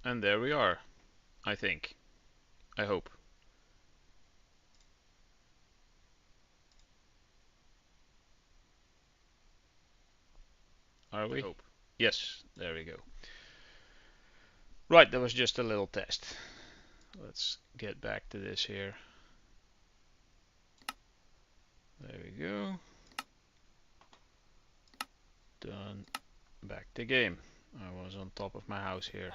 And there we are, I think. I hope. Are we? Yes, there we go. Right, that was just a little test. Let's get back to this here. There we go. Done. Back to game. I was on top of my house here.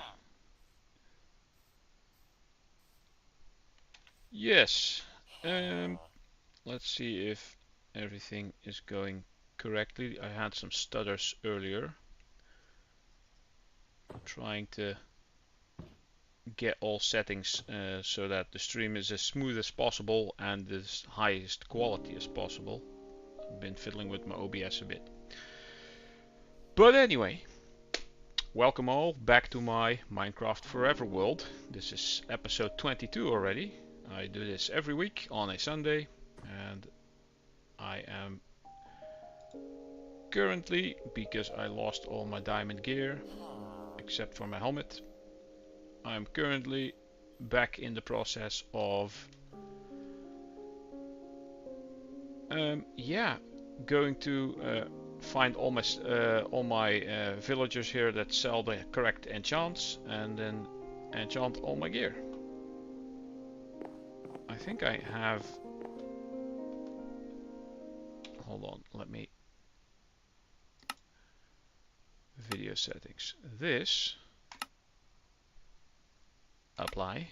Yes. Let's see if everything is going correctly. I had some stutters earlier. I'm trying to get all settings so that the stream is as smooth as possible and the highest quality as possible. I've been fiddling with my OBS a bit. But anyway, welcome all back to my Minecraft Forever world. This is episode 22 already. I do this every week on a Sunday, and I am currently, because I lost all my diamond gear except for my helmet, I'm currently back in the process of going to find all my villagers here that sell the correct enchants and then enchant all my gear. I think I have, hold on, let me, video settings, this, apply,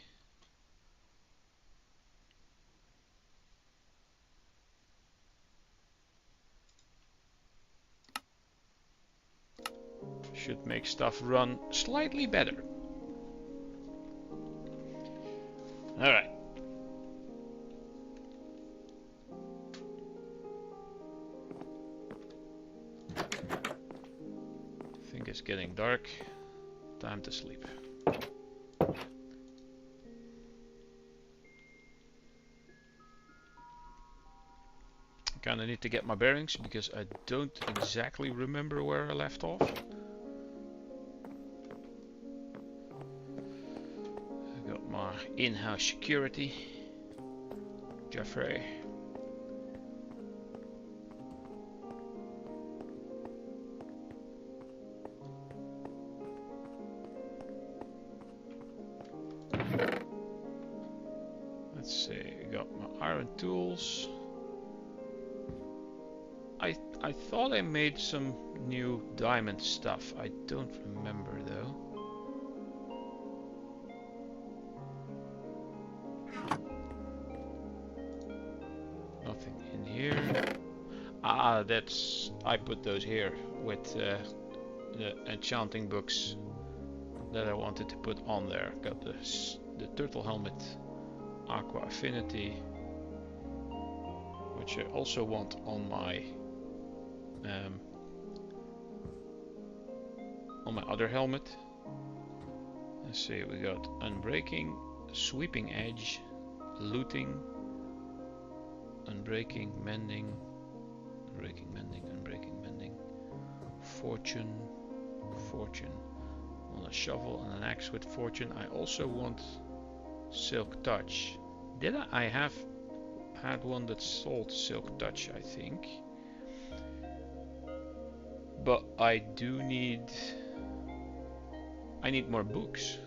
should make stuff run slightly better. Alright. I think it's getting dark. Time to sleep. Kinda need to get my bearings because I don't exactly remember where I left off. I got my in-house security, Jeffrey. Let's see, I got my iron tools. I thought I made some new diamond stuff. I don't remember though. Nothing in here. Ah, that's, I put those here with the enchanting books that I wanted to put on there. Got the turtle helmet, aqua affinity, which I also want on my other helmet. Let's see, we got unbreaking, sweeping edge, looting, unbreaking, mending, unbreaking, mending, unbreaking, mending, fortune, fortune. I want a shovel and an axe with fortune. I also want silk touch. Did I have had one that sold silk touch, I think. But I do need, I need more books.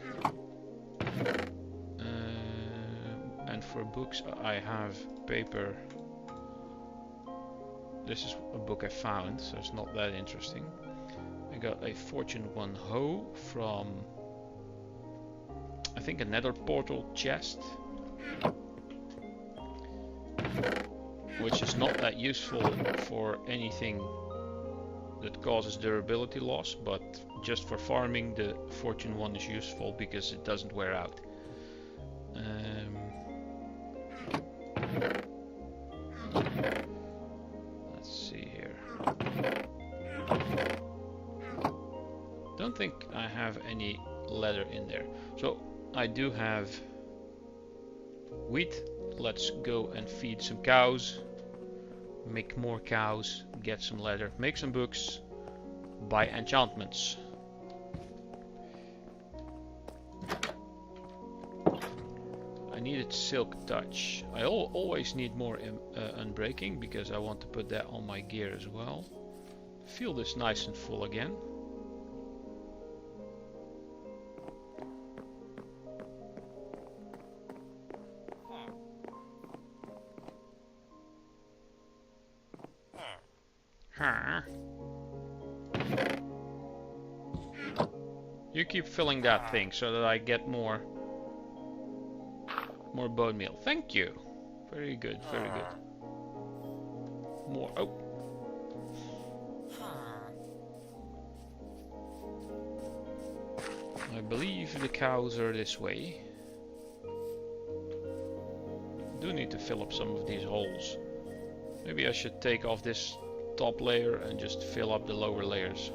And for books I have paper. This is a book I found, so it's not that interesting. I got a Fortune 1 hoe from, I think, a nether portal chest, which is not that useful for anything that causes durability loss, but just for farming the Fortune 1 is useful because it doesn't wear out. Let's see here. Don't think I have any leather in there. So I do have wheat. Let's go and feed some cows. Make more cows, get some leather, make some books, buy enchantments. needed silk touch. I always need more unbreaking because I want to put that on my gear as well. Field is nice and full again. You keep filling that thing so that I get more bone meal. Thank you. Very good, very good. More. Oh. I believe the cows are this way. Do need to fill up some of these holes. Maybe I should take off this top layer and just fill up the lower layers.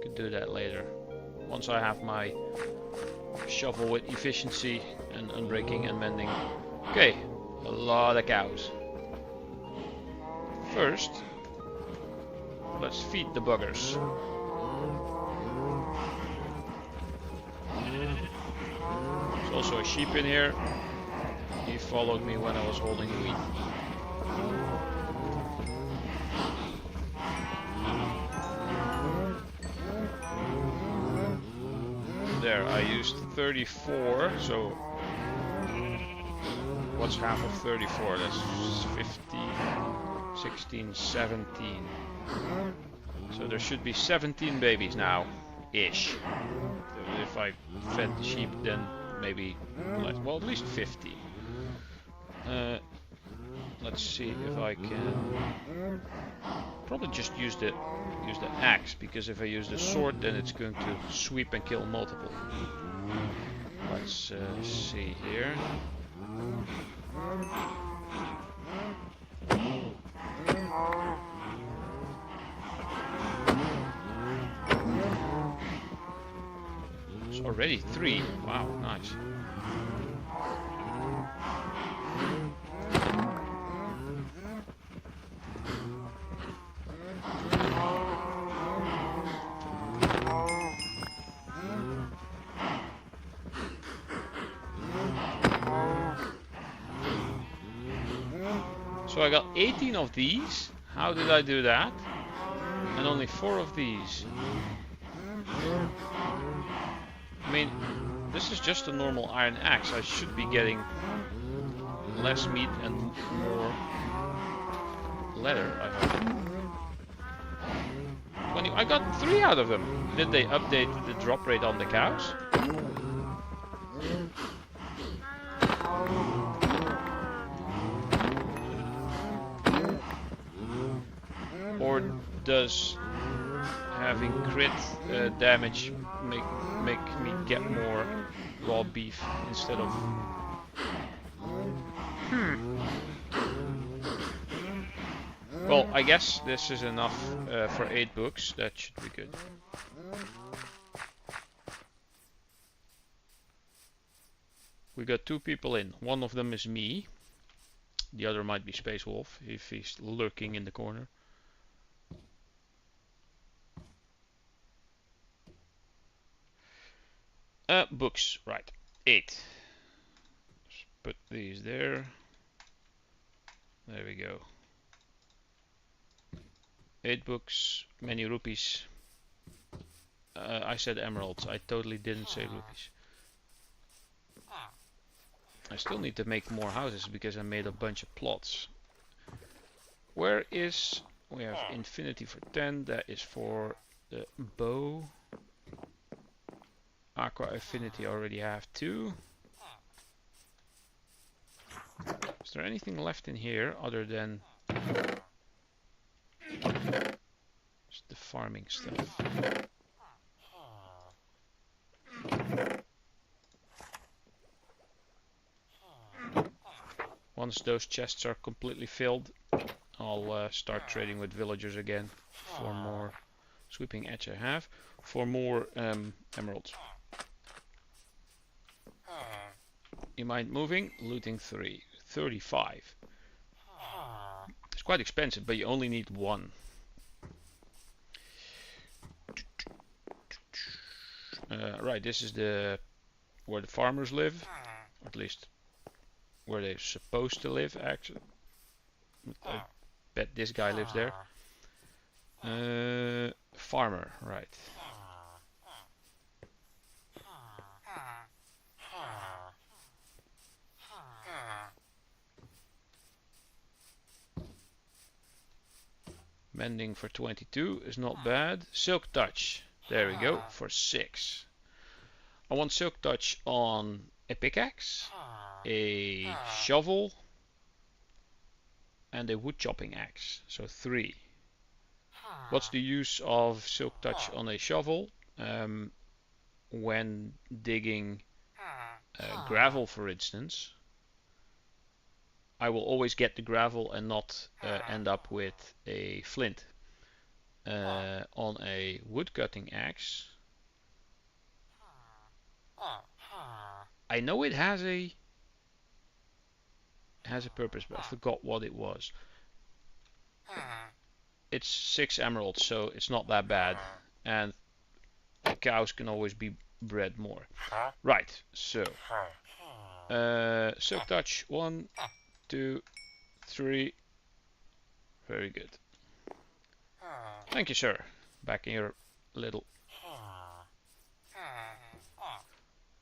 Could do that later. Once I have my shovel with efficiency and unbreaking and mending. Okay, a lot of cows. First, let's feed the buggers. There's also a sheep in here. He followed me when I was holding wheat. There, I used 34, so what's half of 34? That's 15, 16, 17. So there should be 17 babies now, ish. If I fed the sheep, then maybe less, well, at least 50. Let's see if I can probably just use the axe, because if I use the sword then it's going to sweep and kill multiple. Let's see here. It's already 3. Wow, nice. So I got 18 of these. How did I do that? And only 4 of these. I mean, this is just a normal iron axe. I should be getting less meat and more leather, I hope. 20. I got 3 out of them. Did they update the drop rate on the cows? Or does having crit damage make me get more raw beef instead of... Well, I guess this is enough for 8 books. That should be good. We got 2 people in. One of them is me. The other might be Space Wolf if he's lurking in the corner. Books, right. 8. Just put these there. There we go. 8 books, many rupees. I said emeralds. I totally didn't say rupees. I still need to make more houses because I made a bunch of plots. Where is... We have infinity for 10. That is for the bow. Aqua affinity I already have 2. Is there anything left in here other than just the farming stuff? Once those chests are completely filled, I'll start trading with villagers again for more sweeping edge I have, for more emeralds. You mind moving? Looting 3. 35. It's quite expensive, but you only need 1. Right, this is the where the farmers live, or at least where they're supposed to live. Actually, I bet this guy lives there. Farmer, right? Mending for 22 is not bad. Silk touch, there we go, for 6. I want silk touch on a pickaxe, a shovel, and a wood chopping axe, so 3. What's the use of silk touch on a shovel? When digging gravel, for instance, I will always get the gravel and not end up with a flint. On a wood cutting axe, I know it has a purpose, but I forgot what it was. It's 6 emeralds, so it's not that bad, and the cows can always be bred more. Right, so silk touch, 1, 2, 3. Very good. Thank you, sir. Back in your little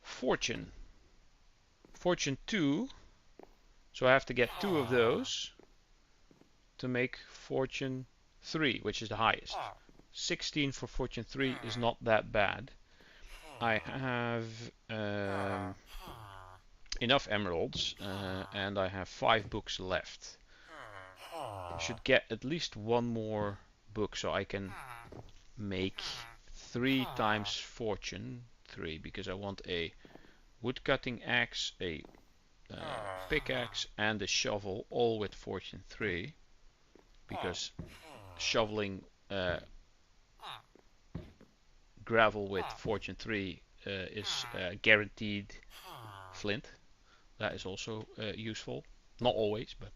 fortune. Fortune 2. So I have to get 2 of those to make fortune 3, which is the highest. 16 for fortune 3 is not that bad. I have enough emeralds, and I have 5 books left. I should get at least 1 more book so I can make 3 times fortune 3, because I want a wood cutting axe, a pickaxe, and a shovel, all with fortune 3, because shoveling gravel with fortune 3 is guaranteed flint. That is also useful, not always, but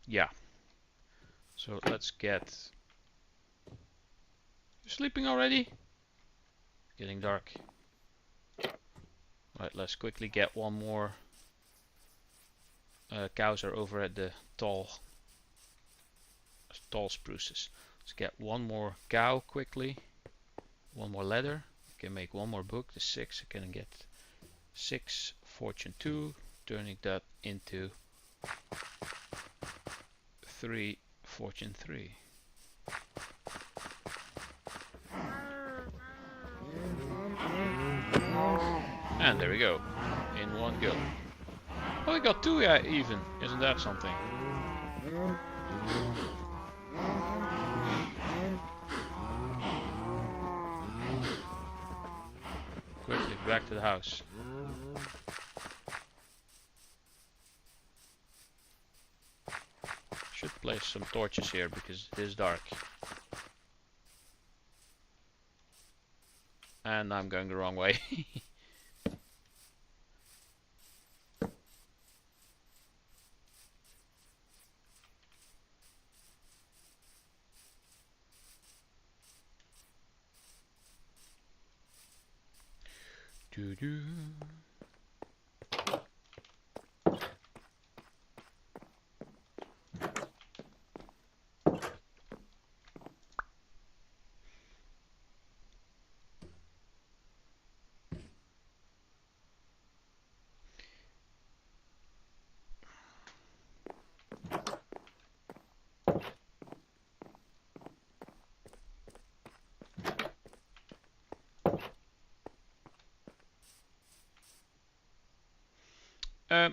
yeah. So let's get... You're sleeping already? Getting dark. Right, let's quickly get 1 more. Cows are over at the tall spruces. Let's get 1 more cow quickly. 1 more leather. I can make 1 more book. The 6. I can get 6 fortune 2, turning that into 3 fortune 3. And there we go, in 1 go. Oh, we got 2 even. Isn't that something? Quickly back to the house. Should place some torches here because it is dark. And I'm going the wrong way. Doo-doo.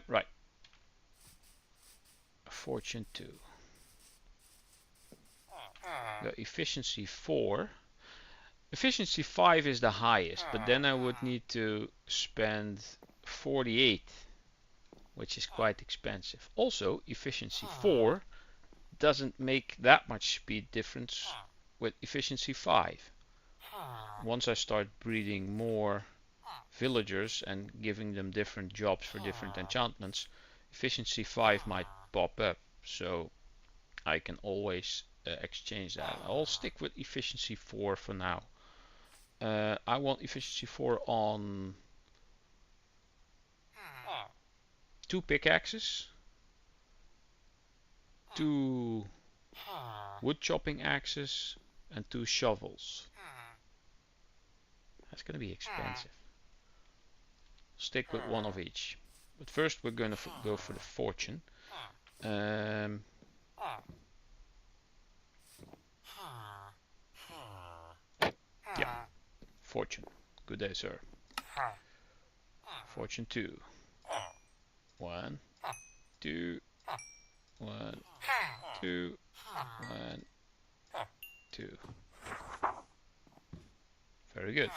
Right. Fortune 2. The efficiency 4. Efficiency 5 is the highest, but then I would need to spend 48, which is quite expensive. Also, efficiency 4 doesn't make that much speed difference with efficiency 5. Once I start breeding more villagers and giving them different jobs for different enchantments, efficiency 5 might pop up, so I can always exchange that. I'll stick with efficiency 4 for now. I want efficiency 4 on 2 pickaxes, 2 wood chopping axes, and 2 shovels. That's gonna be expensive. Stick with 1 of each. But first we're gonna go for the fortune. Yeah, fortune. Good day, sir. Fortune 2. 1, 2, 1, 2, 1, 2. Very good.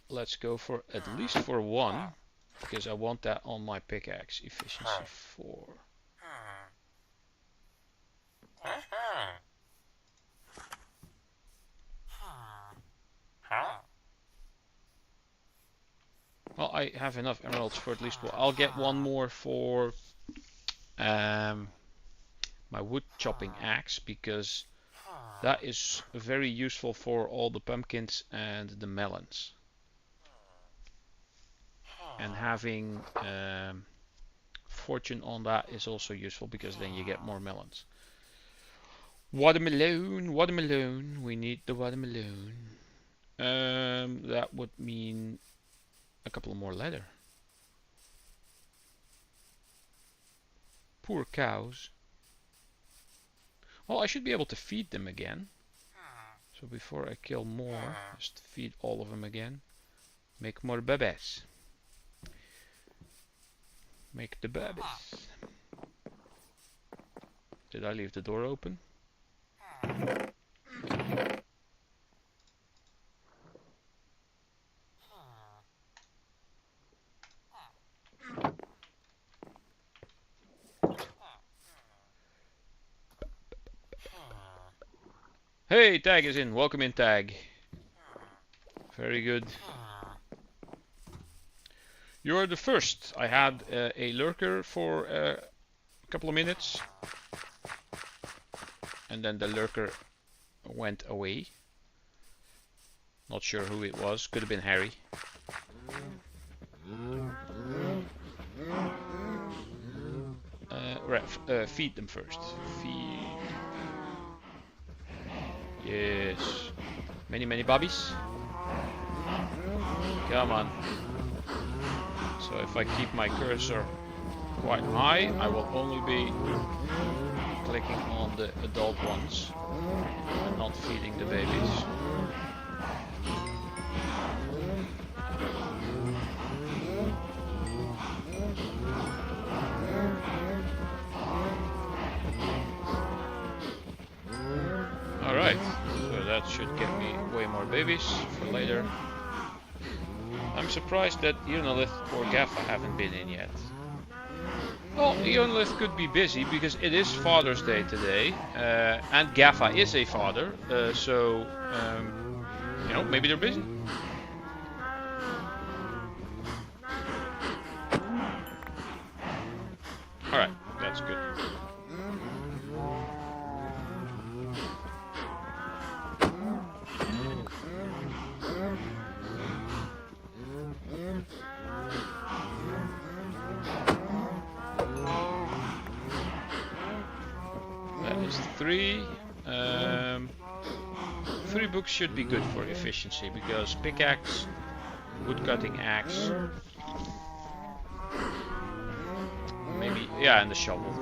Let's go for at least for 1, because I want that on my pickaxe. Efficiency 4. Well, I have enough emeralds for at least one. I'll get 1 more for my wood chopping axe, because that is very useful for all the pumpkins and the melons. And having fortune on that is also useful, because then you get more melons. Watermelon, watermelon. We need the watermelon. That would mean a couple more leather. Poor cows. Well, I should be able to feed them again. So before I kill more, just feed all of them again. Make more babies. Make the babies. Did I leave the door open? Hey, Tag is in. Welcome in, Tag. Very good. You're the first. I had a lurker for a couple of minutes, and then the lurker went away. Not sure who it was. Could have been Harry. Feed them first. Feed. Yes. Many bobbies. Come on. So if I keep my cursor quite high, I will only be clicking on the adult ones and not feeding the babies. Alright, so that should get me way more babies for later. I'm surprised that Ionolith or Gaffa haven't been in yet. Well, Ionolith could be busy because it is Father's Day today, and Gaffa is a father, so you know, maybe they're busy. Alright, that's good. That is 3. 3 books should be good for efficiency, because pickaxe, woodcutting axe, maybe, yeah, and the shovel.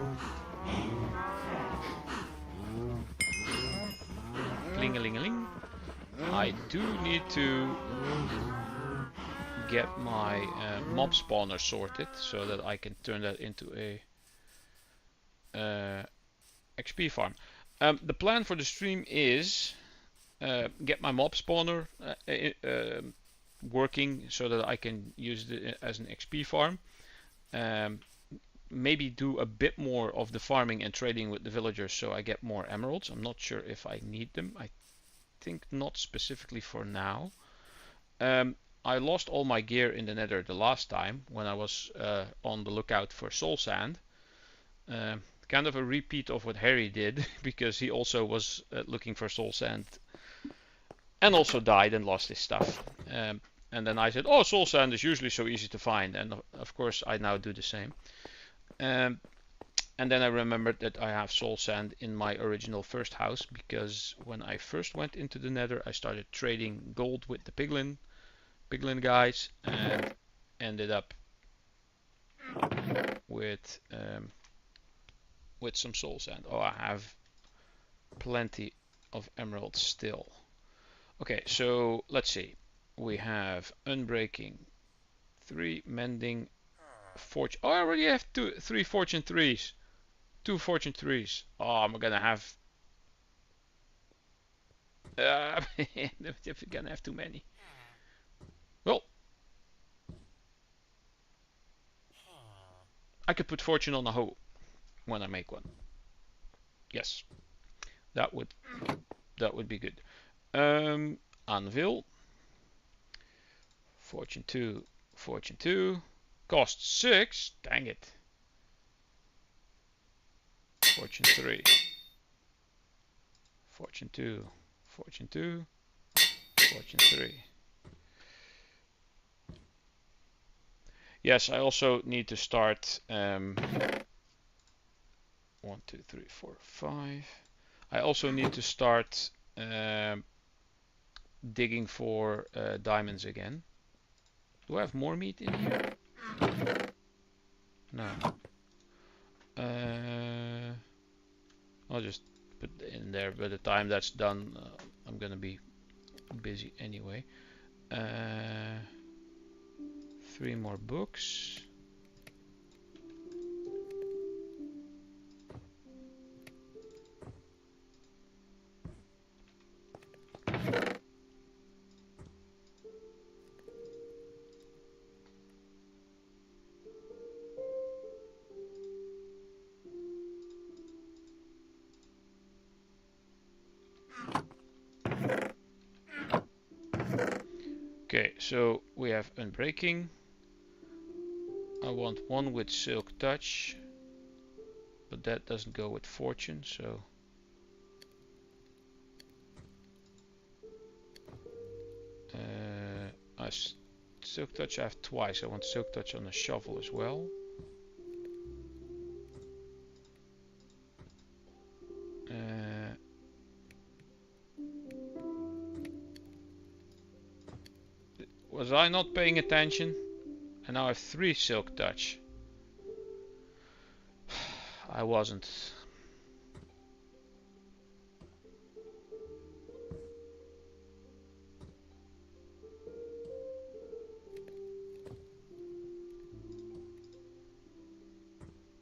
Kling-a-ling-a-ling. I do need to get my mob spawner sorted so that I can turn that into a XP farm. The plan for the stream is get my mob spawner working so that I can use it as an XP farm. Maybe do a bit more of the farming and trading with the villagers so I get more emeralds. I'm not sure if I need them. I think not specifically for now. I lost all my gear in the nether the last time when I was on the lookout for soul sand. kind of a repeat of what Harry did, because he also was looking for soul sand and also died and lost his stuff. And then I said, oh, soul sand is usually so easy to find, and of course I now do the same. And then I remembered that I have soul sand in my original first house, because when I first went into the nether, I started trading gold with the piglin guys, and ended up with some soul sand. Oh, I have plenty of emeralds still. Okay, so let's see. We have unbreaking, 3 mending, fortune. Oh, I already have 3 fortune 3s. 2 fortune 3s. Oh, I'm gonna have. I'm gonna have too many. Well, I could put fortune on a hoe when I make one. Yes, that would be good. Anvil. Fortune 2, fortune 2. Cost 6. Dang it. Fortune 3. Fortune 2, fortune 2, fortune 3. Yes, I also need to start 1, 2, 3, 4, 5. I also need to start digging for diamonds again. Do I have more meat in here? No. I'll just put it in there. By the time that's done, I'm gonna be busy anyway. 3 more books. Okay, so we have unbreaking. I want one with silk touch, but that doesn't go with fortune, so silk touch I have twice. I want silk touch on the shovel as well. Was I not paying attention? And now I have 3 silk touch. I wasn't.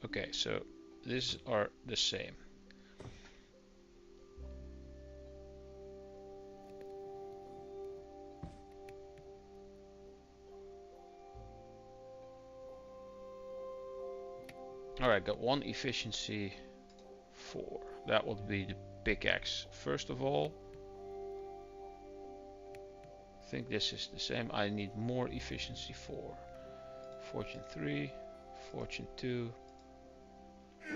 Okay, so these are the same. Alright, got 1 efficiency 4. That would be the pickaxe. First of all, I think this is the same. I need more efficiency 4. Fortune 3, fortune 2.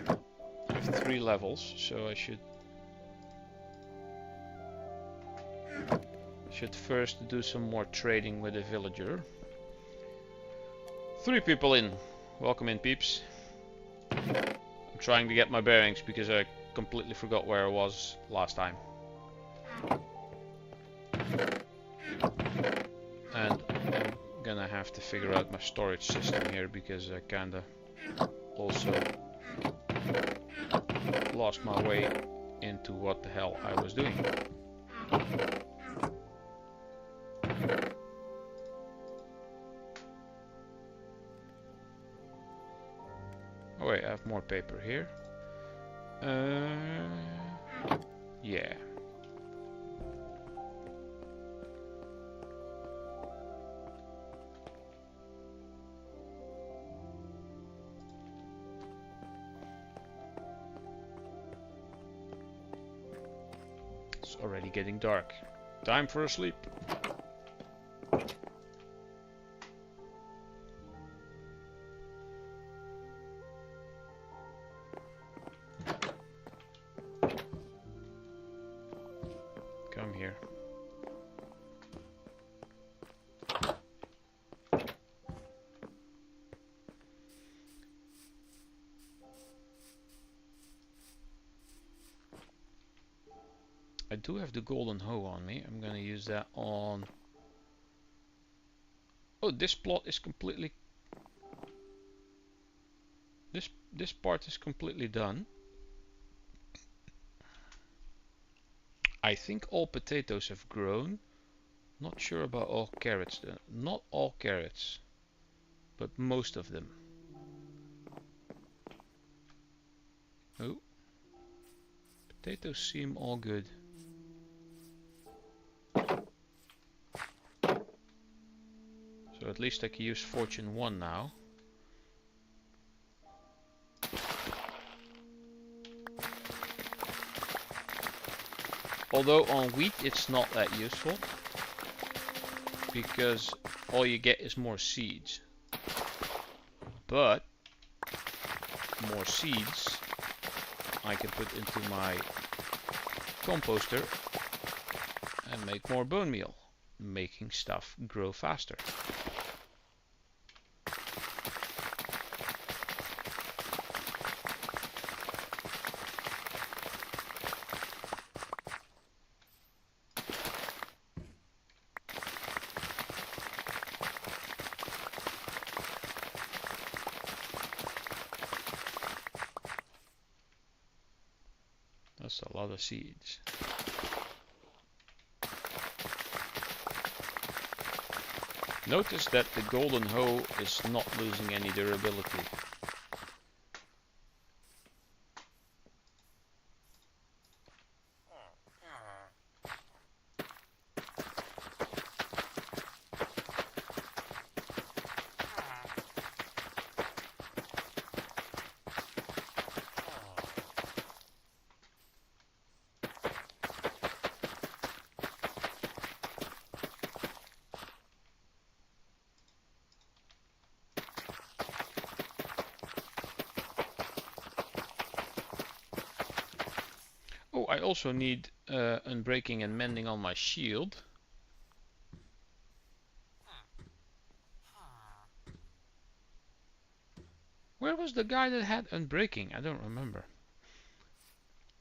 I have 3 levels, so I should first do some more trading with a villager. 3 people in. Welcome in, peeps. I'm trying to get my bearings because I completely forgot where I was last time. And I'm gonna have to figure out my storage system here, because I kinda also lost my way into what the hell I was doing. Oh wait, I have more paper here. Yeah. It's already getting dark. Time for a sleep. I do have the golden hoe on me. I'm gonna use that on... Oh, this plot is completely... This part is completely done. I think all potatoes have grown. Not sure about all carrots though. Not all carrots, but most of them. Oh, potatoes seem all good. So at least I can use Fortune 1 now. Although on wheat it's not that useful, because all you get is more seeds. But more seeds I can put into my composter and make more bone meal, making stuff grow faster. That's a lot of seeds. Notice that the golden hoe is not losing any durability. Oh, I also need unbreaking and mending on my shield. Where was the guy that had unbreaking? I don't remember.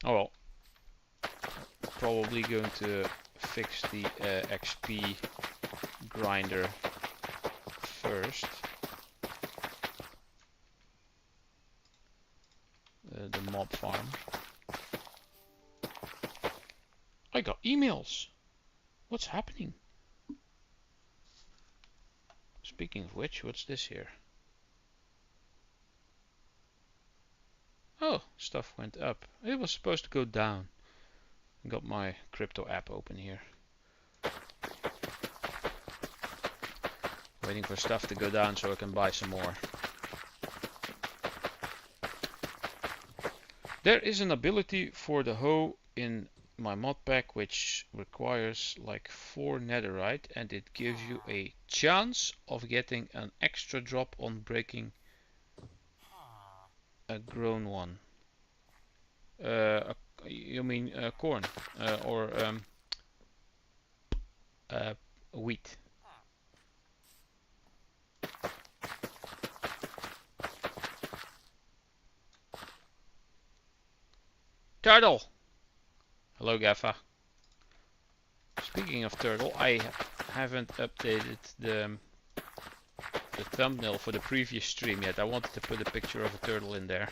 Oh well. Probably going to fix the XP grinder first. The mob farm. I got emails. What's happening? Speaking of which, what's this here? Oh, stuff went up. It was supposed to go down. I got my crypto app open here. Waiting for stuff to go down so I can buy some more. There is an ability for the hoe in my mod pack which requires like 4 netherite, and it gives you a chance of getting an extra drop on breaking a grown one. You mean corn or wheat. Turtle! Hello, Gaffa. Speaking of turtle, I haven't updated the thumbnail for the previous stream yet. I wanted to put a picture of a turtle in there.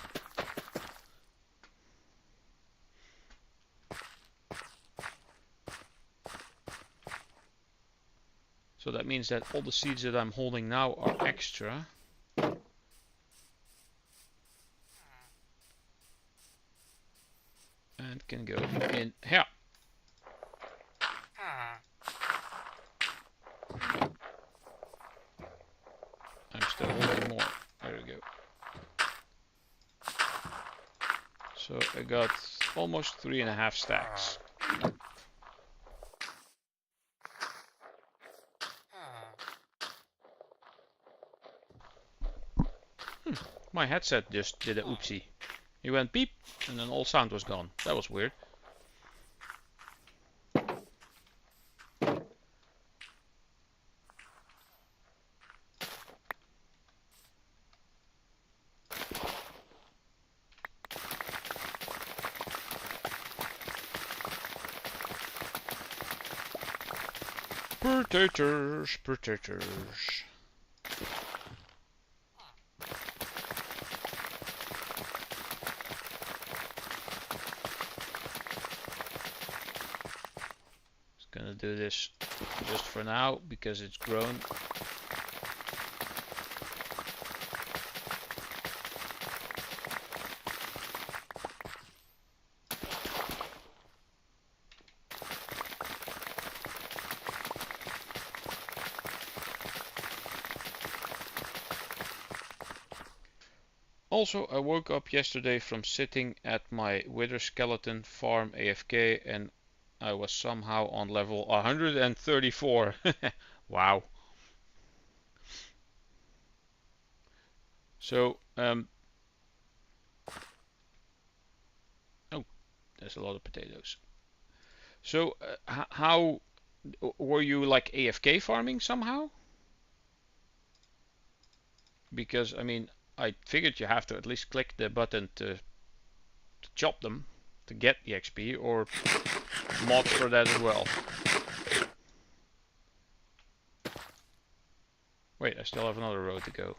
So that means that all the seeds that I'm holding now are extra. And can go in here. I'm still holding more. There we go. So I got almost 3.5 stacks. My headset just did a oopsie. It went beep and then all sound was gone. That was weird. Potatoes, potatoes. Just gonna do this just for now because it's grown. Also, I woke up yesterday from sitting at my wither skeleton farm AFK and I was somehow on level 134. Wow. So, oh, there's a lot of potatoes. So, how were you like AFK farming somehow? Because I mean, I figured you have to at least click the button to chop them to get the XP, or mods for that as well. Wait, I still have another road to go.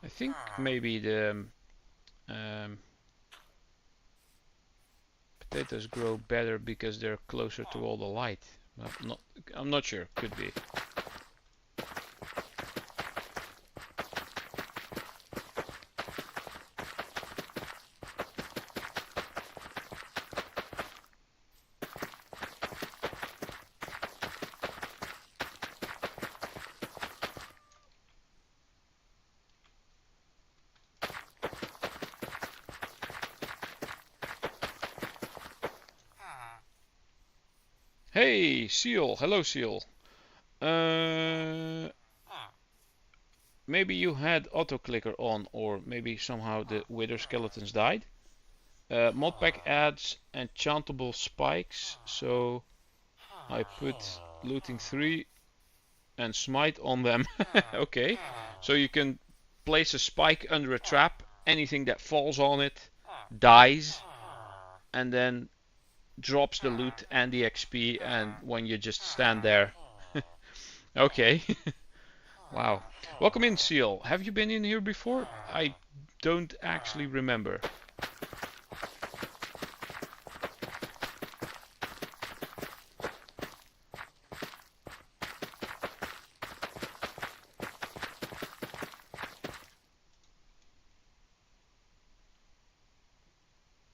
I think maybe the potatoes grow better because they're closer to all the light. I'm not sure. Could be. Hey, Seal. Hello, Seal. Maybe you had auto clicker on, or maybe somehow the wither skeletons died. Modpack adds enchantable spikes, so I put looting 3 and smite on them. Okay, so you can place a spike under a trap, anything that falls on it dies, and then drops the loot and the XP, and when you just stand there. Okay. Wow. Welcome in, Seal. Have you been in here before? I don't actually remember.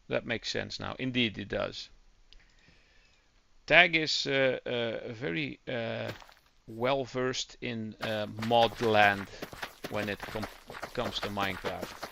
That makes sense now. Indeed, it does. Tag is very well versed in mod land when it comes to Minecraft.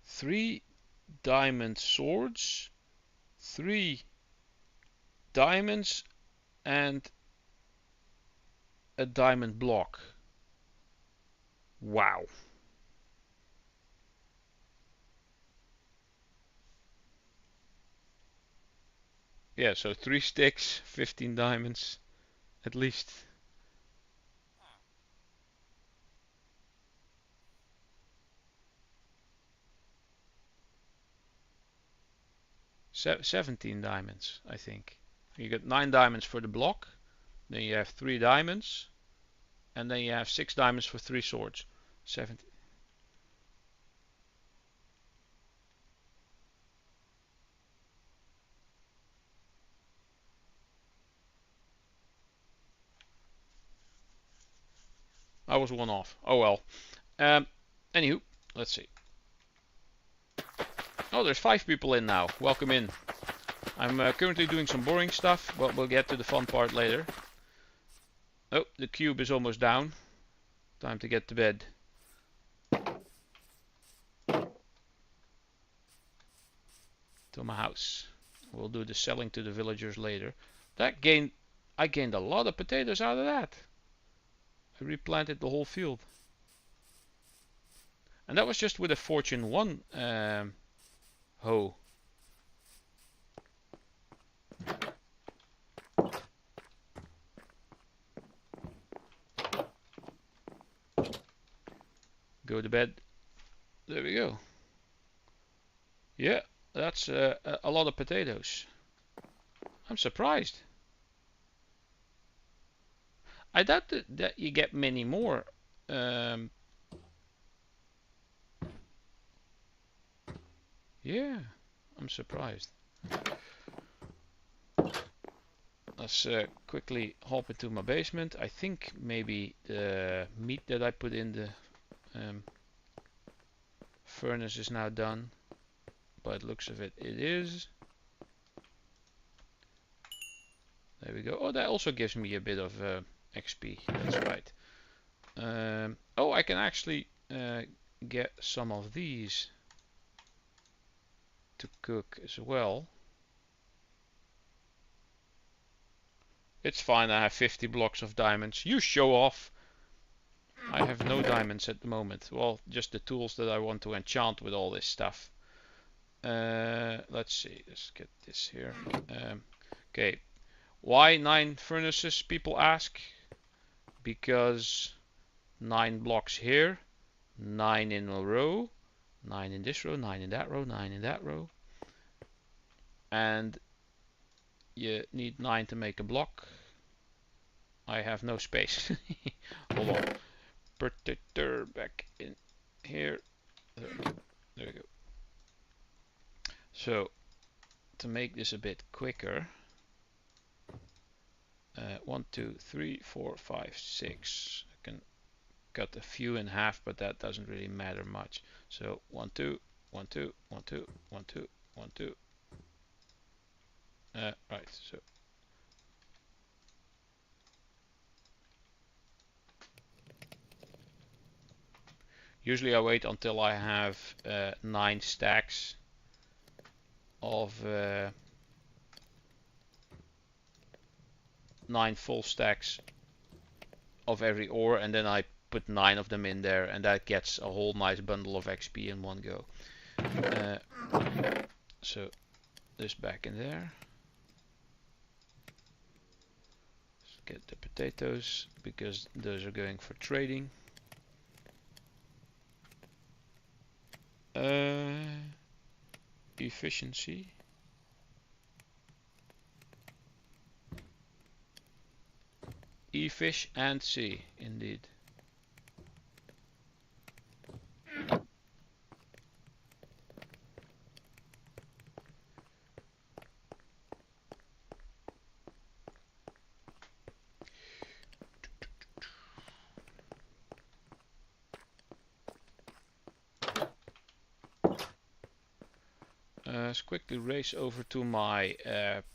Three diamond swords, 3 diamonds, and a diamond block. Wow. Yeah, so 3 sticks, 15 diamonds, at least. 17 diamonds, I think. You get 9 diamonds for the block, then you have 3 diamonds, and then you have 6 diamonds for 3 swords. 17. I was one off. Oh well. Anywho, let's see. Oh, there's 5 people in now. Welcome in. I'm currently doing some boring stuff, but we'll get to the fun part later. Oh, the cube is almost down. Time to get to bed. to my house. We'll do the selling to the villagers later. I gained a lot of potatoes out of that. I replanted the whole field. And that was just with a Fortune 1 hoe. Go to bed. There we go. Yeah, that's a lot of potatoes. I'm surprised. I doubt that you get many more. Yeah, I'm surprised. Let's quickly hop into my basement. I think maybe the meat that I put in the furnace is now done. By the looks of it, it is. There we go. Oh, that also gives me a bit of XP. That's right. Oh, I can actually get some of these to cook as well. It's fine, I have 50 blocks of diamonds. You show off! I have no diamonds at the moment. Well, just the tools that I want to enchant with all this stuff. Let's see, let's get this here. Okay, why 9 furnaces, people ask? Because 9 blocks here, 9 in a row, 9 in this row, 9 in that row, 9 in that row. And you need 9 to make a block. I have no space. Hold on. Protector back in here. There we go. So, to make this a bit quicker, 1, 2, 3, 4, 5, 6. I can cut a few in half, but that doesn't really matter much. So 1, 2, 1, 2, 1, 2, 1, 2, 1, 2. Right. So. Usually I wait until I have 9 stacks of 9 full stacks of every ore, and then I put 9 of them in there, and that gets a whole nice bundle of XP in one go. So this back in there. Let's get the potatoes because those are going for trading. Efficiency. E-fish and C, indeed. Let's quickly race over to my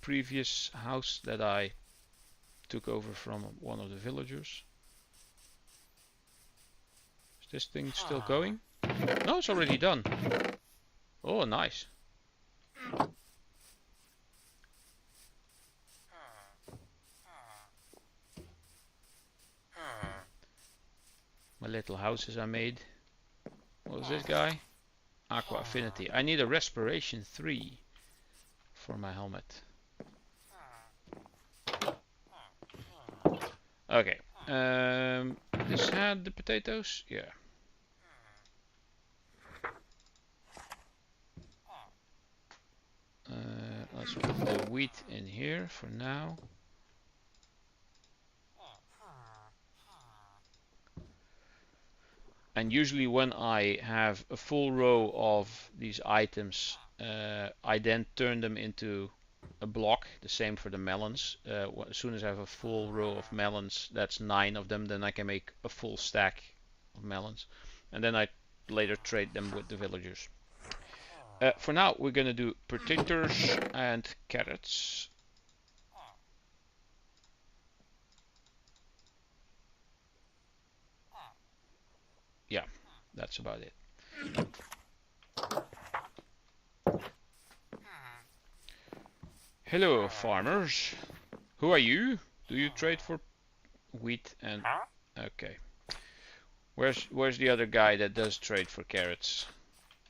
previous house that I took over from one of the villagers. Is this thing still going? No, it's already done. Oh, nice. My little houses I made. What was this guy? Aqua Affinity. I need a Respiration 3 for my helmet. Okay. This had the potatoes? Yeah. Let's put the wheat in here for now. And usually when I have a full row of these items, I then turn them into a block. The same for the melons. As soon as I have a full row of melons, that's 9 of them, then I can make a full stack of melons. And then I later trade them with the villagers. For now, we're gonna do potatoes and carrots. Yeah, that's about it. Hello, farmers. Who are you? Do you trade for wheat and... Okay. Where's the other guy that does trade for carrots?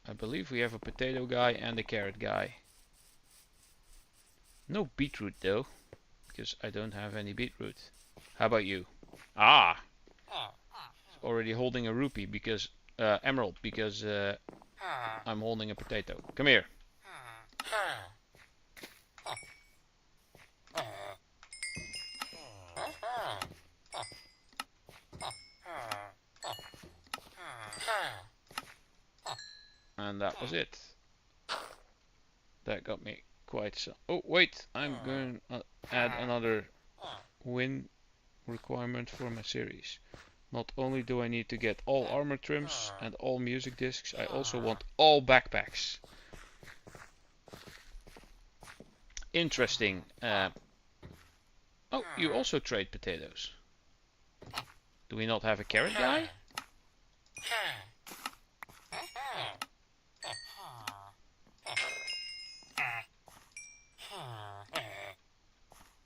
I believe we have a potato guy and a carrot guy. No beetroot though, because I don't have any beetroot. How about you? Ah! Already holding a rupee because... emerald, because I'm holding a potato. Come here. And that was it. That got me quite some... Oh, wait! I'm going to add another win requirement for my series. Not only do I need to get all armor trims and all music discs, I also want all backpacks. Interesting. Oh, you also trade potatoes. Do we not have a carrot guy?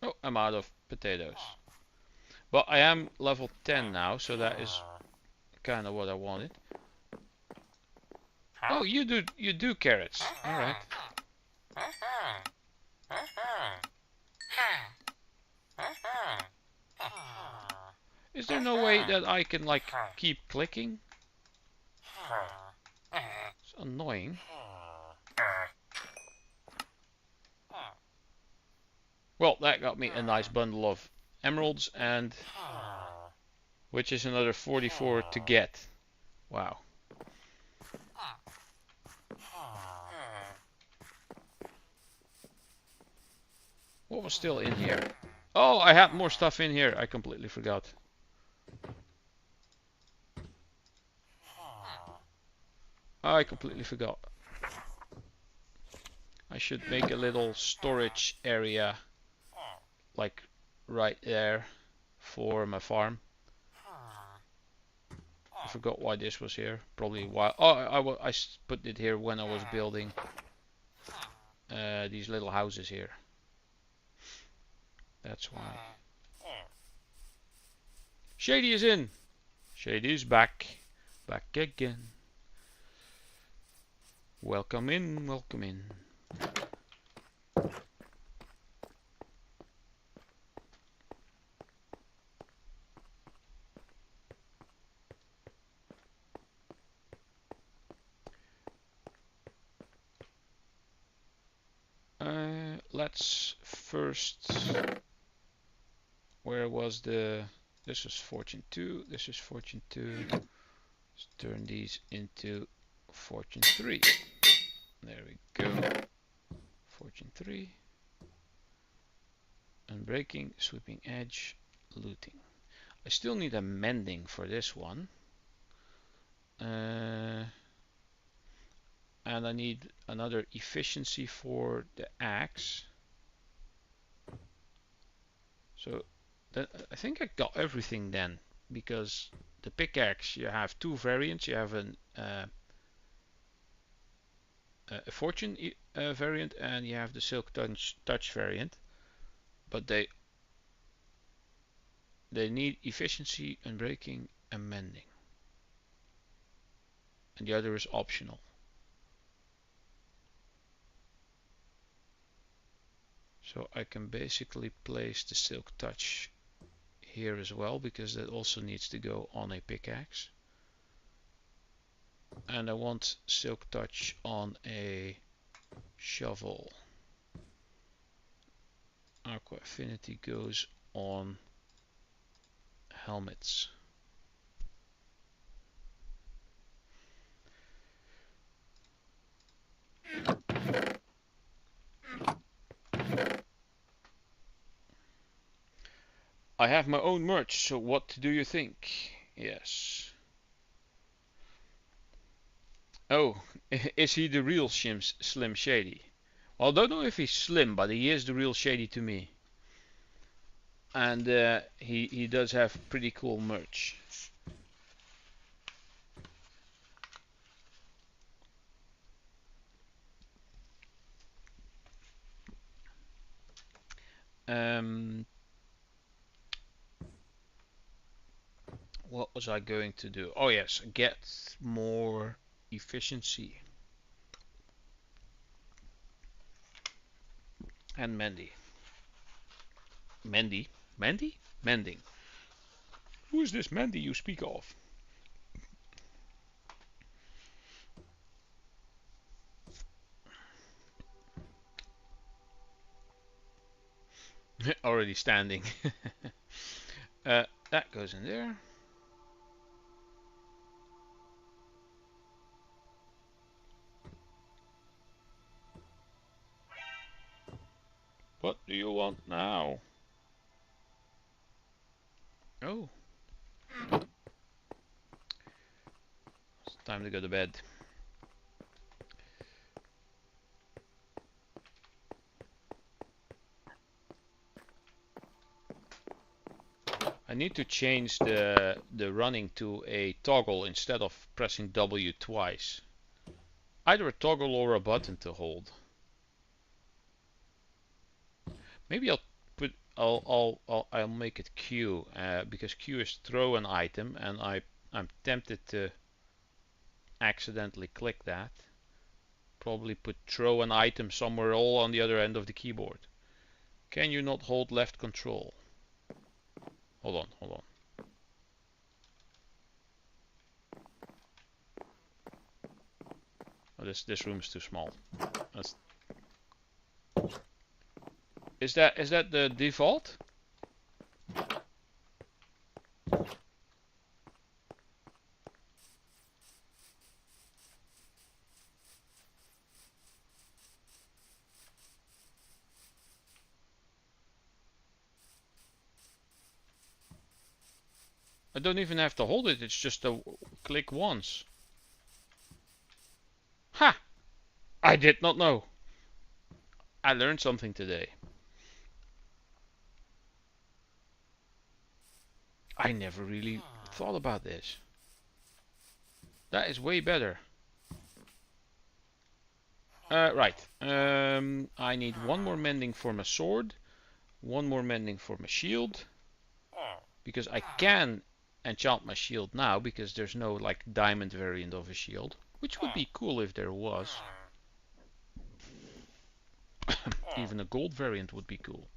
Oh, I'm out of potatoes. Well, I am level 10 now, so that is kind of what I wanted. Oh, you do carrots. All right. Is there no way that I can like keep clicking? It's annoying. Well, that got me a nice bundle of emeralds, and which is another 44 to get. Wow. What was still in here? Oh, I had more stuff in here. I completely forgot. I completely forgot. I should make a little storage area like right there for my farm. I forgot why this was here. Probably why. Oh, I put it here when I was building these little houses here. That's why. Shady is in. Shady is back. Back again. Welcome in, welcome in. Let's first... Where was the... This was fortune 2, this is fortune 2. Let's turn these into fortune 3. There we go. Fortune 3. Unbreaking, sweeping edge, looting. I still need a mending for this one. And I need another efficiency for the axe. So I think I got everything then, because the pickaxe, you have two variants. You have a fortune variant, and you have the silk touch variant, but they need efficiency, unbreaking, and mending, and the other is optional. So I can basically place the silk touch here as well, because that also needs to go on a pickaxe. And I want silk touch on a shovel. Aqua affinity goes on helmets. I have my own merch, so what do you think? Yes. Oh, is he the real Slim Shady? Well, I don't know if he's slim, but he is the real Shady to me. And he does have pretty cool merch. What was I going to do? Oh yes, get more efficiency. And Mandy. Mandy? Mandy? Mending. Who is this Mandy you speak of? Already standing. That goes in there. What do you want now? Oh. It's time to go to bed. I need to change the running to a toggle instead of pressing W twice. Either a toggle or a button to hold. Maybe I'll make it Q because Q is throw an item, and I'm tempted to accidentally click that. Probably put throw an item somewhere all on the other end of the keyboard. Can you not hold left control? Hold on, hold on. Oh, this room is too small. Is that the default? I don't even have to hold it, it's just a click once. Ha! I did not know. I learned something today. I never really thought about this. That is way better. Right. I need one more mending for my sword, one more mending for my shield, because I can enchant my shield now because there's no like diamond variant of a shield, which would be cool if there was. Even a gold variant would be cool.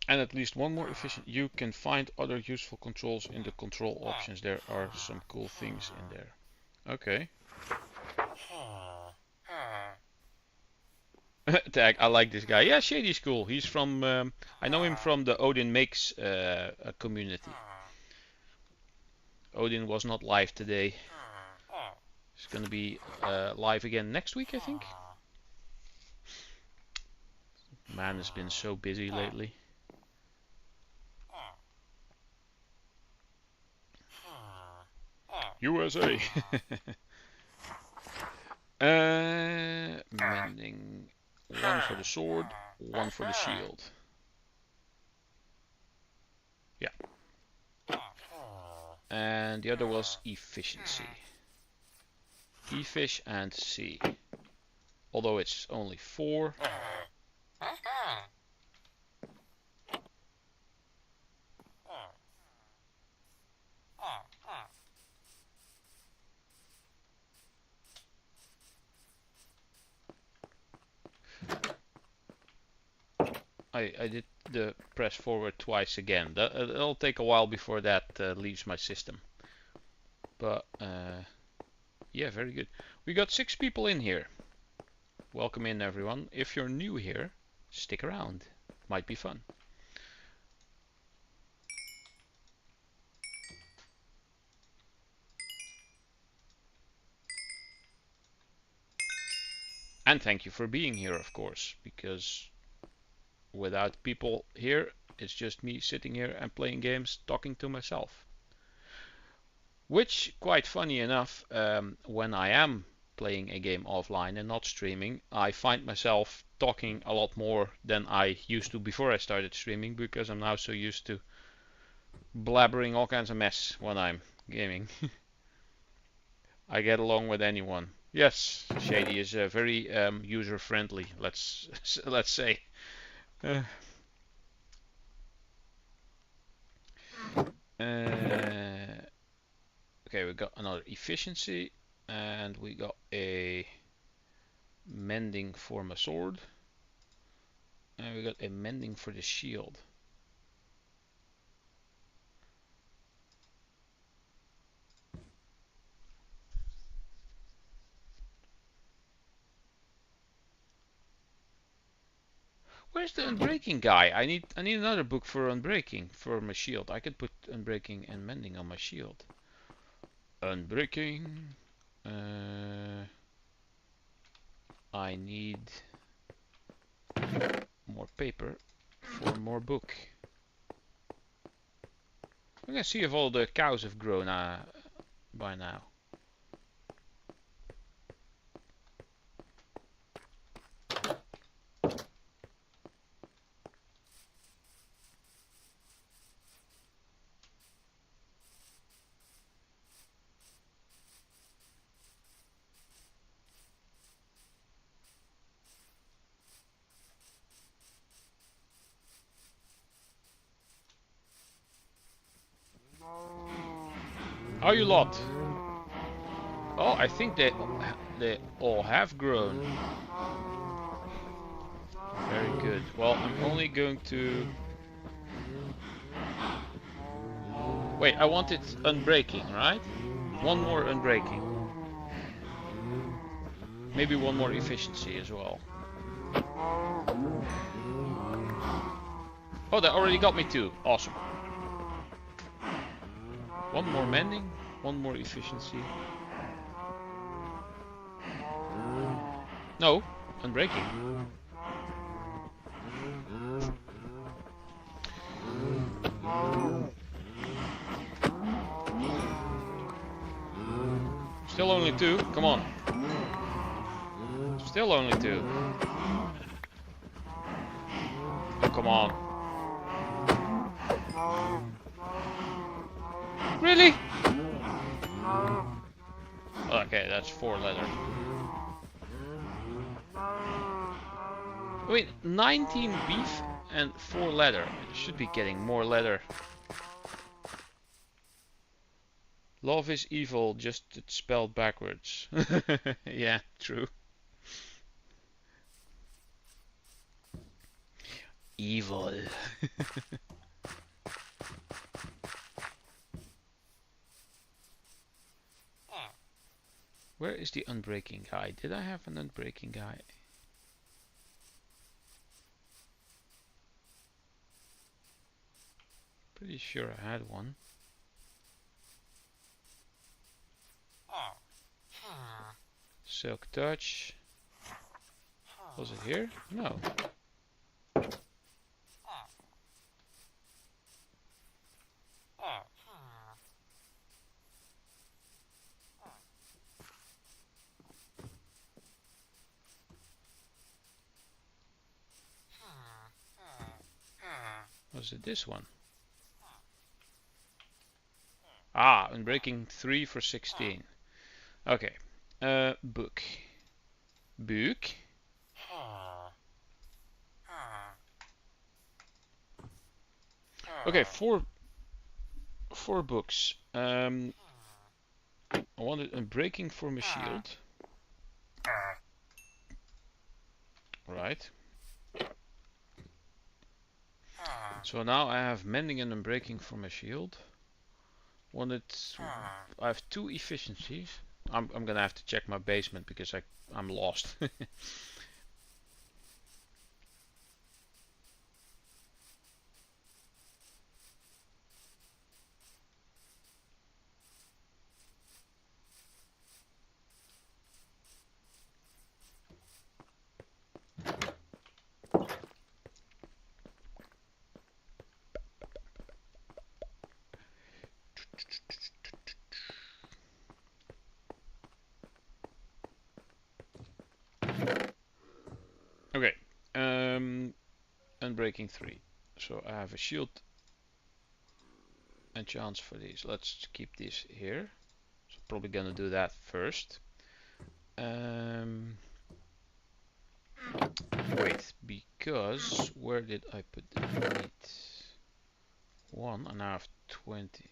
And at least one more efficient. You can find other useful controls in the control options. There are some cool things in there. Okay. Tag, I like this guy. Yeah, Shady's cool. He's from, I know him from the Odin Makes community. Odin was not live today. He's gonna be live again next week, I think. Man has been so busy lately. USA. Mending. One for the sword, one for the shield. Yeah. And the other was efficiency. E-fish and C. Although it's only 4. I did the press forward twice again. It'll take a while before that leaves my system. But yeah, very good. We got 6 people in here. Welcome in, everyone. If you're new here, stick around. Might be fun. And thank you for being here, of course, because without people here, it's just me sitting here and playing games, talking to myself. Which, quite funny enough, when I am playing a game offline and not streaming, I find myself talking a lot more than I used to before I started streaming, because I'm now so used to blabbering all kinds of mess when I'm gaming. I get along with anyone. Yes, Shady is very user friendly. Let's say. Uh, okay, we got another efficiency, and we got a mending for my sword, and we got a mending for the shield. Where's the unbreaking guy? I need another book for unbreaking for my shield. I could put unbreaking and mending on my shield. Unbreaking. I need more paper for more book. I'm gonna see if all the cows have grown by now. How you lot? Oh, I think they all have grown. Very good. Well, I'm only going to... Wait, I wanted unbreaking, right? One more unbreaking. Maybe one more efficiency as well. Oh, that already got me two. Awesome. One more mending, one more efficiency. No, unbreaking. Still only two, come on. Still only two. Oh, come on. Really? Okay, that's 4 leather. Wait, 19 beef and 4 leather. I should be getting more leather. Love is evil, just it's spelled backwards. Yeah, true. Evil. Where is the unbreaking guy? Did I have an unbreaking guy? Pretty sure I had one. Silk Touch. Was it here? No. Was it this one? Ah, unbreaking 3 for 16. Okay. Book. Book. Okay, four books. I wanted unbreaking for my shield. Right. So now I have mending and unbreaking for my shield. I have 2 efficiencies. I'm gonna have to check my basement because I'm lost. Okay, unbreaking 3. So I have a shield enchants for these. Let's keep these here. So probably gonna do that first. Wait, because where did I put the meat? 1 and I have 20.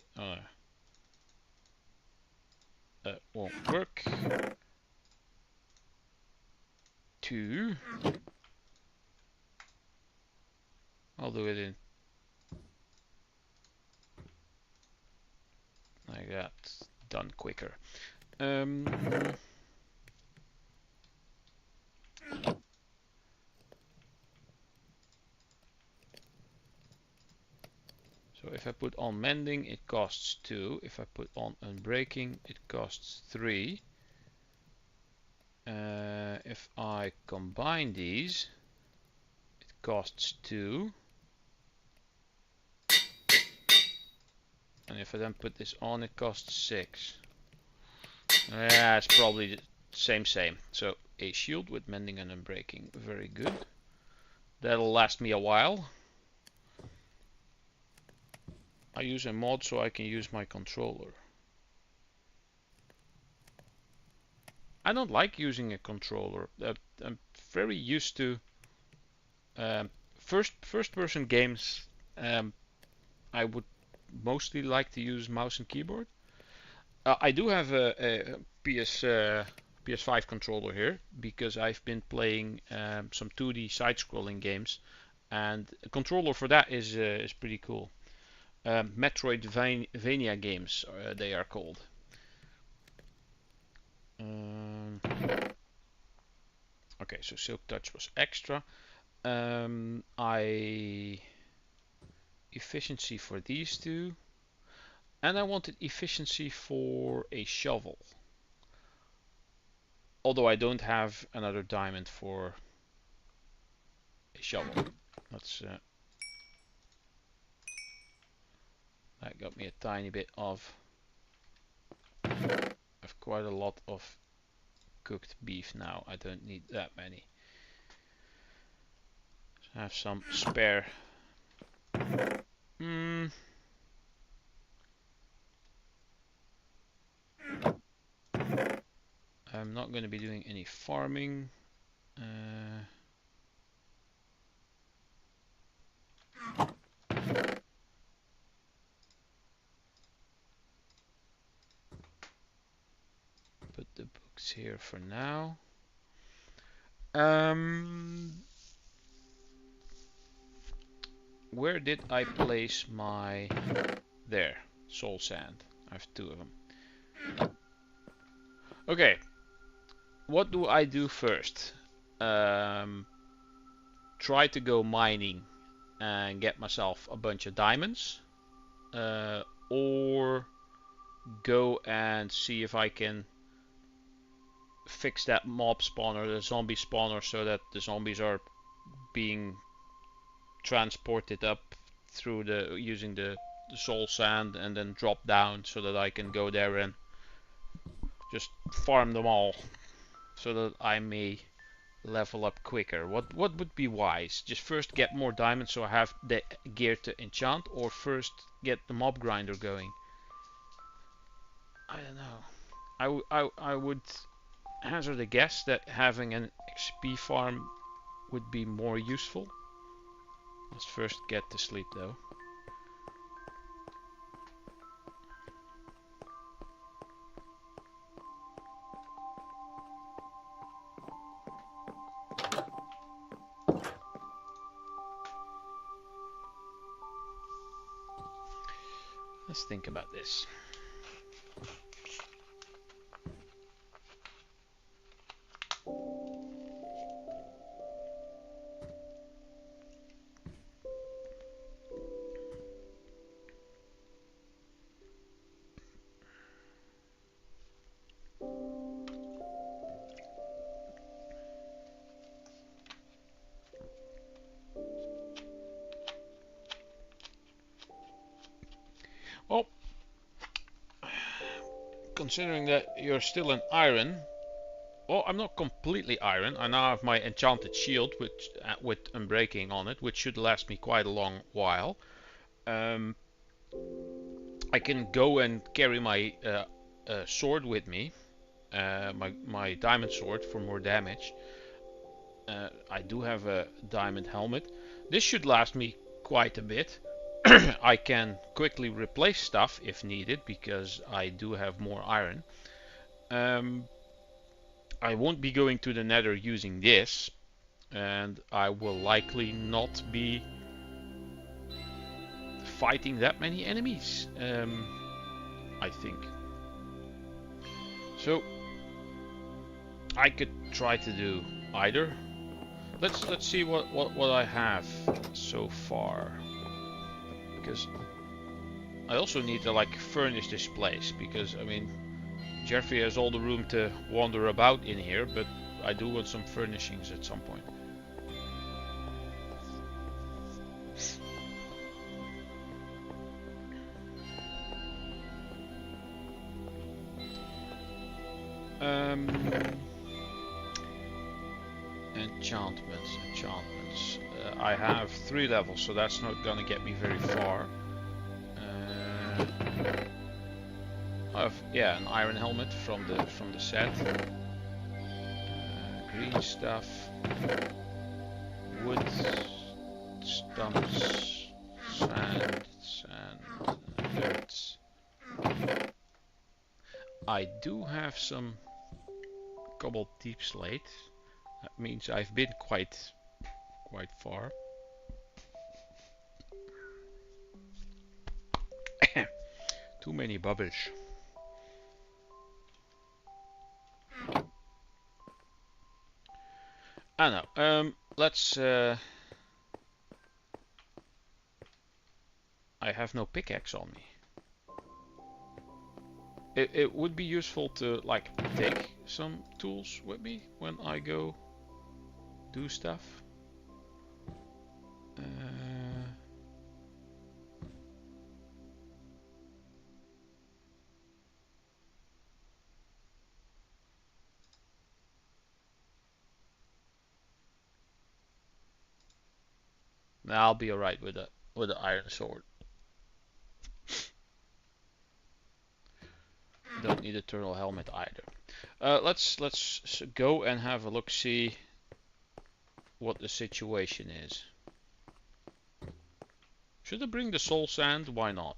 That won't work. 2. I'll do it in like that. Done quicker. So if I put on mending, it costs 2. If I put on unbreaking, it costs 3. If I combine these, it costs 2. And if I then put this on, it costs 6. Yeah, it's probably the same. So a shield with mending and unbreaking. Very good. That'll last me a while. I use a mod so I can use my controller. I don't like using a controller. I'm very used to first-person games. I would mostly like to use mouse and keyboard. I do have a PS5 controller here because I've been playing some 2D side-scrolling games, and a controller for that is pretty cool. Metroidvania games, they are called. Okay, so Silk Touch was extra. Efficiency for these two, and I wanted efficiency for a shovel. Although I don't have another diamond for a shovel. Let's. That got me a tiny bit of. I've quite a lot of cooked beef now. I don't need that many. So I have some spare. I'm not going to be doing any farming. Put the books here for now. Where did I place my... There, soul sand. I have 2 of them. Okay, what do I do first? Try to go mining and get myself a bunch of diamonds, or go and see if I can fix that mob spawner, the zombie spawner, so that the zombies are being transported up through using the soul sand and then drop down, so that I can go there and just farm them all, so that I may level up quicker. What would be wise? Just first get more diamonds so I have the gear to enchant, or first get the mob grinder going? I don't know. I would hazard a guess that having an XP farm would be more useful. Let's first get to sleep though. Let's think about this. Well, considering that you're still in iron, well, I'm not completely iron. I now have my enchanted shield with unbreaking on it, which should last me quite a long while. I can go and carry my sword with me, my diamond sword for more damage. I do have a diamond helmet. This should last me quite a bit. I can quickly replace stuff if needed because I do have more iron. I won't be going to the nether using this, and I will likely not be fighting that many enemies, I think. So I could try to do either. Let's see what I have so far, because I also need to like furnish this place, because I mean Jeffrey has all the room to wander about in here, but I do want some furnishings at some point. Enchantments. I have 3 levels, so that's not gonna get me very far. I have an iron helmet from the set. Green stuff, wood, stumps, sand, dirt. I do have some cobbled deep slate. That means I've been quite far. Too many bubbles. I know. Let's. I have no pickaxe on me. It would be useful to like take some tools with me when I go do stuff. Now I'll be alright with the iron sword. Don't need a turtle helmet either. Let's go and have a look, see what the situation is. Should I bring the soul sand? Why not?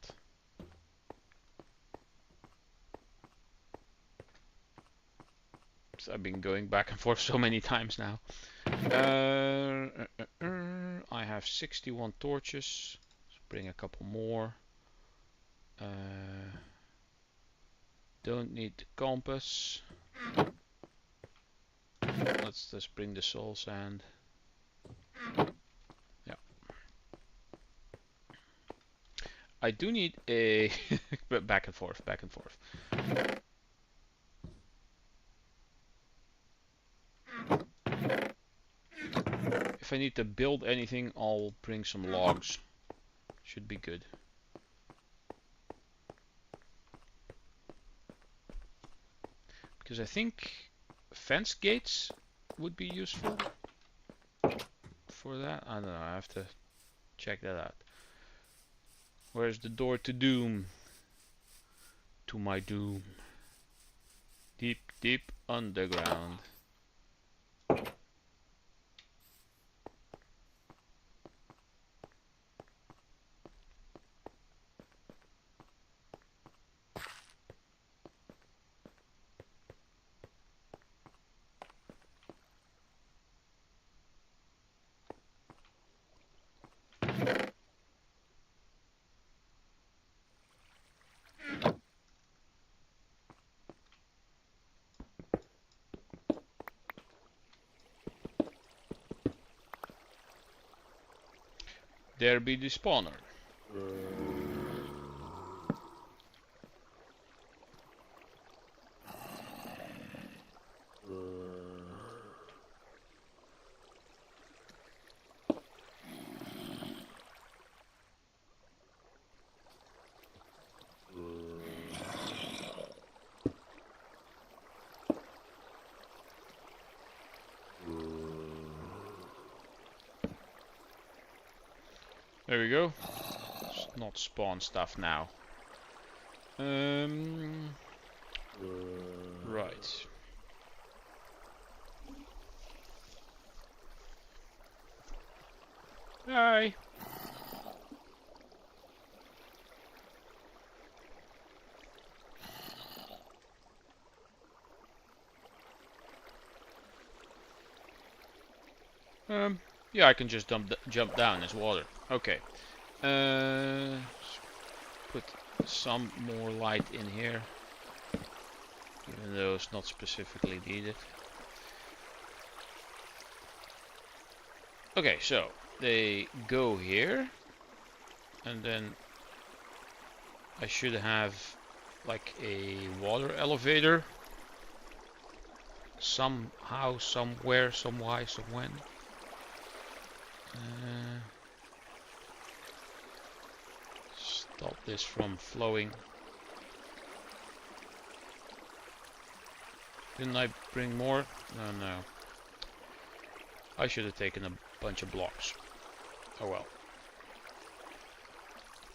I've been going back and forth so many times now. I have 61 torches. Let's bring a couple more. Don't need the compass. Let's just bring the soul sand. Yeah. I do need a back and forth. If I need to build anything, I'll bring some logs. Should be good. Because I think fence gates would be useful for that. I don't know, I have to check that out. Where's the door to doom? To my doom. Deep underground. There be the spawner. There we go. Let's not spawn stuff now. Right. Hi. Yeah, I can just jump down as water. Okay. Put some more light in here, even though it's not specifically needed. Okay, so they go here, and then I should have like a water elevator somehow, somewhere, some why, some when. Stop this from flowing. Didn't I bring more? No. I should have taken a bunch of blocks. Oh well.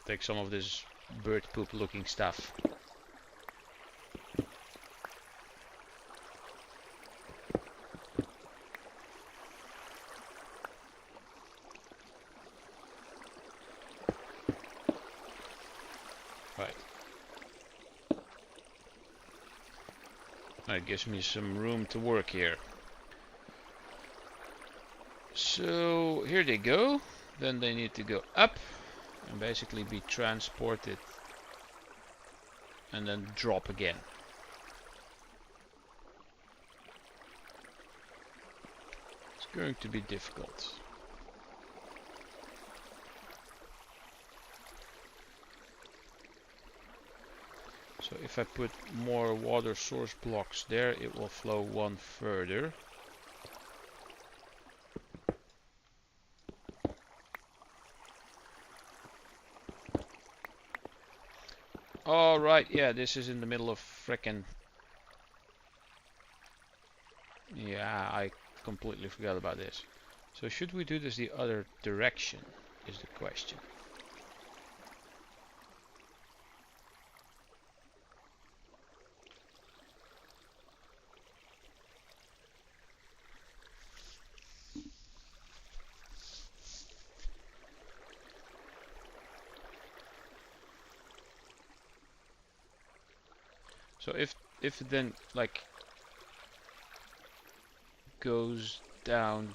Take some of this bird poop looking stuff. Right. That gives me some room to work here. So here they go. Then they need to go up and basically be transported and then drop again. It's going to be difficult. So if I put more water source blocks there, it will flow one further. All right, yeah, this is in the middle of frickin'. Yeah, I completely forgot about this. So should we do this the other direction is the question. So if it then like goes down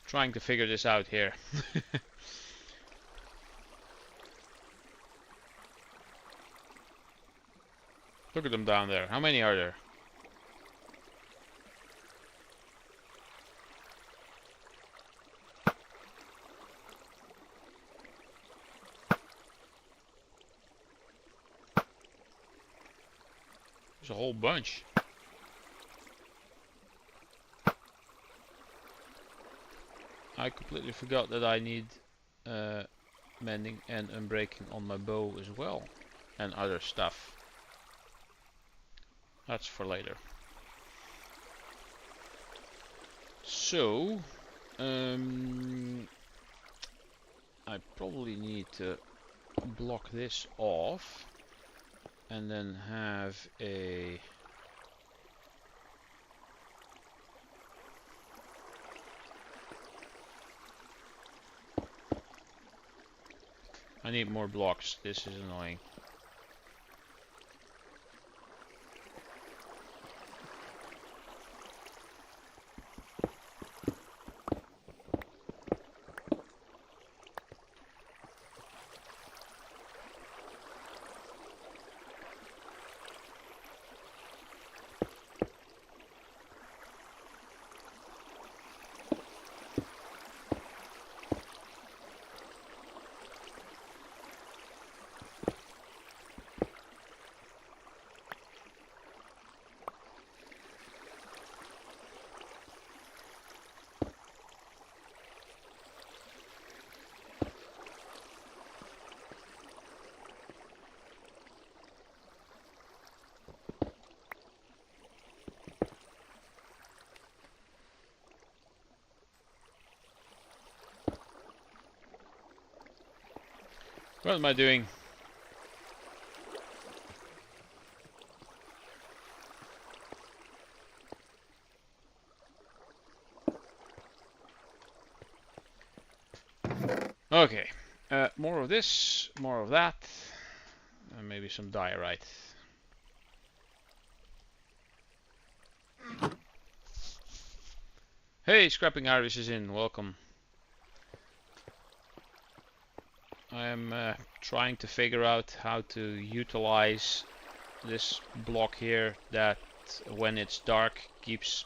trying to figure this out here. Look at them down there. How many are there? There's a whole bunch. I completely forgot that I need mending and unbreaking on my bow as well, and other stuff. That's for later. So I probably need to block this off and then have a I need more blocks. This is annoying. What am I doing? Okay, more of this, more of that, and maybe some diorite. Hey, Scrapping Iris is in, welcome. I am trying to figure out how to utilize this block here that when it's dark keeps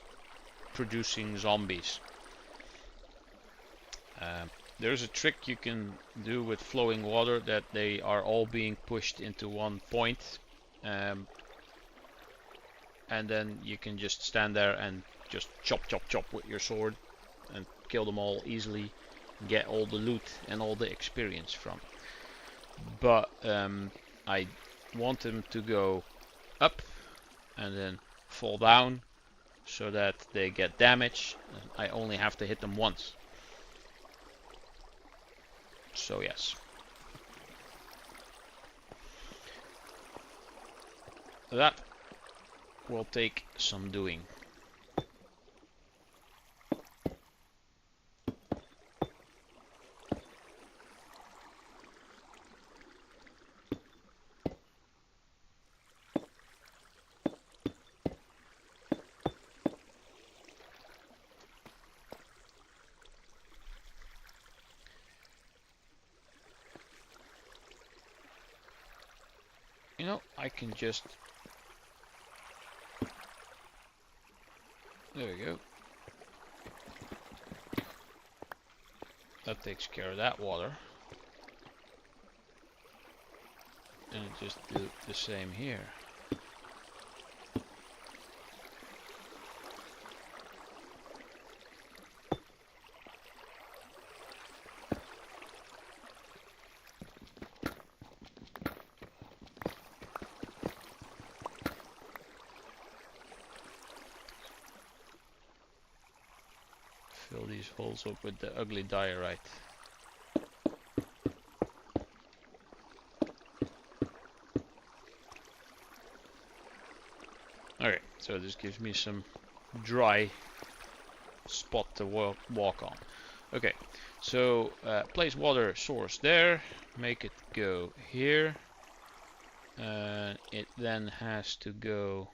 producing zombies. There's a trick you can do with flowing water that they are all being pushed into one point, and then you can just stand there and just chop chop chop with your sword and kill them all easily, get all the loot and all the experience from. But I want them to go up and then fall down so that they get damage. I only have to hit them once. So yes. That will take some doing. You know, I can just... There we go. That takes care of that water. And just do the same here. Fill these holes up with the ugly diorite. Okay, so this gives me some dry spot to walk on. Okay, so place water source there, make it go here. It then has to go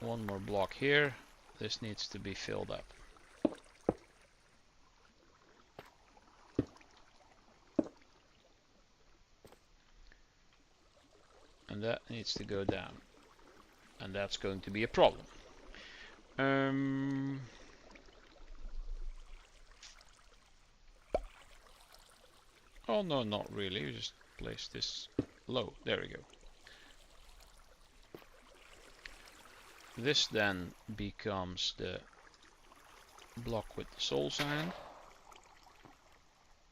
one more block here. This needs to be filled up. And that needs to go down. And that's going to be a problem. Oh no, not really. You just place this low. There we go. This then becomes the block with the soul sand,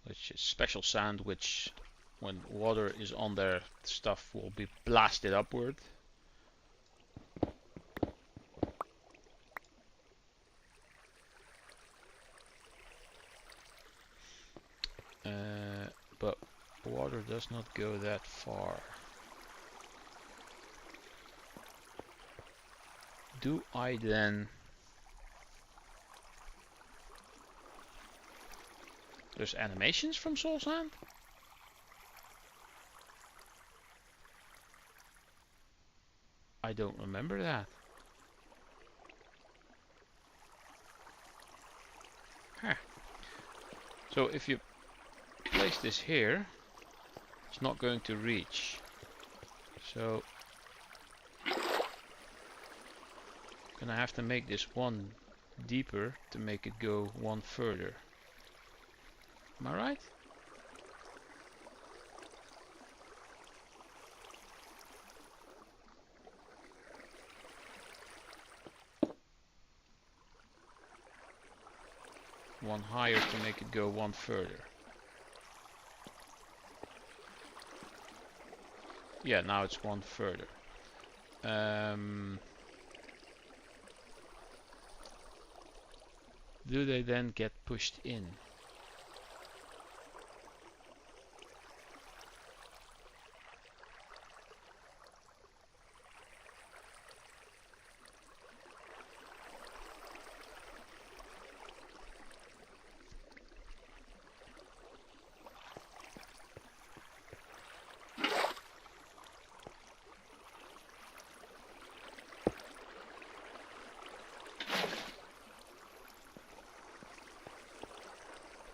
which is special sand, which when water is on there, stuff will be blasted upward. But water does not go that far. Do I then... There's animations from soul sand? I don't remember that. Huh. So if you place this here, it's not going to reach. So gonna have to make this one deeper to make it go one further. Am I right? One higher to make it go one further. Yeah, now it's one further. Do they then get pushed in?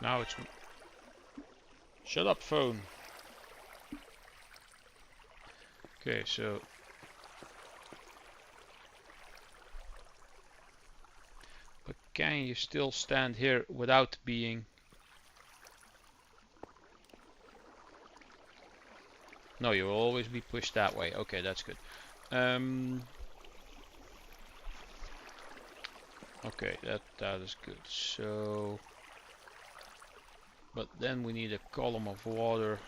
Now it's... Shut up, phone. Okay, so... But can you still stand here without being... No, you will always be pushed that way. Okay, that's good. Okay, that is good. So... But then we need a column of water.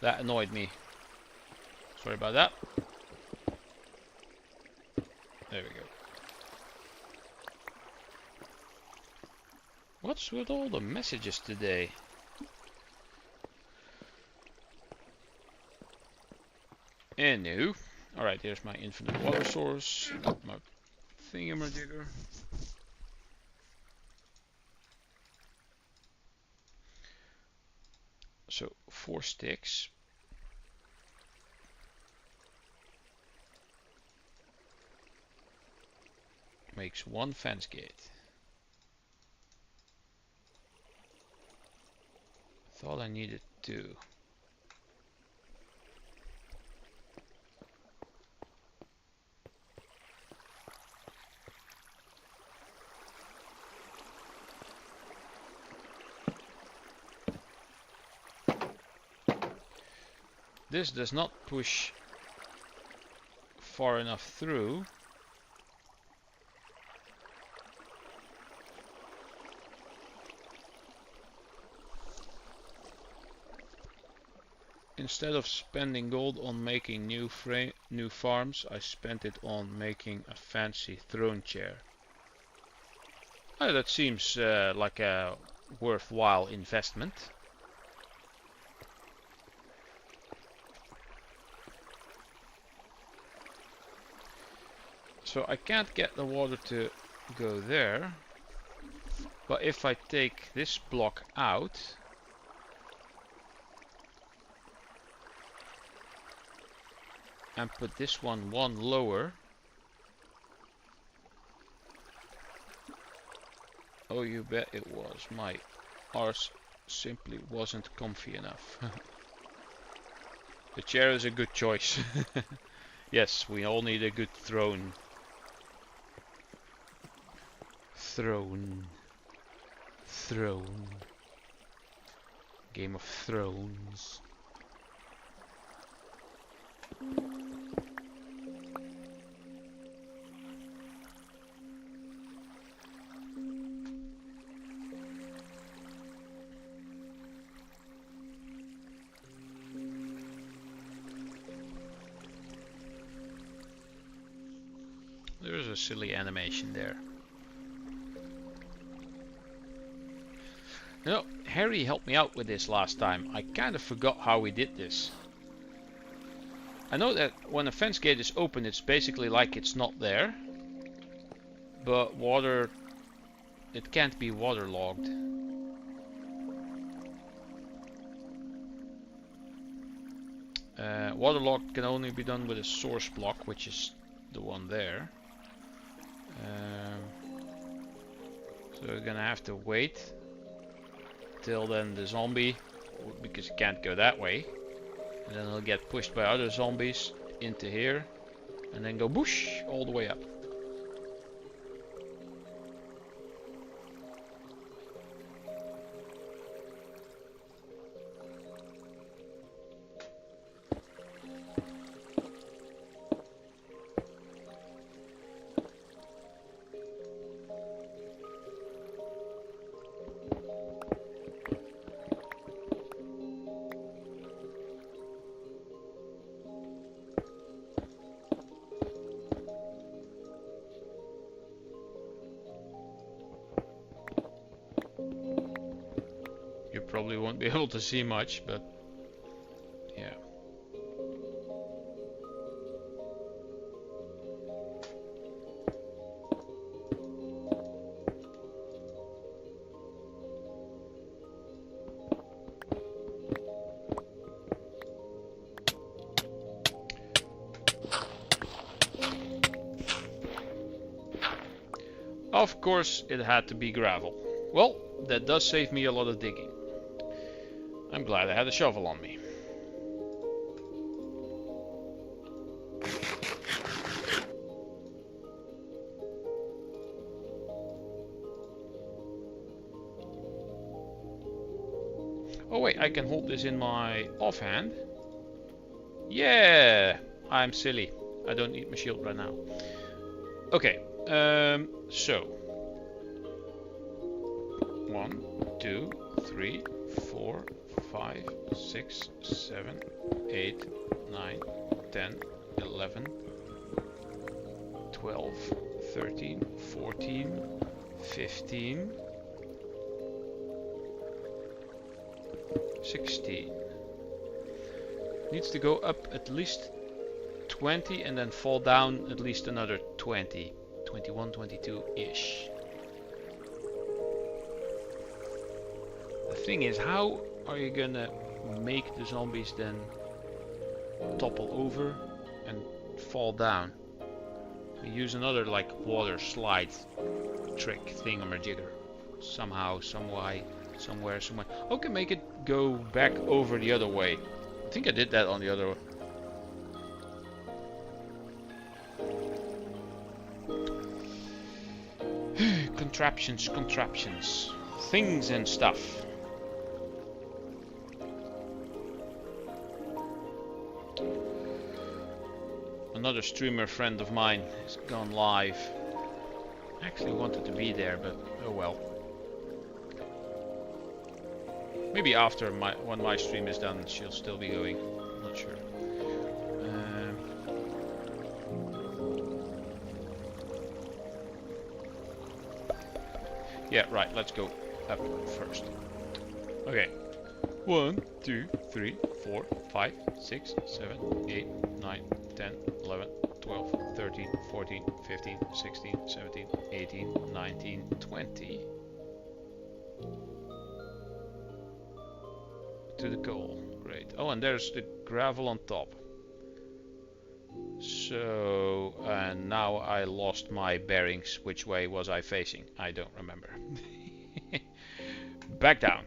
That annoyed me. Sorry about that. There we go. What's with all the messages today? Anywho. Alright, here's my infinite water source. Got my thingamajigger. So 4 sticks. Makes 1 fence gate. Thought I needed 2. This does not push far enough through. Instead of spending gold on making new farms, I spent it on making a fancy throne chair. Oh, that seems like a worthwhile investment. So I can't get the water to go there, but if I take this block out, and put this one lower. Oh, you bet it was. My arse simply wasn't comfy enough. The chair is a good choice. Yes, we all need a good throne. Throne. Game of Thrones. There's a silly animation there. You know, Harry helped me out with this last time. I kind of forgot how we did this. I know that when a fence gate is open, it's basically like it's not there. But water, it can't be waterlogged. Waterlogged can only be done with a source block, which is the one there. So we're gonna have to wait till then the zombie, because it can't go that way, and then it'll get pushed by other zombies into here and then go boosh all the way up. probably won't be able to see much, but yeah. Of course, it had to be gravel. Well, that does save me a lot of digging. I'm glad I had a shovel on me. Oh wait, I can hold this in my offhand. Yeah, I'm silly. I don't need my shield right now. Okay, so 1, 2, 3, 4, 5, 6, 7, 8, 9, 10, 11, 12, 13, 14, 15, 16. Needs to go up at least 20 and then fall down at least another 20. 21, 22-ish. The thing is, how are you gonna make the zombies then topple over and fall down? We use another like water slide trick thingamajigger. Somehow, some way, somewhere. Okay, make it go back over the other way. I think I did that on the other one. Contraptions. Things and stuff. Another streamer friend of mine has gone live. I actually wanted to be there, but oh well. Maybe after when my stream is done, she'll still be going. I'm not sure. Yeah, right. Let's go up first. Okay. 1, 2, 3, 4, 5, 6, 7, 8, 9, 10, 11, 12, 13, 14, 15, 16, 17, 18, 19, 20. To the goal. Great. Oh, and there's the gravel on top. So, and now I lost my bearings. Which way was I facing? I don't remember. Back down.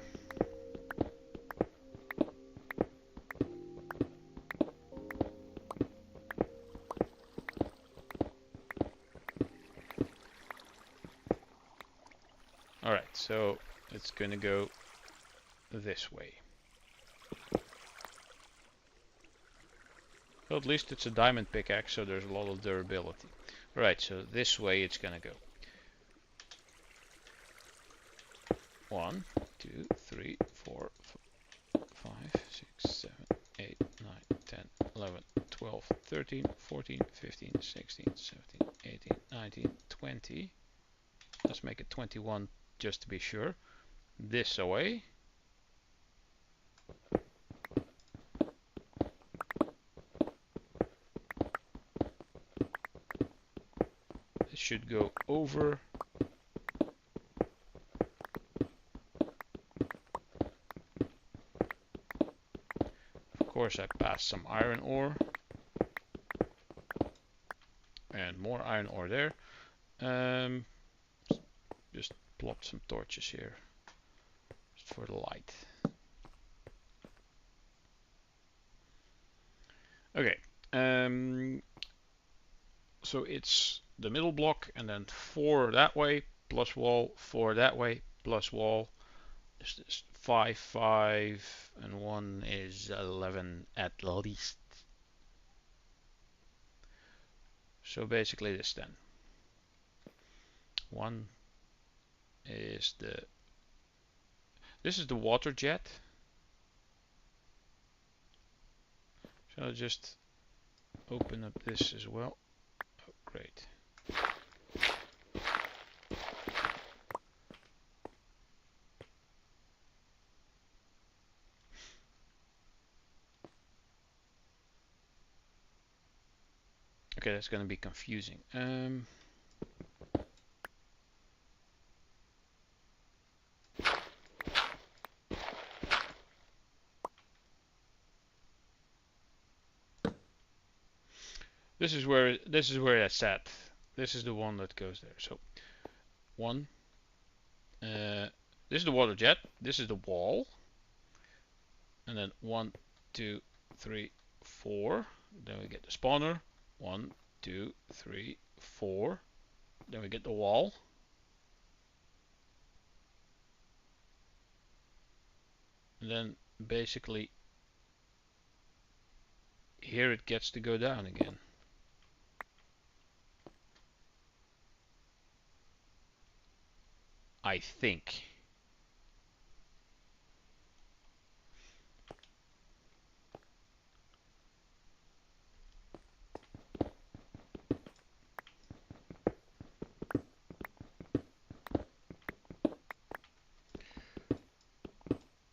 Alright, so it's gonna go this way. Well, at least it's a diamond pickaxe, so there's a lot of durability. Right, so this way it's gonna go. 1, 2, 3, 4, 5, 6, 7, 8, 9, 10, 11, 12, 13, 14, 15, 16, 17, 18, 19, 20. Let's make it 21 just to be sure. This away. It should go over. Of course, I passed some iron ore. And more iron ore there. Just plop some torches here. Just for the light. Okay. So it's the middle block and then 4 that way, plus wall, 4 that way, plus wall. This 5, 5, and 1 is 11 at least. So basically this then. 1 is this is the water jet. So I'll just open up this as well. Oh, great. Okay, that's going to be confusing. This is where it's at. This is the one that goes there. So one. This is the water jet. This is the wall. And then 1, 2, 3, 4. Then we get the spawner. 1, 2, 3, 4. Then we get the wall. And then basically here it gets to go down again. I think.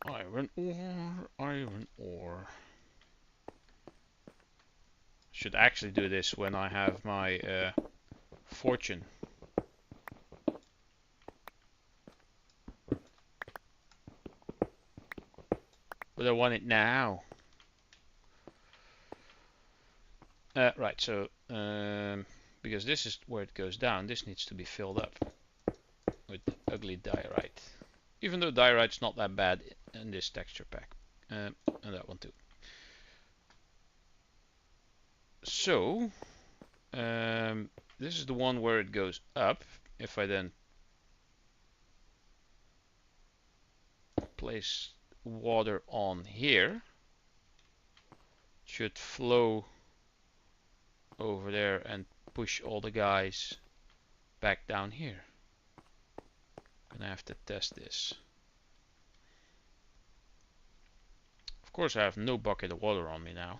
Iron ore, iron ore. Should actually do this when I have my fortune. But I want it now. Right, so because this is where it goes down, this needs to be filled up with ugly diorite. Even though diorite's not that bad in this texture pack. And that one too. So, this is the one where it goes up. If I then place water on here, it should flow over there and push all the guys back down here. Gonna have to test this. Of course I have no bucket of water on me now.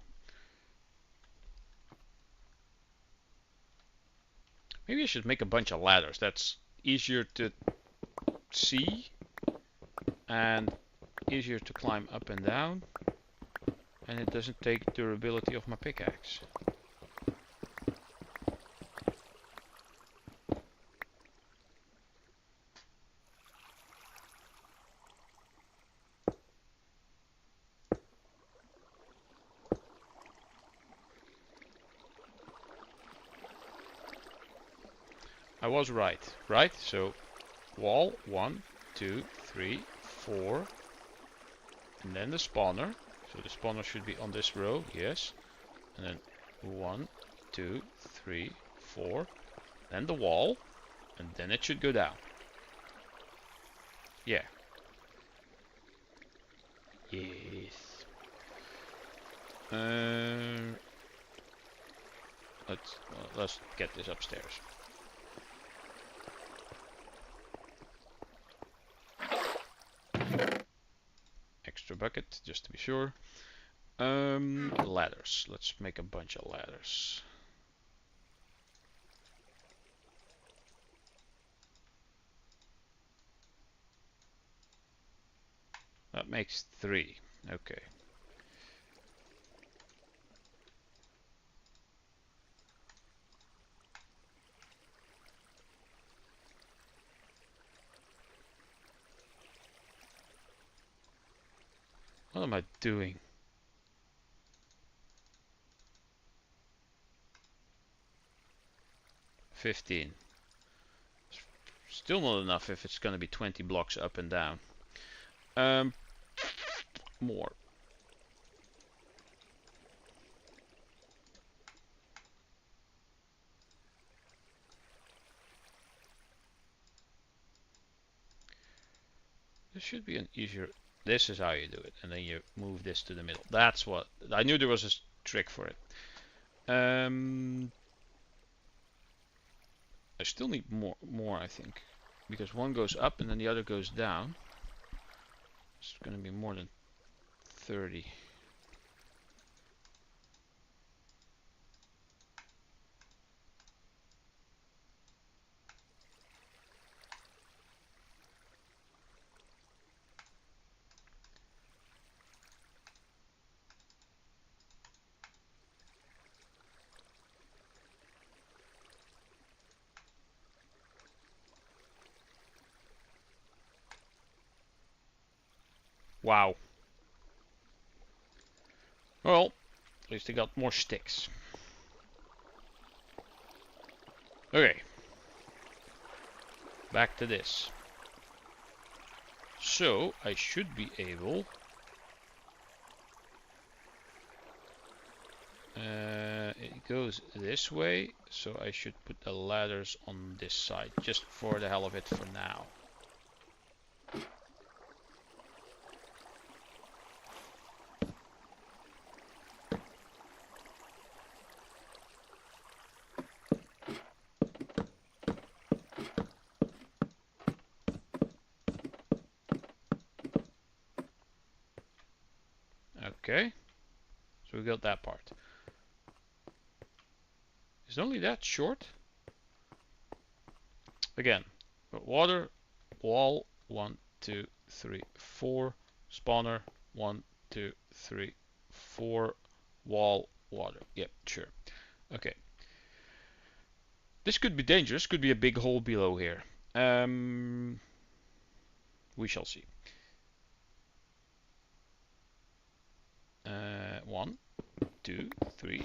Maybe I should make a bunch of ladders. That's easier to see and easier to climb up and down, and it doesn't take durability of my pickaxe. I was right, right? So wall 1, 2, 3, 4, and then the spawner. So the spawner should be on this row, yes. And then 1, 2, 3, 4, then the wall, and then it should go down. Yeah. Yes. Let's get this upstairs. Extra bucket, just to be sure. Ladders. Let's make a bunch of ladders. That makes 3. Okay. What am I doing? $15. Still not enough if it's gonna be 20 blocks up and down. More. This should be an easier. This is how you do it, and then you move this to the middle. That's what I knew. There was a trick for it. I still need more, I think, because one goes up and then the other goes down. It's going to be more than 30. Wow. Well, at least I got more sticks. Okay. Back to this. So, I should be able... it goes this way, so I should put the ladders on this side, just for the hell of it for now. Okay, so we got that part. Is it only that short? Again, water, wall, 1, 2, 3, 4, spawner, 1, 2, 3, 4, wall, water. Yep, sure. Okay. This could be dangerous, could be a big hole below here. We shall see. 1, 2, 3.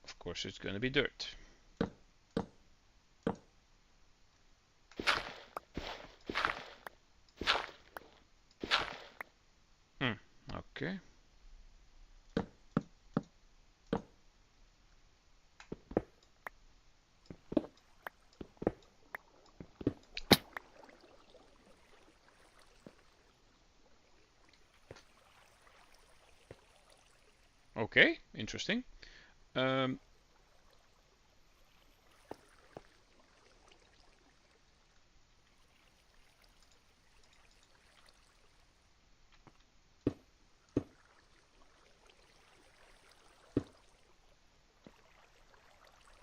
Of course it's going to be dirt. Okay. Okay, interesting.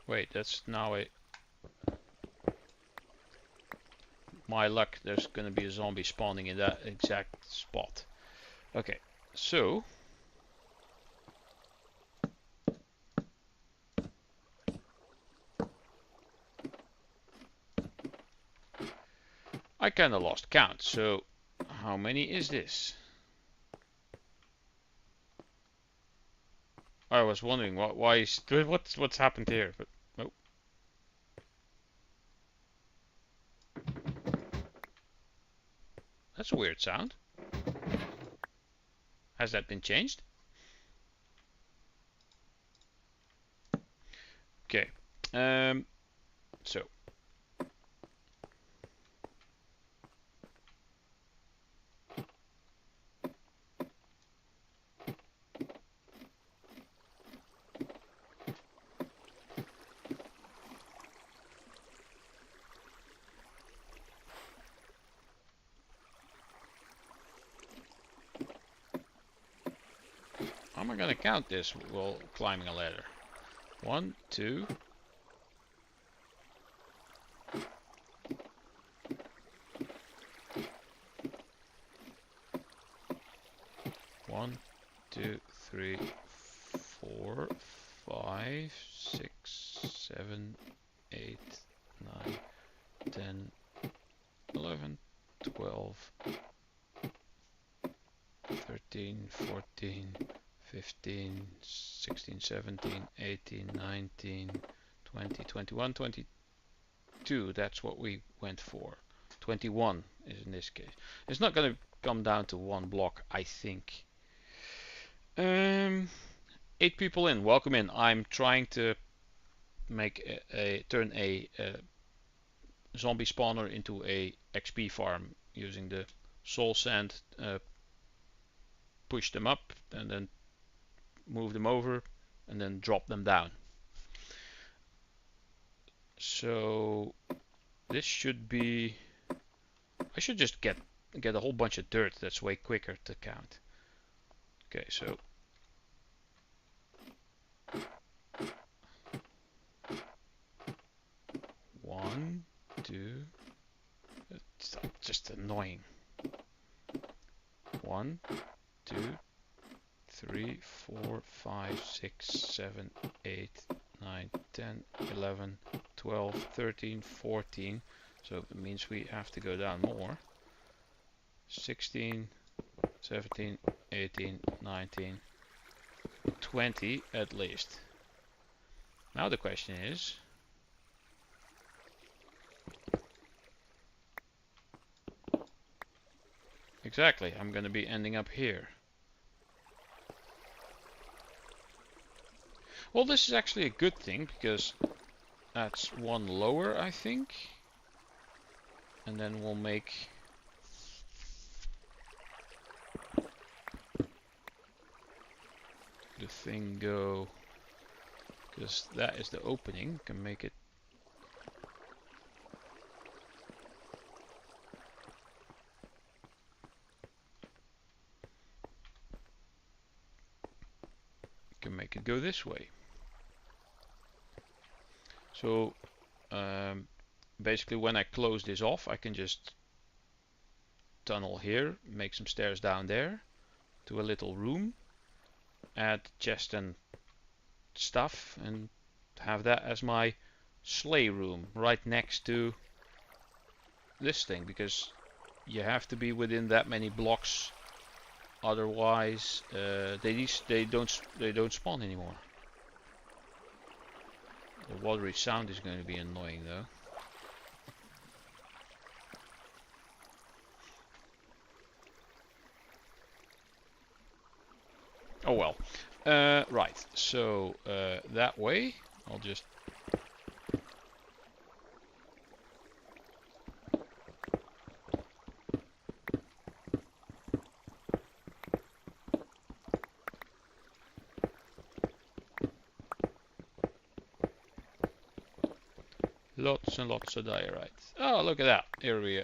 Wait, that's now a... My luck, there's gonna be a zombie spawning in that exact spot. Okay, so... I kinda lost count, so... How many is this? I was wondering why is... What's happened here, but... Oh. That's a weird sound. Has that been changed? Okay. So. How am I gonna count this while climbing a ladder? 1, 2. 1, 2, 3, 4, 5, 6, 7, 8, 9, 10, 11, 12, 13, 14, 15, 16, 17, 18, 19, 20, 21, 22. That's what we went for. 21 is in this case. It's not going to come down to one block, I think. 8 people in. Welcome in. I'm trying to make turn a zombie spawner into a XP farm using the soul sand. Push them up and then move them over and then drop them down. So this should be... I should just get a whole bunch of dirt. That's way quicker to count. Okay, so... One, two... It's just annoying. 1, 2, 3, 4, 5, 6, 7, 8, 9, 10, 11, 12, 13, 14. So it means we have to go down more. 16, 17, 18, 19, 20 at least. Now the question is, exactly, I'm going to be ending up here. Well, this is actually a good thing because that's one lower, I think. And then we'll make the thing go, because that is the opening. Can make it go this way. So basically when I close this off, I can just tunnel here, make some stairs down there to a little room, add chest and stuff, and have that as my sleigh room right next to this thing, because you have to be within that many blocks, otherwise they don't spawn anymore. The watery sound is going to be annoying though. Oh well. Right, so that way I'll just lots and lots of diorite. Oh, look at that. Here we go.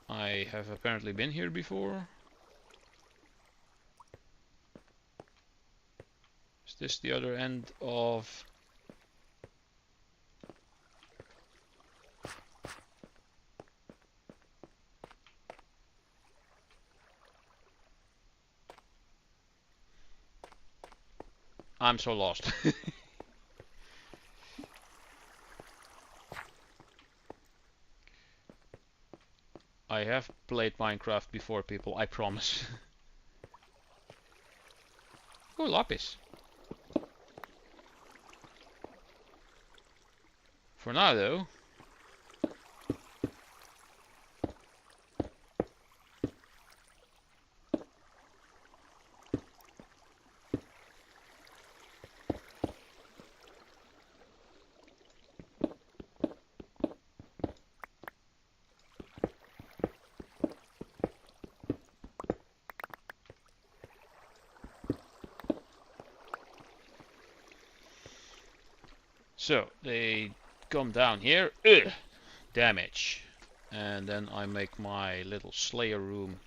I have apparently been here before. Is this the other end of... I'm so lost. I have played Minecraft before, people, I promise. Oh, lapis. For now, though. So, they come down here. Ugh, damage. And then I make my little slayer room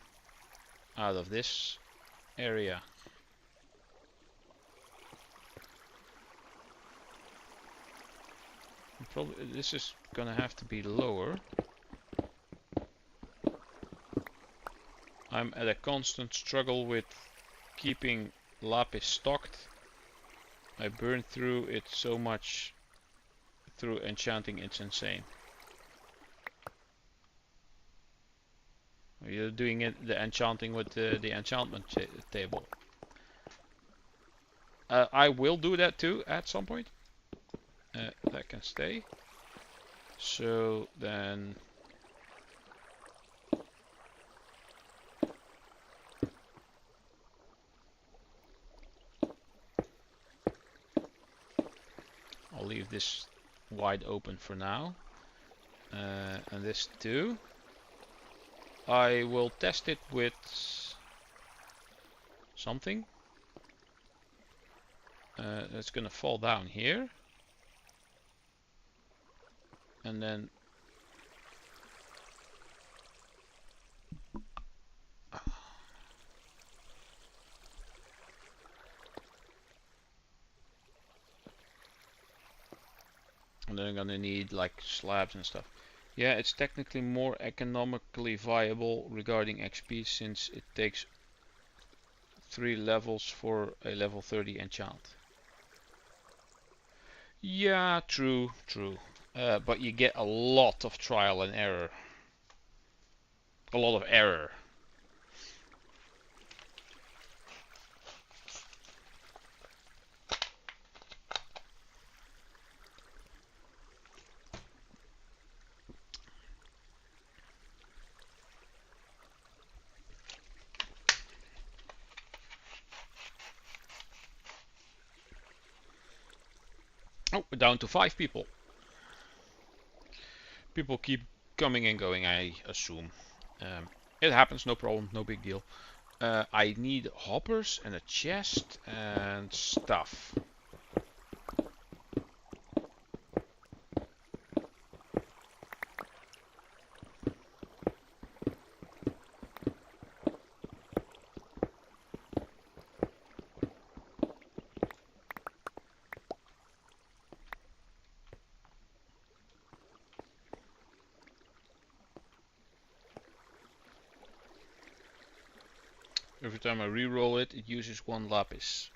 out of this area. Probably this is gonna have to be lower. I'm at a constant struggle with keeping lapis stocked. I burn through it so much through enchanting, it's insane. You're doing it, the enchanting with the enchantment table. I will do that too at some point. That can stay. So then I'll leave this wide open for now. And this too. I will test it with something. It's gonna fall down here. And then I'm gonna need like slabs and stuff. Yeah, it's technically more economically viable regarding XP since it takes 3 levels for a level 30 enchant. Yeah, true. But you get a lot of trial and error. a lot of error. Oh, we're down to 5 people. People keep coming and going, I assume. It happens, no problem, no big deal. I need hoppers and a chest and stuff. Every time I re-roll it, it uses 1 lapis.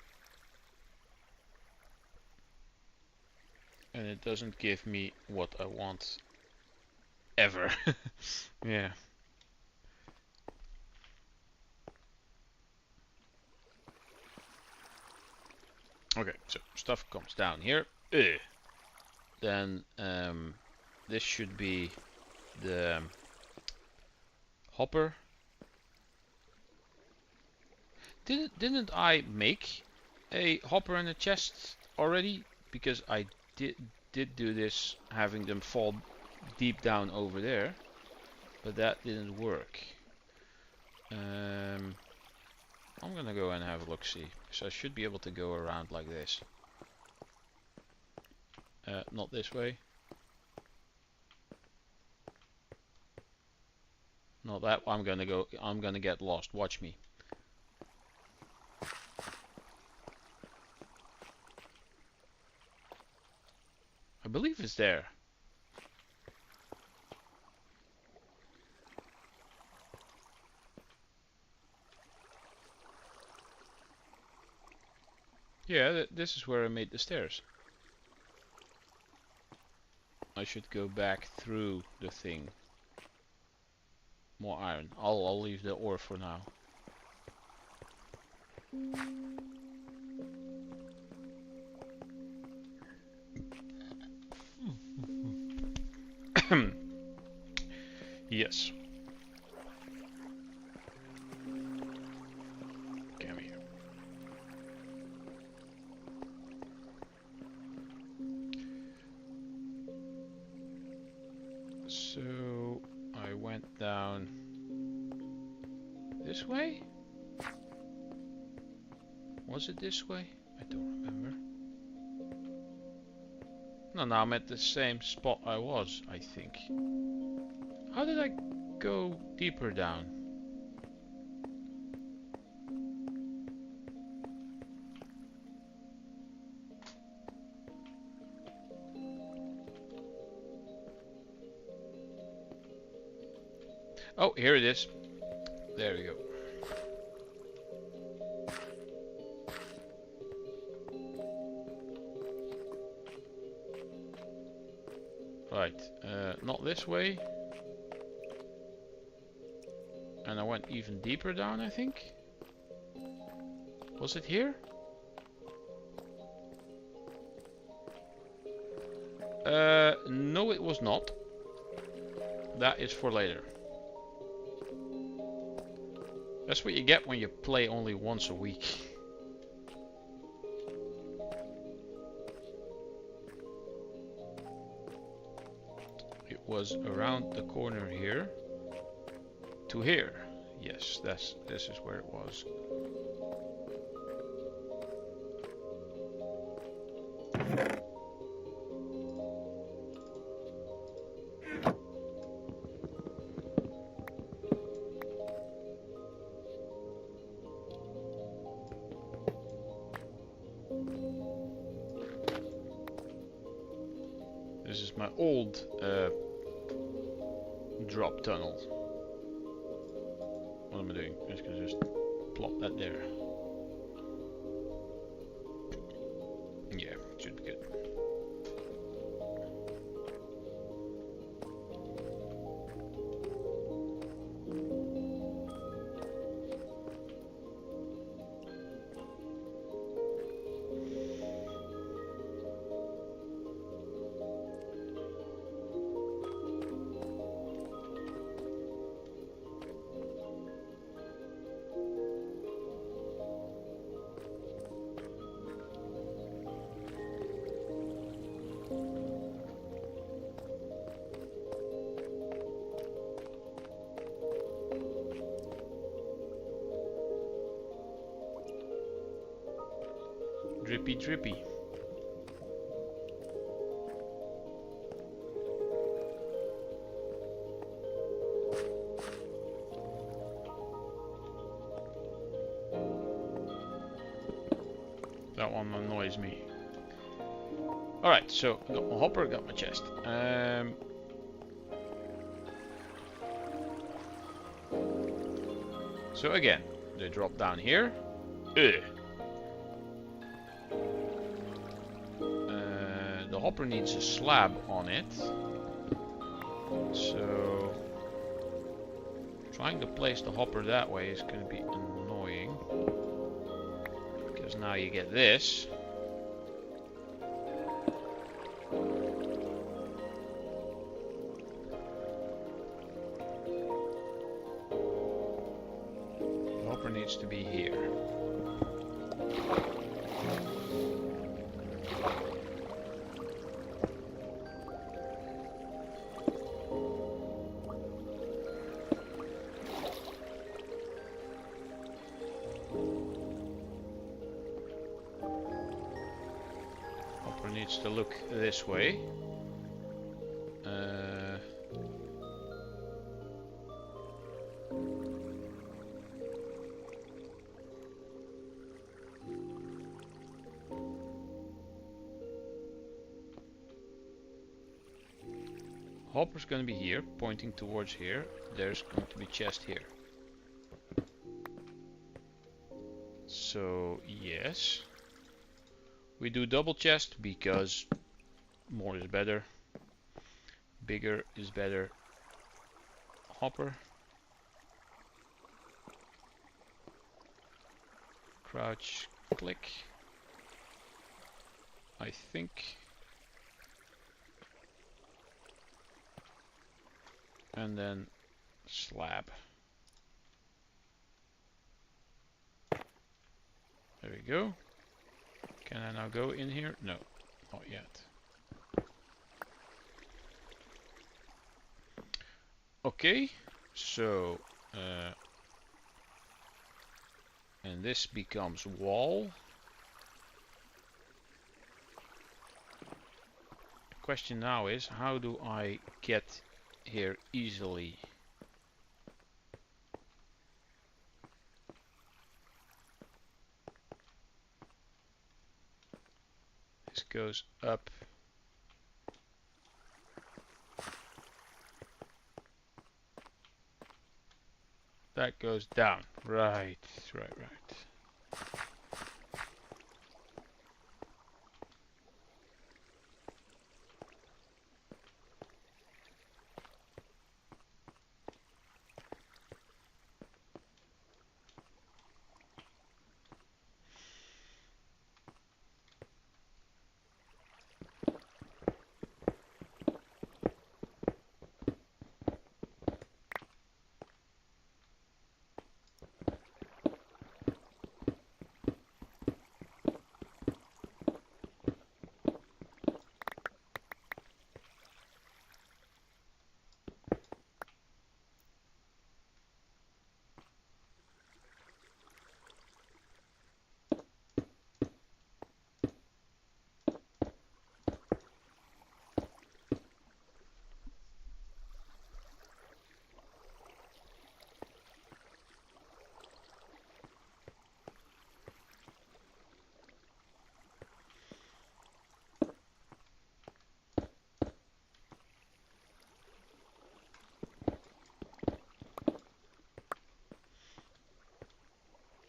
And it doesn't give me what I want. Ever. Yeah. Okay, so stuff comes down here. Then this should be the hopper. Didn't I make a hopper and a chest already? Because I did do this, having them fall deep down over there, but that didn't work. I'm gonna go and have a look see. So I should be able to go around like this. Not this way. Not that. I'm gonna get lost. Watch me. I believe it's there. Yeah, this is where I made the stairs. I should go back through the thing. More iron. I'll leave the ore for now. Yes. Come here. So I went down this way? Was it this way? I don't remember. No, now I'm at the same spot I was, I think. How did I go deeper down? Oh, here it is. There we go. Right, not this way. And I went even deeper down, I think. Was it here? No, it was not. That is for later. That's what you get when you play only once a week. It was around the corner here to here. Yes, this is where it was. This is my old drop tunnel. What am I doing? I'm just gonna just plop that there. Yeah, should be good. drippy drippy. That one annoys me. Alright, so got my hopper, got my chest. So again, they drop down here. The hopper needs a slab on it. So trying to place the hopper that way is going to be annoying. Because now you get this. The hopper needs to be here. Needs to look this way. Hopper's going to be here, pointing towards here. There's going to be chest here. So yes. We do double chest because more is better. Bigger is better. Hopper. Crouch, click. I think. And then slab. There we go. Can I now go in here? No, not yet. Okay, so and this becomes wall. The question now is, how do I get here easily? This goes up. That goes down. Right.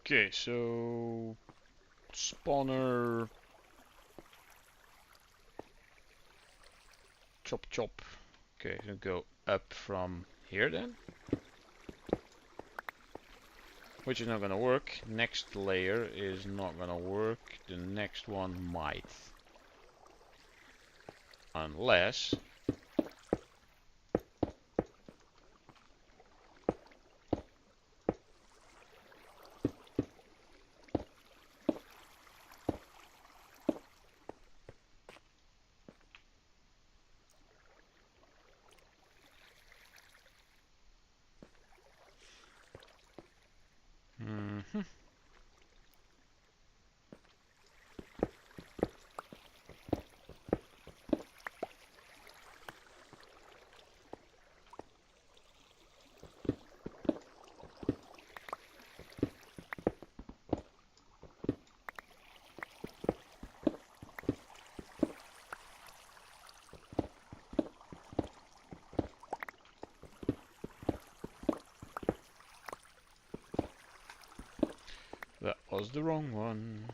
Okay, so spawner, chop chop. Okay, so go up from here then, which is not gonna work. Next layer is not gonna work. The next one might, unless was the wrong one.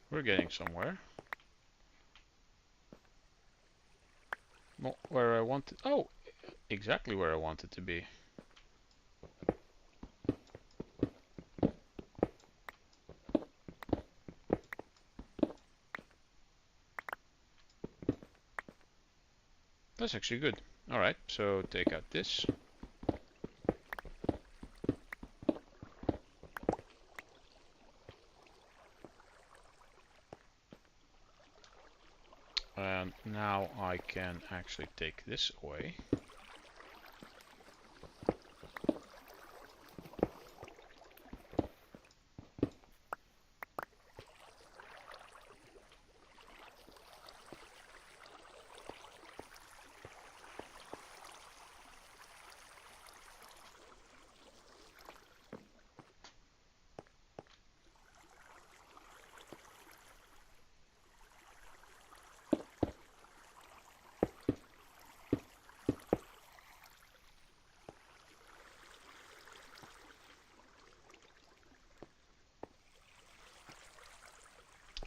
We're getting somewhere. Not where I wanted. Oh, exactly where I wanted to be. That's actually good. Alright, so take out this. And now I can actually take this away.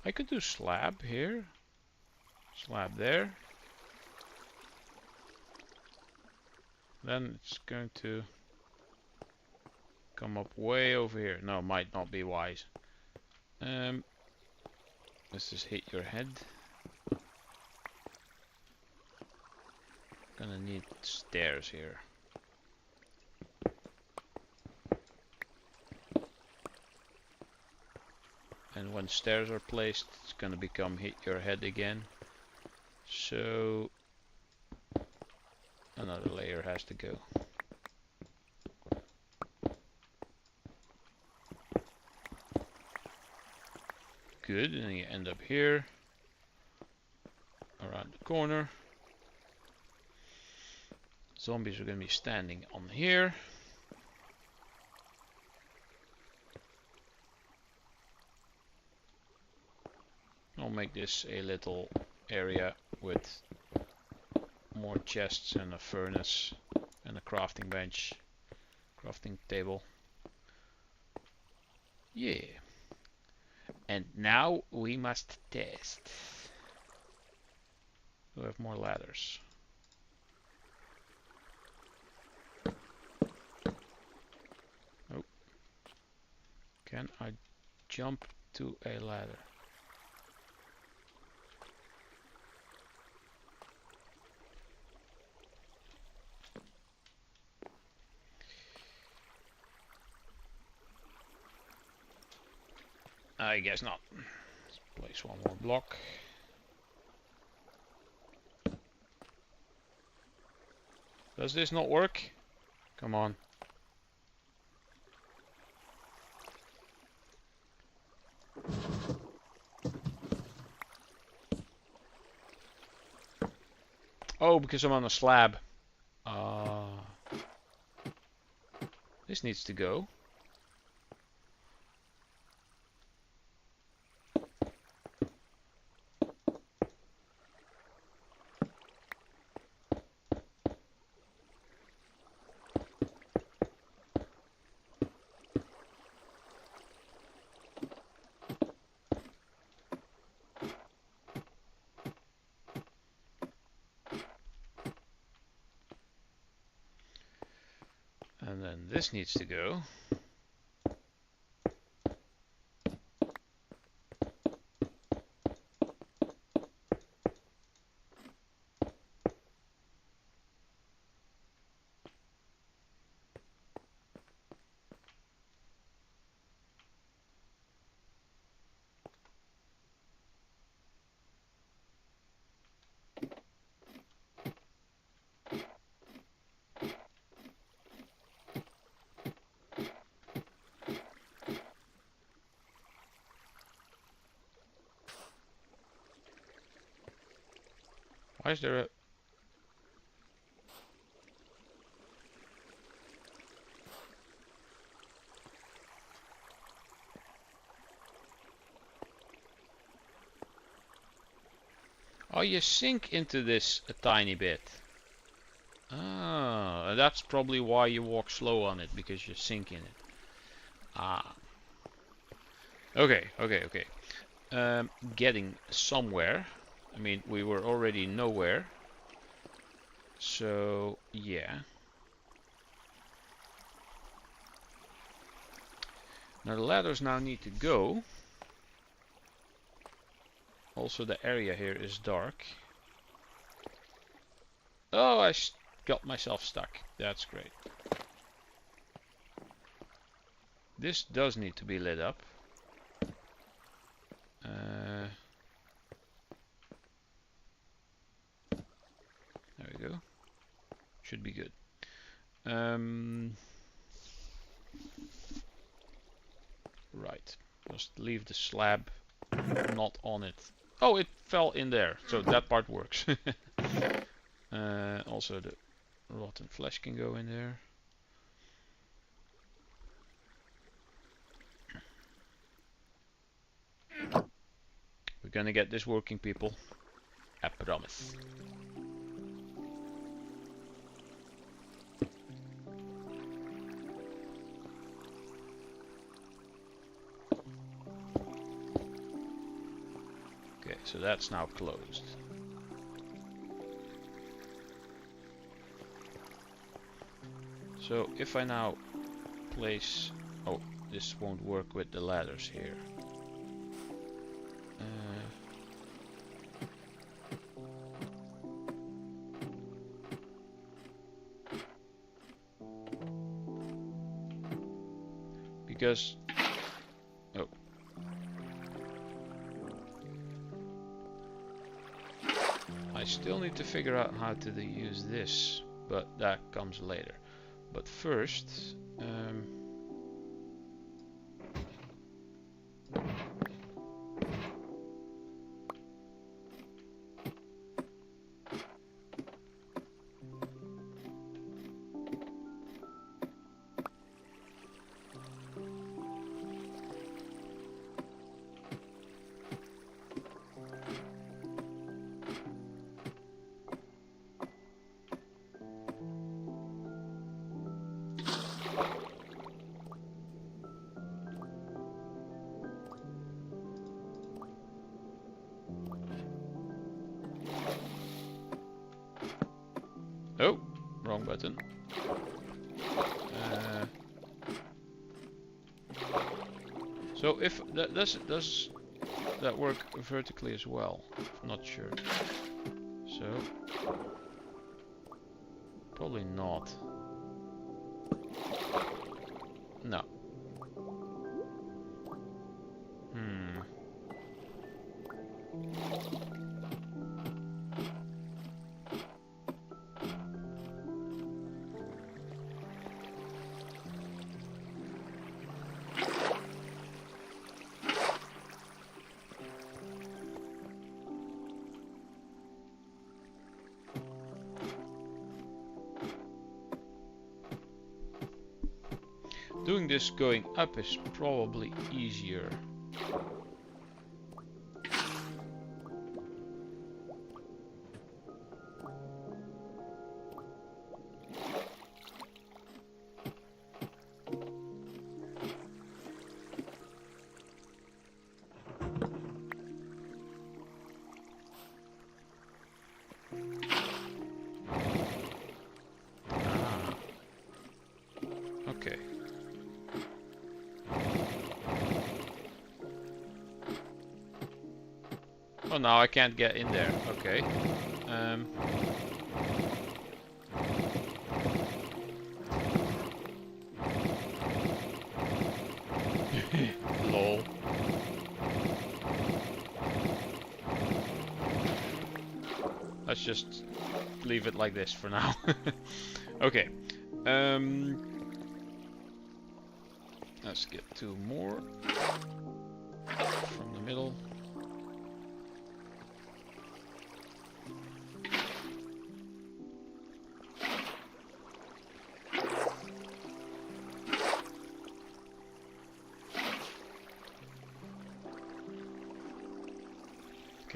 I could do slab here, slab there. Then it's going to come up way over here. No, might not be wise. Let's just hit your head. Gonna need stairs here. And when stairs are placed, it's gonna become hit your head again. So another layer has to go. Good, and then you end up here, around the corner. Zombies are gonna be standing on here. I'll make this a little area with more chests and a furnace and a crafting bench, crafting table. Yeah. And now we must test. We have more ladders. Oh. Can I jump to a ladder? I guess not. Let's place one more block. Does this not work? Come on. Oh, because I'm on a slab. This needs to go. And then this needs to go. Why is there a... Oh, you sink into this a tiny bit. Ah, that's probably why you walk slow on it, because you sink in it. Ah. Okay. Getting somewhere. I mean, we were already nowhere. So, yeah. Now the ladders now need to go. Also, the area here is dark. Oh, I got myself stuck. That's great. This does need to be lit up. There we go. Should be good. Right. Just leave the slab not on it. Oh, it fell in there. So that part works. Also, the rotten flesh can go in there. We're gonna get this working, people. I promise. Okay, so that's now closed. So if I now place... Oh, this won't work with the ladders here. Because... Oh. I still need to figure out how to use this, but that comes later. But first... Oh, wrong button. So if that does that work vertically as well? I'm not sure. So probably not. No. Doing this going up is probably easier. Okay. Oh, now I can't get in there. Okay. Lol. Let's just leave it like this for now. Okay. Let's get 2 more from the middle.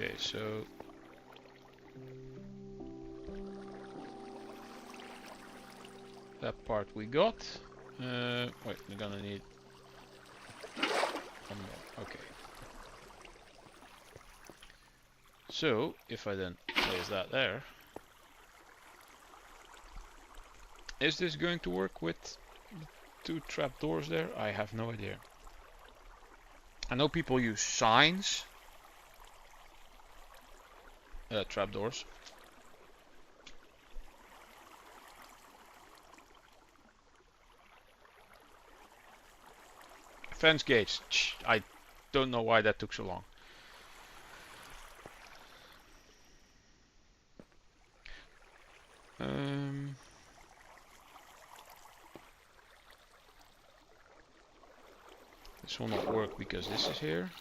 Okay, so that part we got. Wait, we're gonna need one more. Okay. So if I then place that there, is this going to work with two trapdoors there? I have no idea. I know people use signs, trapdoors. Fence gates. I don't know why that took so long. This will not work because this is here.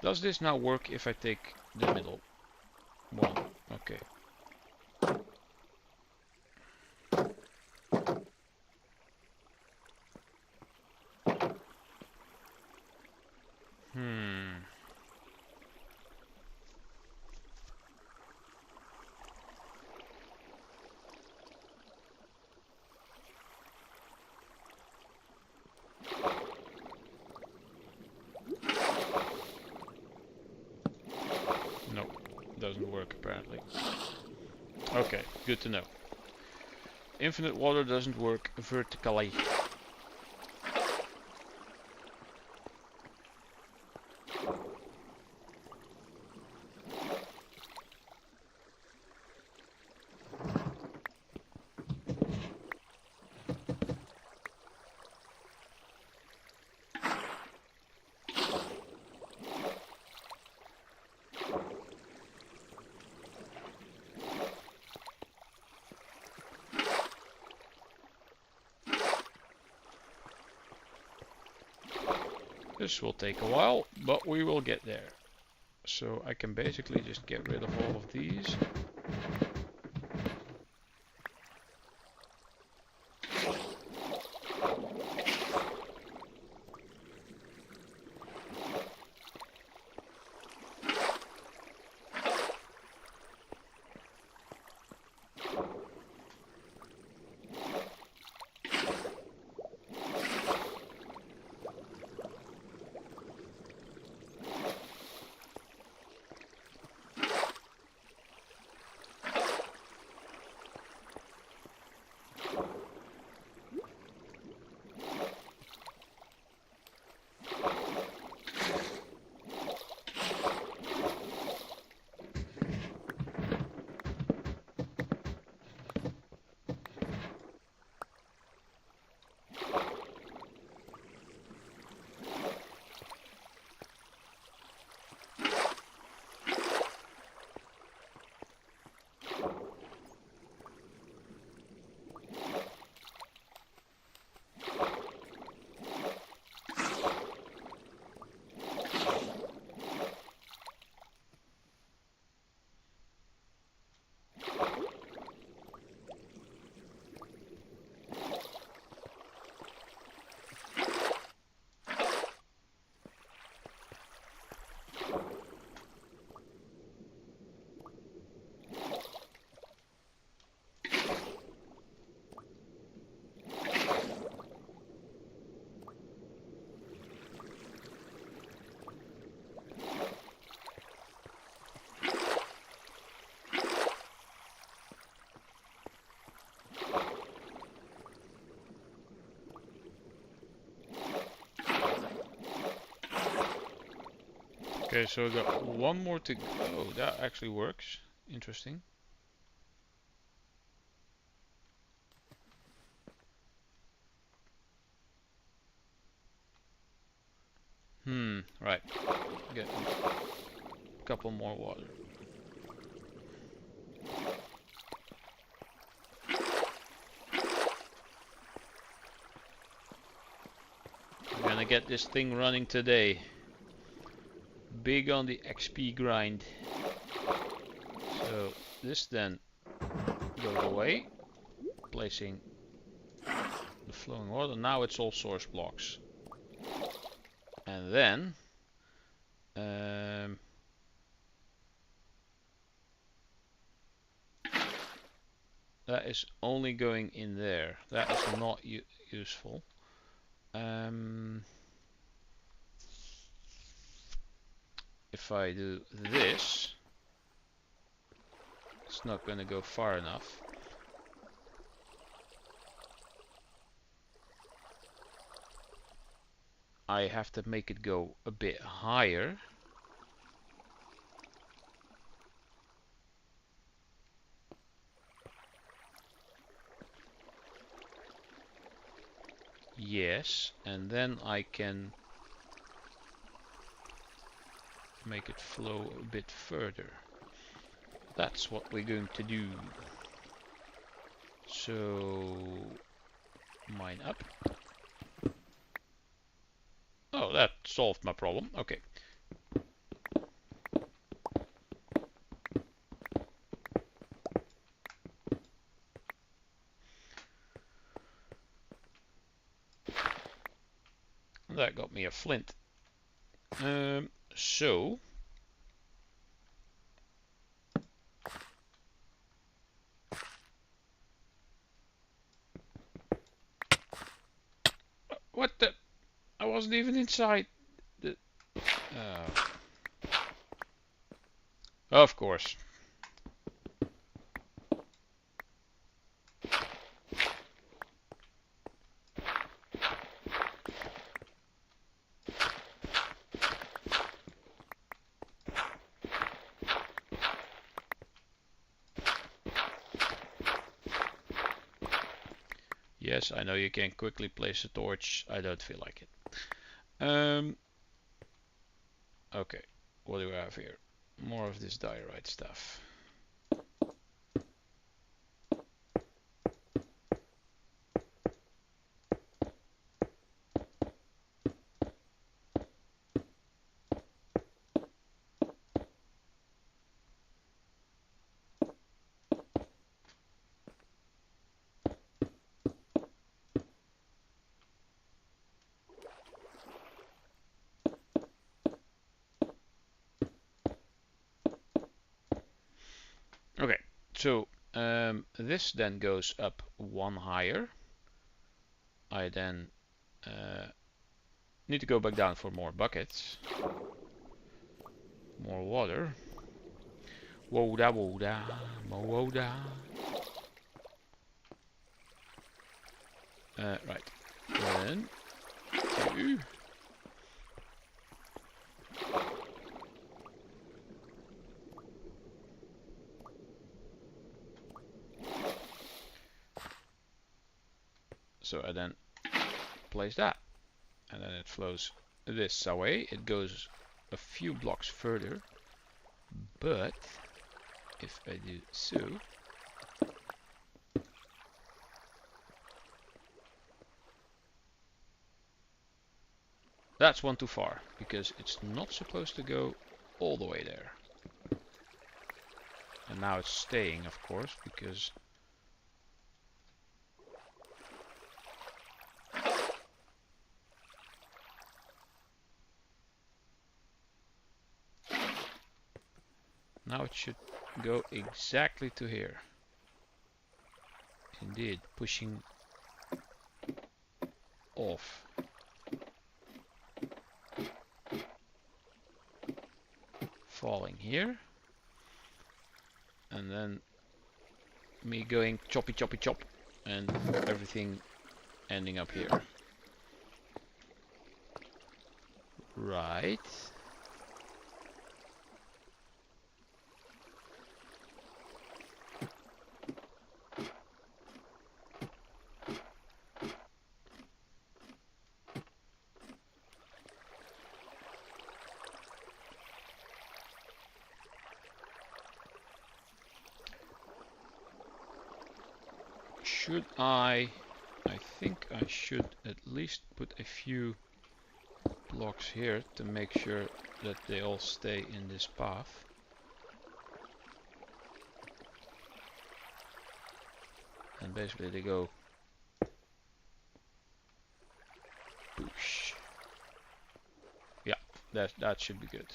Does this now work if I take the middle one? Okay. No, doesn't work apparently. Okay, good to know. Infinite water doesn't work vertically. This will take a while, but we will get there. So I can basically just get rid of all of these. Okay, so I got one more to go. Oh, that actually works. Interesting. Right. Get a couple more water. I'm gonna get this thing running today. Big on the XP grind. So this then goes away, placing the flowing water. Now it's all source blocks. And then that is only going in there. That is not useful. If I do this, it's not going to go far enough. I have to make it go a bit higher. Yes, and then I can make it flow a bit further. That's what we're going to do. So mine up. Oh, that solved my problem. Okay. That got me a flint. So what the? I wasn't even inside the. Of course. Yes, I know you can quickly place a torch. I don't feel like it. Okay, what do we have here? More of this diorite stuff. Okay, so this then goes up one higher. I then need to go back down for more buckets. More water. Woda woda, mo woda. Right. Then two. So I then place that, and then it flows this away. It goes a few blocks further, but if I do so, that's one too far, because it's not supposed to go all the way there. And now it's staying, of course, because now it should go exactly to here. Indeed, pushing off. Falling here. And then me going choppy choppy chop and everything ending up here. Right. Should I think I should at least put a few blocks here to make sure that they all stay in this path. and basically they go boosh. Yeah, that should be good.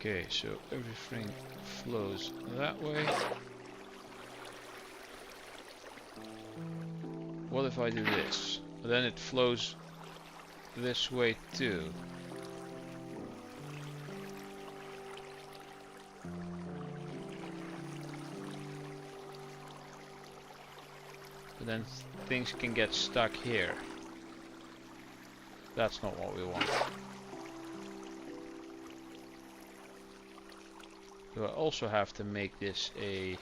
Okay, so everything flows that way. What if I do this? Then it flows this way too. But then things can get stuck here. That's not what we want. So I also have to make this a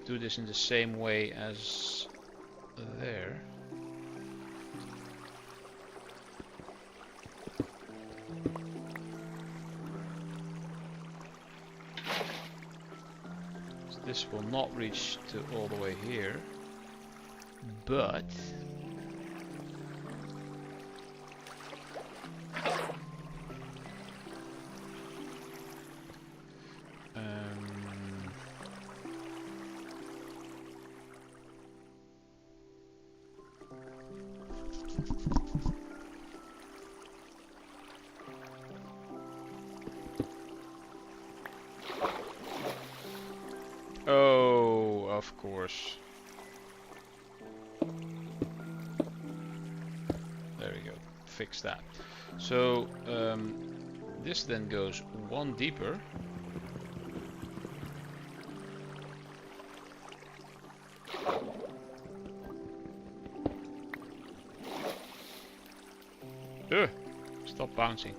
do this in the same way as there. So this will not reach to all the way here, but oh, of course. There we go. Fix that. So this then goes one deeper. Ugh, stop bouncing.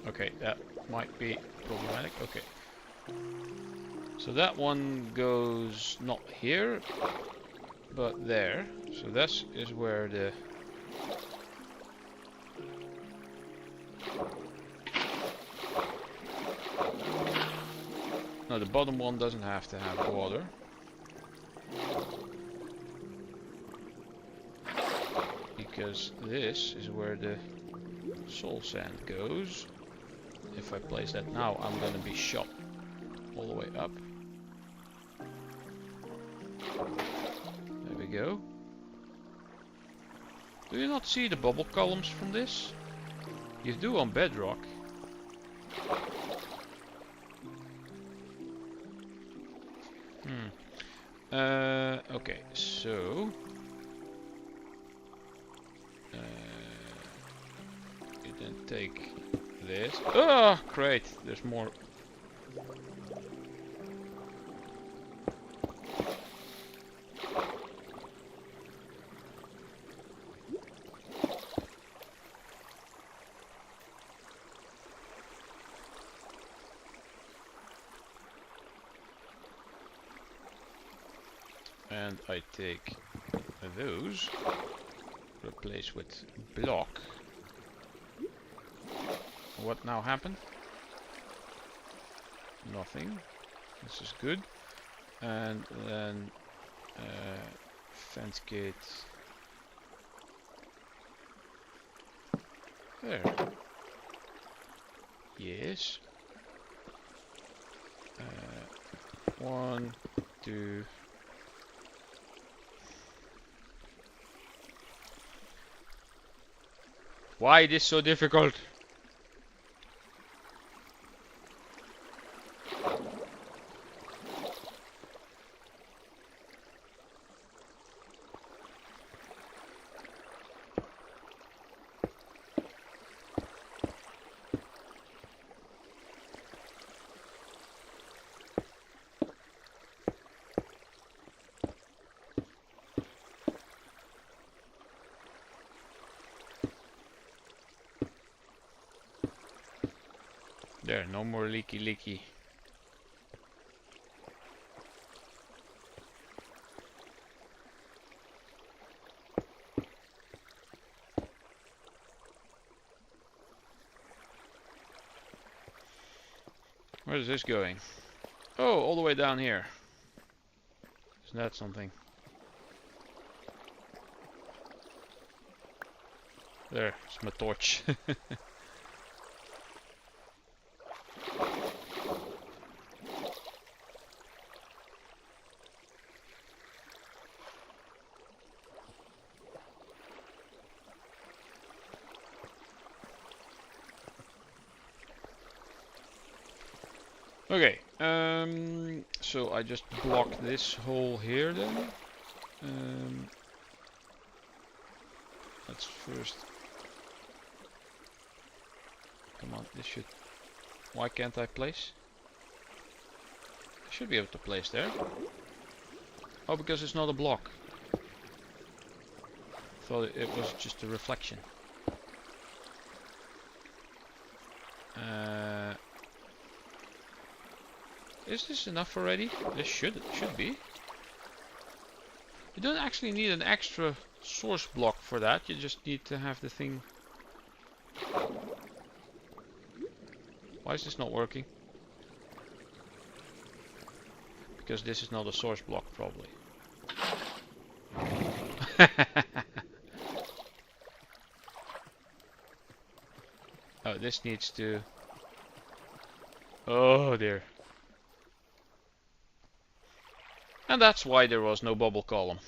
Okay, that might be problematic. Okay. So that one goes not here, but there. So this is where the no, the bottom one doesn't have to have water. Because this is where the soul sand goes. If I place that now, I'm gonna be shot all the way up. There we go. Do you not see the bubble columns from this? You do on Bedrock. Okay, so you then take this. Oh, great! There's more. And I take those, replace with block. What now happened? Nothing. This is good. And then fence gate there. Yes. 1, 2, Why it is so difficult? There, no more leaky. Where is this going? Oh, all the way down here. Isn't that something? There, it's my torch. Okay, so I just block this hole here then. Let's first... Come on, this should... Why can't I place? I should be able to place there. Oh, because it's not a block. Thought it was just a reflection. Is this enough already? This should be. You don't actually need an extra source block for that. You just need to have the thing. Why is this not working? Because this is not a source block, probably. Oh, this needs to... Oh dear. And that's why there was no bubble column.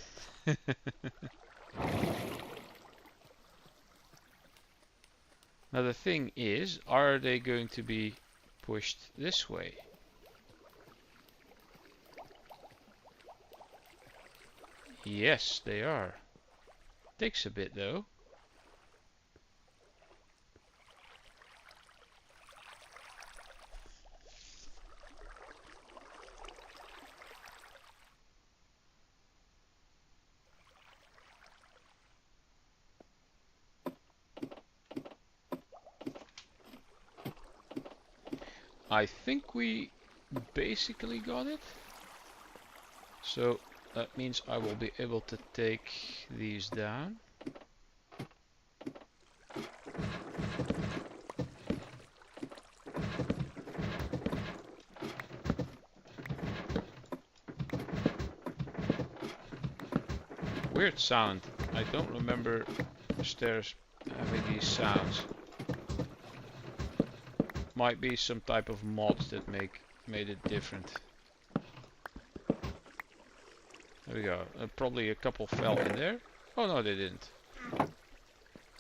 Now the thing is, are they going to be pushed this way? Yes, they are. Takes a bit though. I think we basically got it. So that means I will be able to take these down. Weird sound. I don't remember stairs having these sounds. Might be some type of mods that made it different. There we go. Probably a couple fell in there. Oh no, they didn't.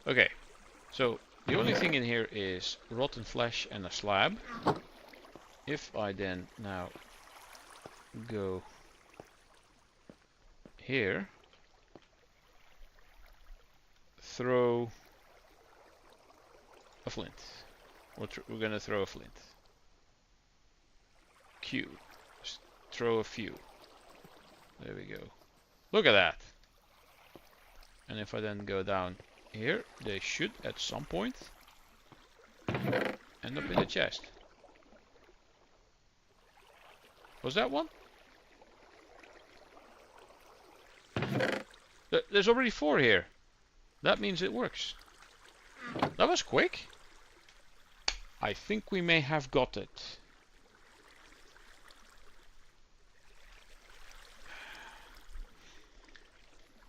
Okay, so the only thing in here is rotten flesh and a slab. If I then now go here, throw a flint. We're gonna throw a flint. Q. Just throw a few. There we go. Look at that. And if I then go down here, they should at some point end up in the chest. Was that one? There's already 4 here. That means it works. That was quick. I think we may have got it.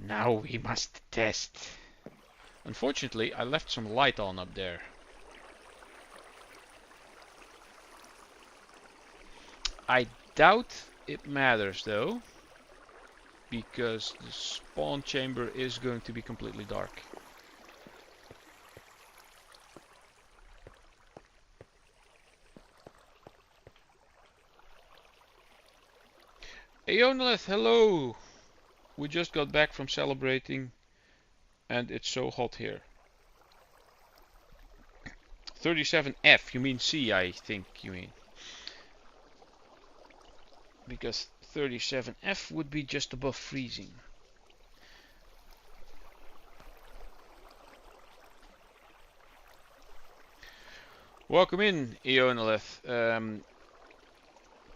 Now we must test. Unfortunately, I left some light on up there. I doubt it matters though, because the spawn chamber is going to be completely dark. Aeonolith, hello! We just got back from celebrating and it's so hot here. 37F, you mean C, I think you mean. Because 37F would be just above freezing. Welcome in, Aeonolith.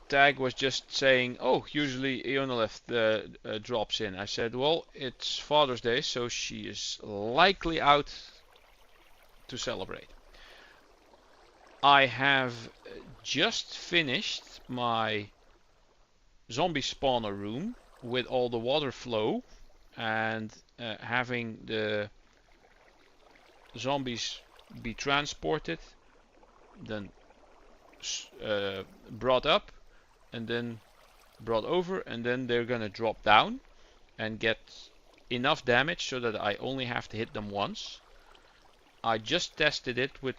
Tag was just saying, oh, usually Aeonolith drops in. I said, well, it's Father's Day, so she is likely out to celebrate. I have just finished my zombie spawner room with all the water flow and having the zombies be transported, then brought up and then brought over, and then they're gonna drop down and get enough damage so that I only have to hit them once. I just tested it with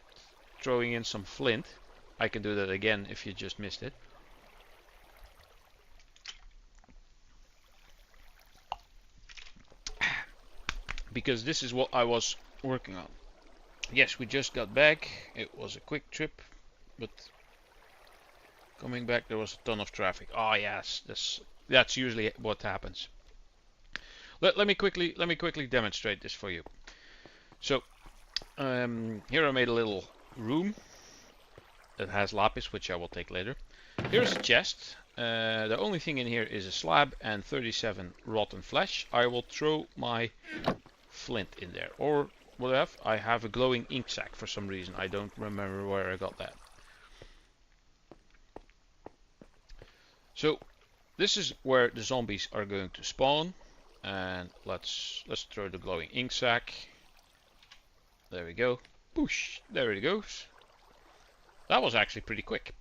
throwing in some flint. I can do that again if you just missed it. Because this is what I was working on. Yes, we just got back. It was a quick trip, but coming back there was a ton of traffic. Oh yes, that's usually what happens. Let me quickly demonstrate this for you. So here I made a little room that has lapis, which I will take later. Here's a chest. The only thing in here is a slab and 37 rotten flesh. I will throw my flint in there, or what I have a glowing ink sac for some reason. I don't remember where I got that. So this is where the zombies are going to spawn, and let's throw the glowing ink sac. There we go. Push. There it goes. That was actually pretty quick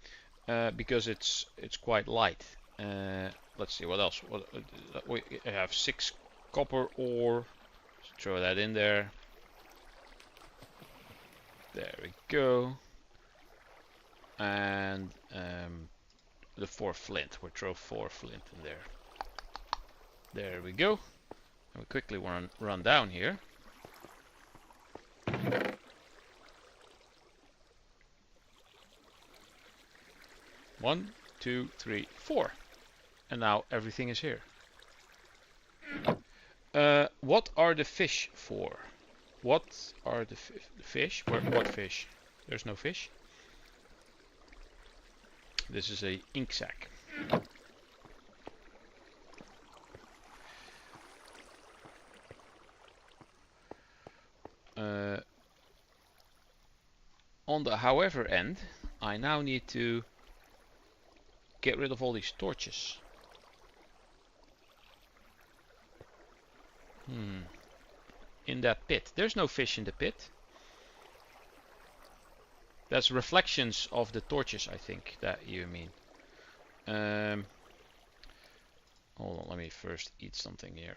because it's quite light. Let's see what else. We have 6 copper ore. Let's throw that in there. There we go. And the 4 flint. We'll throw 4 flint in there. There we go. And we quickly run down here. One, 2, 3, 4. And now everything is here. What are the fish for? What are the fish? What fish? There's no fish. This is a ink sac. On the however end, I now need to get rid of all these torches. In that pit. There's no fish in the pit. That's reflections of the torches, I think, that you mean. Hold on, let me first eat something here.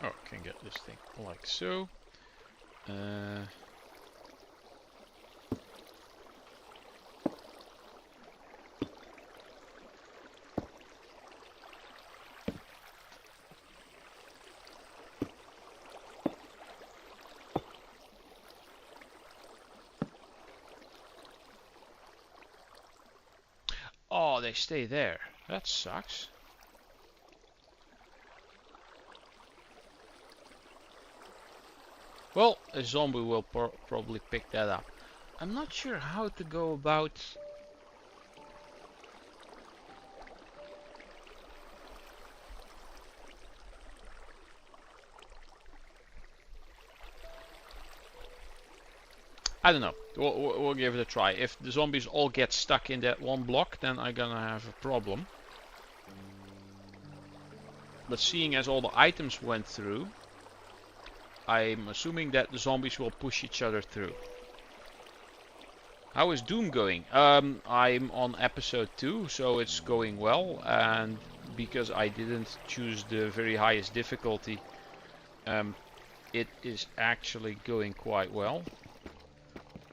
Oh, can get this thing like so. Oh, they stay there. That sucks. Well, a zombie will probably pick that up. I'm not sure how to go about... I don't know. We'll give it a try. If the zombies all get stuck in that one block, then I'm gonna have a problem. But seeing as all the items went through, I'm assuming that the zombies will push each other through. How is Doom going? I'm on episode 2, so it's going well. And because I didn't choose the very highest difficulty, it is actually going quite well.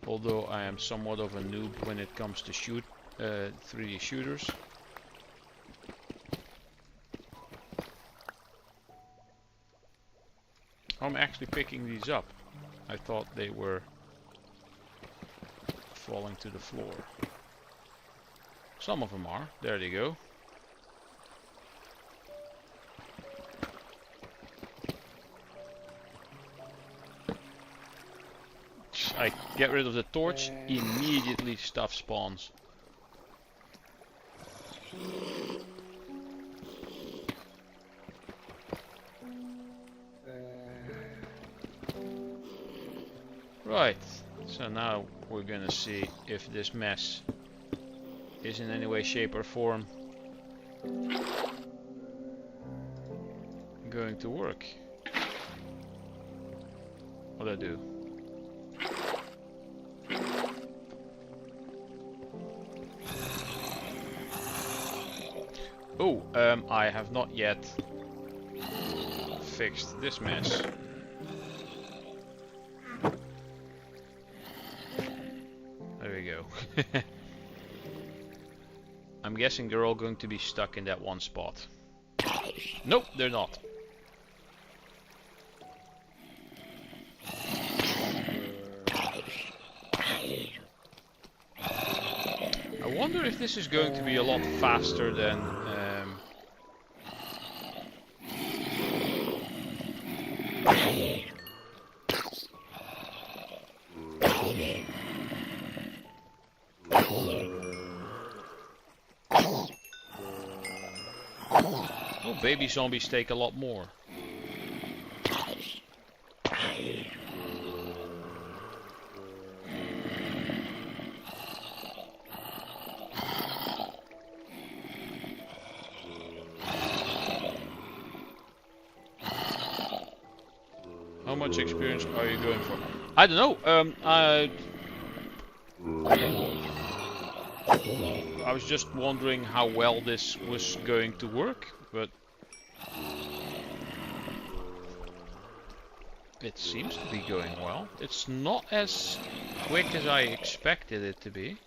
Although I am somewhat of a noob when it comes to 3D shooters. I'm actually picking these up. I thought they were falling to the floor. Some of them are. There they go. I get rid of the torch, immediately stuff spawns. Right, so now we're gonna see if this mess is in any way, shape or form going to work. What'd I do? Oh, I have not yet fixed this mess. There we go. I'm guessing they're all going to be stuck in that one spot. Nope, they're not. I wonder if this is going to be a lot faster than oh, baby zombies take a lot more. How much experience are you going for? I don't know. I was just wondering how well this was going to work, but it seems to be going well. It's not as quick as I expected it to be.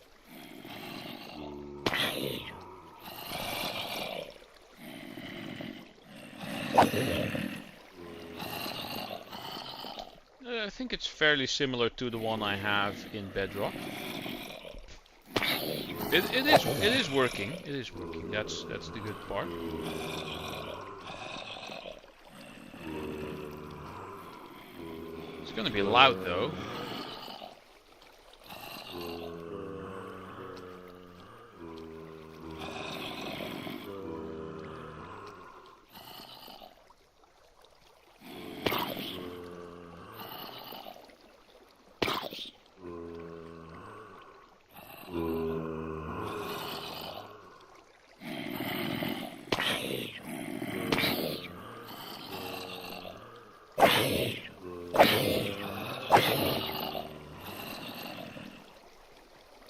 I think it's fairly similar to the one I have in Bedrock. It is working. It is working. That's the good part. It's gonna be loud though.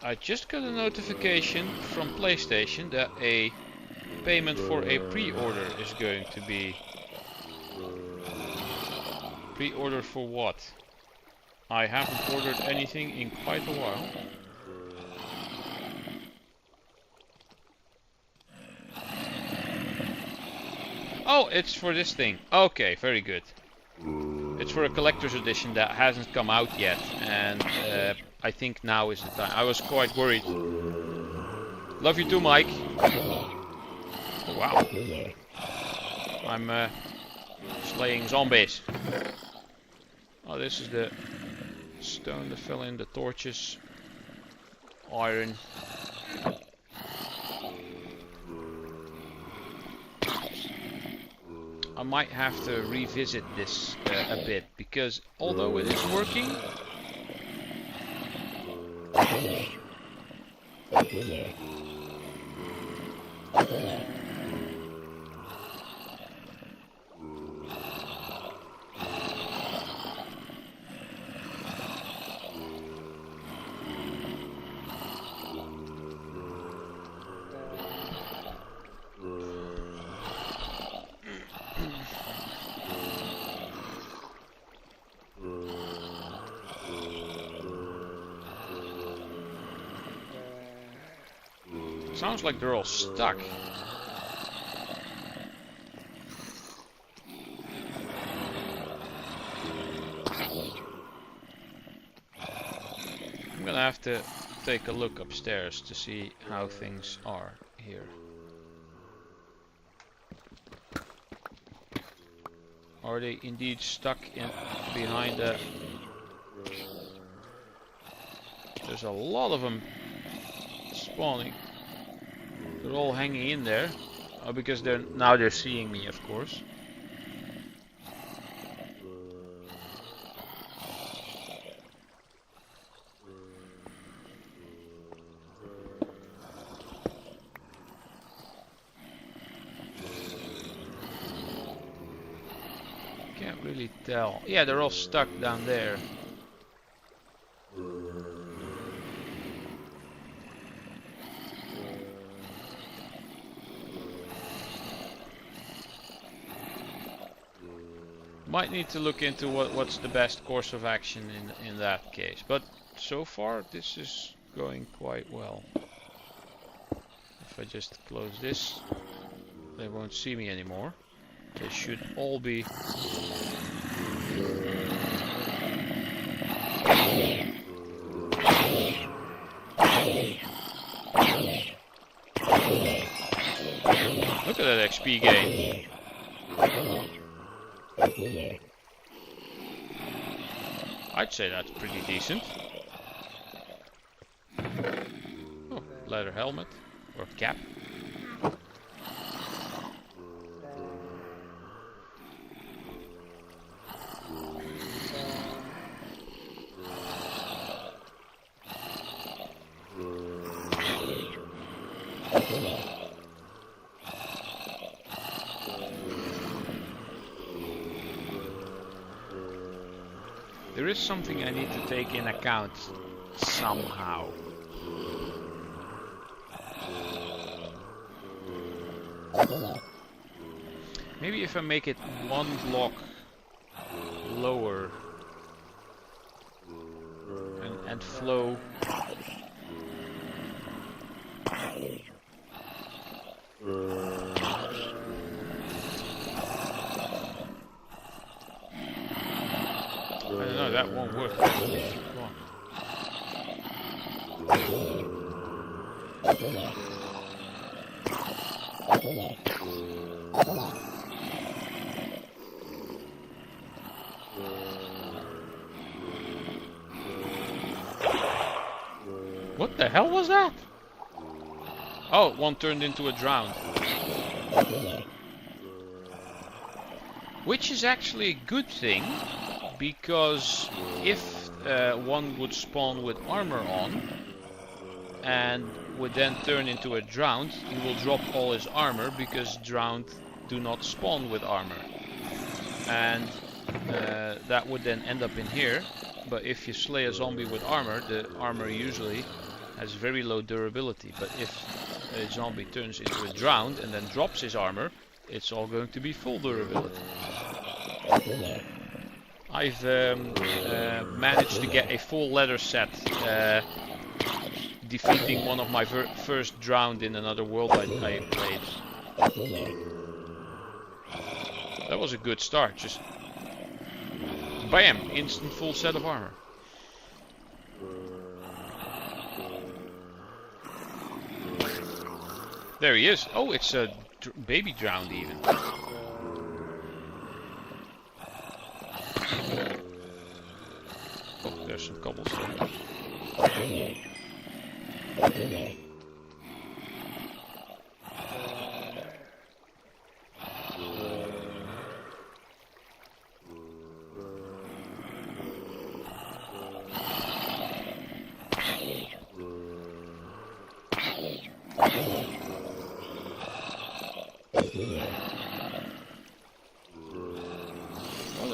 I just got a notification from PlayStation that a payment for a pre-order is going to be... Pre-order for what? I haven't ordered anything in quite a while. Oh, it's for this thing. Okay, very good. It's for a collector's edition that hasn't come out yet, and I think now is the time. I was quite worried. Love you too, Mike. Oh, wow. I'm slaying zombies. Oh, this is the stone to fill in the torches. Iron. I might have to revisit this a bit, because although it is working, Sounds like they're all stuck. I'm gonna have to take a look upstairs to see how things are here. Are they indeed stuck in behind the... There's a lot of them spawning. They're all hanging in there. Oh, because they're seeing me, of course. Can't really tell. Yeah, they're all stuck down there. Might need to look into what's the best course of action in that case. But so far this is going quite well. If I just close this, they won't see me anymore. They should all be... Look at that XP gain. I'd say that's pretty decent. Oh, leather helmet or cap. There is something I need to take in account somehow. Maybe if I make it one block lower and flow. I don't know, that won't work. Come on. What the hell was that? Oh, one turned into a drowned. Which is actually a good thing, because if one would spawn with armor on and would then turn into a drowned, he will drop all his armor, because drowned do not spawn with armor. And that would then end up in here. But if you slay a zombie with armor, the armor usually has very low durability. But if a zombie turns into a drowned and then drops his armor, it's all going to be full durability. I've managed to get a full leather set, defeating one of my first drowned in another world I played. That was a good start, just bam, instant full set of armor. There he is. Oh, it's a baby drowned even. Oh, there's some cobblestone.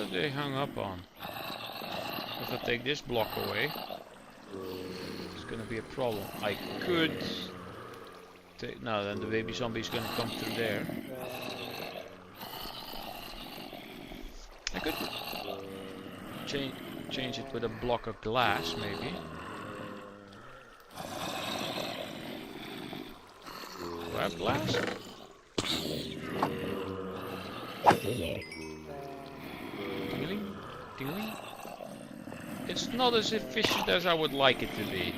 are they hung up on? If I take this block away, it's gonna be a problem. I could take... No, then the baby zombie is gonna come through there. I could change it with a block of glass, maybe. Do I have glass? Tingling? Tingling? It's not as efficient as I would like it to be.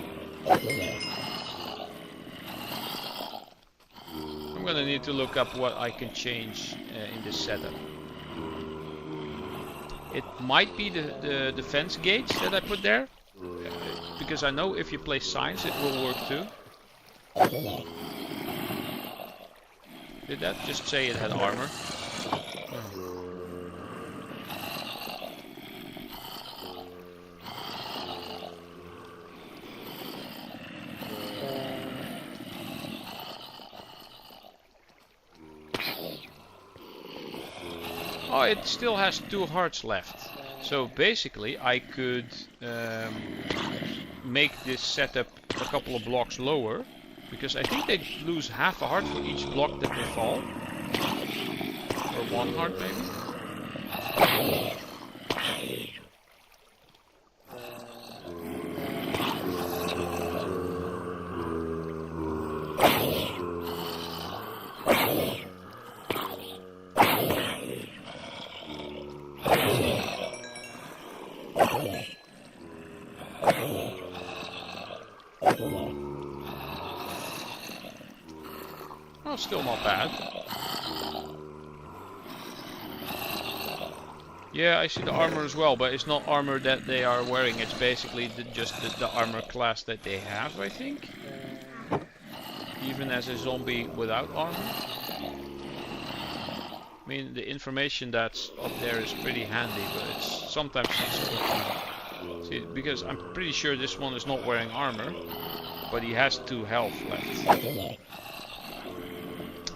I'm gonna need to look up what I can change in this setup. It might be the defense gates that I put there, because I know if you place signs it will work too. Did that just say it had armor? Oh, it still has 2 hearts left. So basically I could make this setup a couple of blocks lower, because I think they lose half a heart for each block that they fall. Or 1 heart maybe. Oh, still not bad. Yeah, I see the armor as well, but it's not armor that they are wearing. It's basically just the armor class that they have, I think. Even as a zombie without armor. I mean, the information that's up there is pretty handy, but it's sometimes it's see, because I'm pretty sure this one is not wearing armor, but he has 2 health left.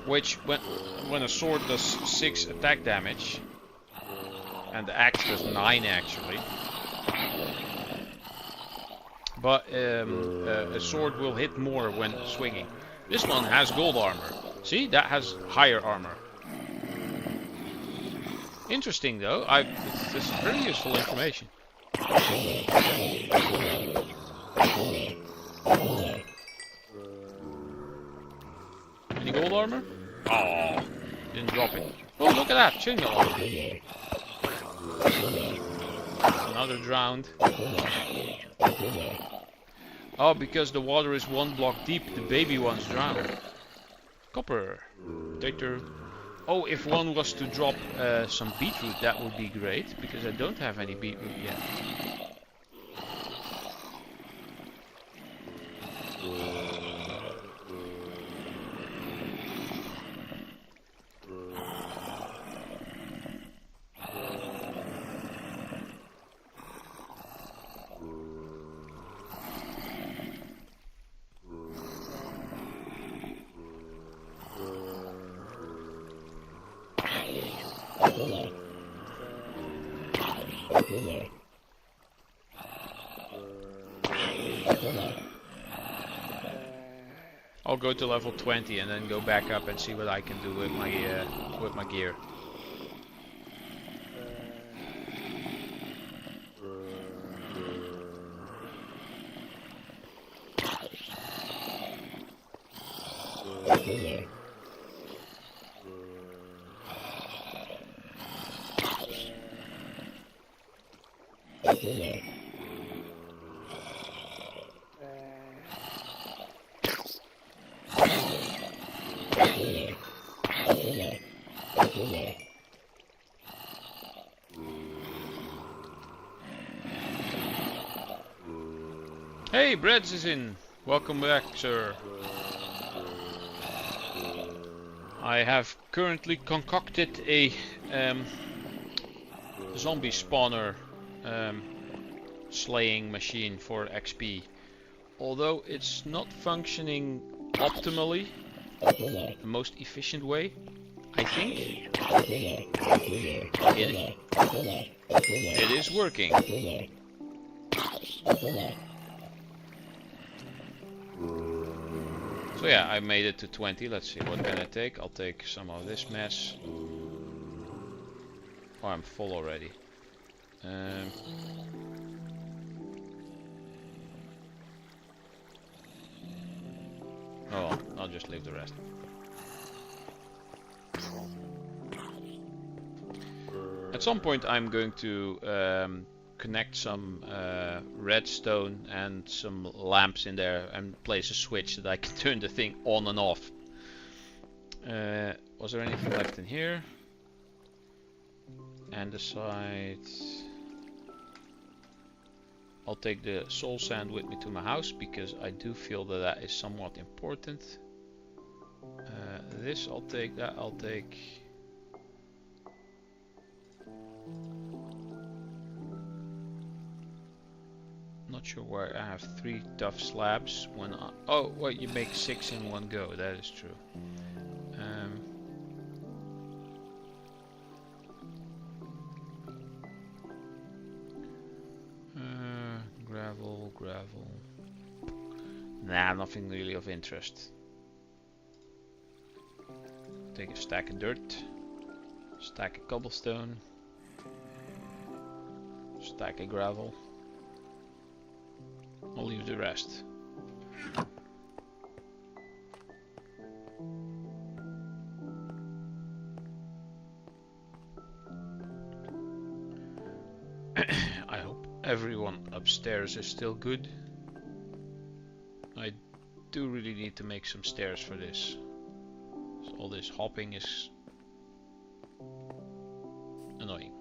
Which, when a sword does 6 attack damage, and the axe does 9 actually, but a sword will hit more when swinging. This one has gold armor. See, that has higher armor. Interesting though. This is very useful information. Any gold armor? Oh, didn't drop it. Oh, look at that, chainmail armor. Another drowned. Oh, because the water is 1 block deep, the baby one's drowned. Copper. Potato. Oh, if one was to drop some beetroot, that would be great, because I don't have any beetroot yet. I'll go to level 20 and then go back up and see what I can do with my gear. Hey, Breads is in. Welcome back, sir. I have currently concocted a zombie spawner slaying machine for XP. Although it's not functioning optimally, the most efficient way, I think it is working. So yeah, I made it to 20. Let's see, what can I take? I'll take some of this mess. Oh, I'm full already. Oh, I'll just leave the rest. At some point I'm going to connect some redstone and some lamps in there and place a switch that I can turn the thing on and off. Was there anything left in here? Andesite. I'll take the soul sand with me to my house because I do feel that that is somewhat important. This I'll take, that I'll take. Not sure why I have 3 tough slabs when I, oh well, you make 6 in one go, that is true. Gravel. Nah, nothing really of interest. Take a stack of dirt, stack of cobblestone, stack of gravel. I'll leave the rest. I hope everyone upstairs is still good. I do really need to make some stairs for this. So all this hopping is annoying.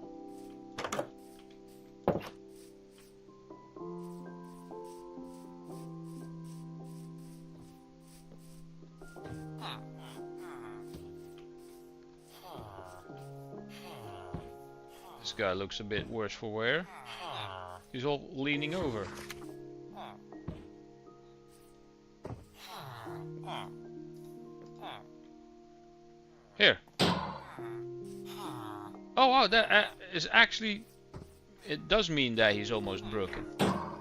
This guy looks a bit worse for wear. He's all leaning over. Here. Oh wow, that is actually... It does mean that he's almost broken.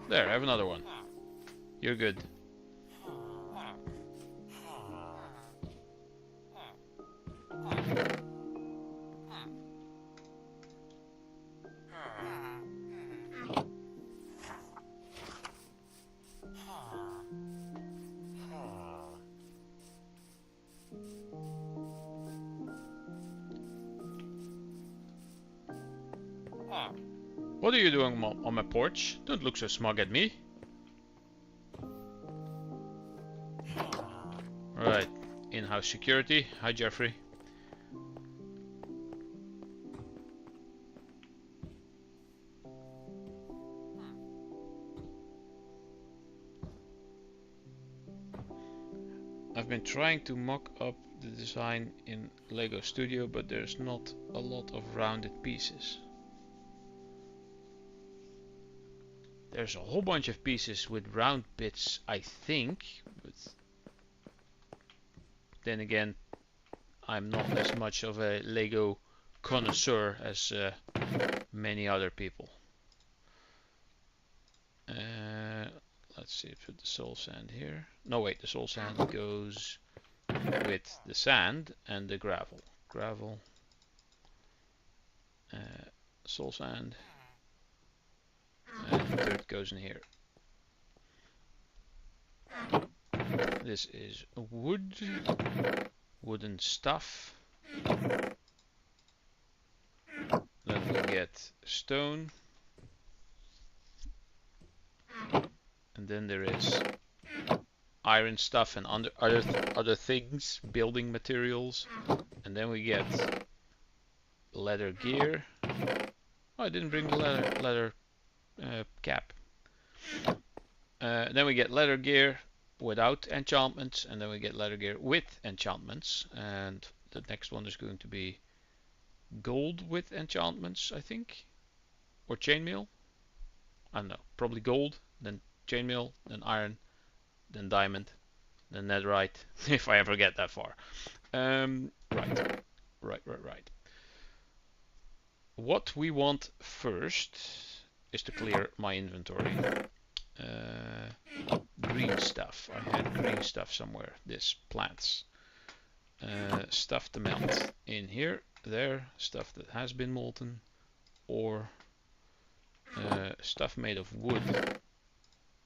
There, I have another one. You're good. What are you doing on my porch? Don't look so smug at me. Alright, in-house security. Hi Jeffrey. I've been trying to mock up the design in Lego Studio, but there's not a lot of rounded pieces. There's a whole bunch of pieces with round bits, I think, but then again, I'm not as much of a Lego connoisseur as many other people. Let's see, put the soul sand here. No wait, the soul sand goes with the sand and the gravel. Soul sand. And dirt goes in here. This is wood, wooden stuff. Then we get stone. And then there is iron stuff and other things, building materials. And then we get leather gear. Oh, I didn't bring the leather cap. Then we get leather gear without enchantments, and then we get leather gear with enchantments, and the next one is going to be gold with enchantments, I think, or chainmail. I don't know, probably gold, then chainmail, then iron, then diamond, then netherite, if I ever get that far. Right. Right. What we want first is to clear my inventory. Green stuff. I had green stuff somewhere. This plants. Stuff to melt in here, there, stuff that has been molten, or stuff made of wood.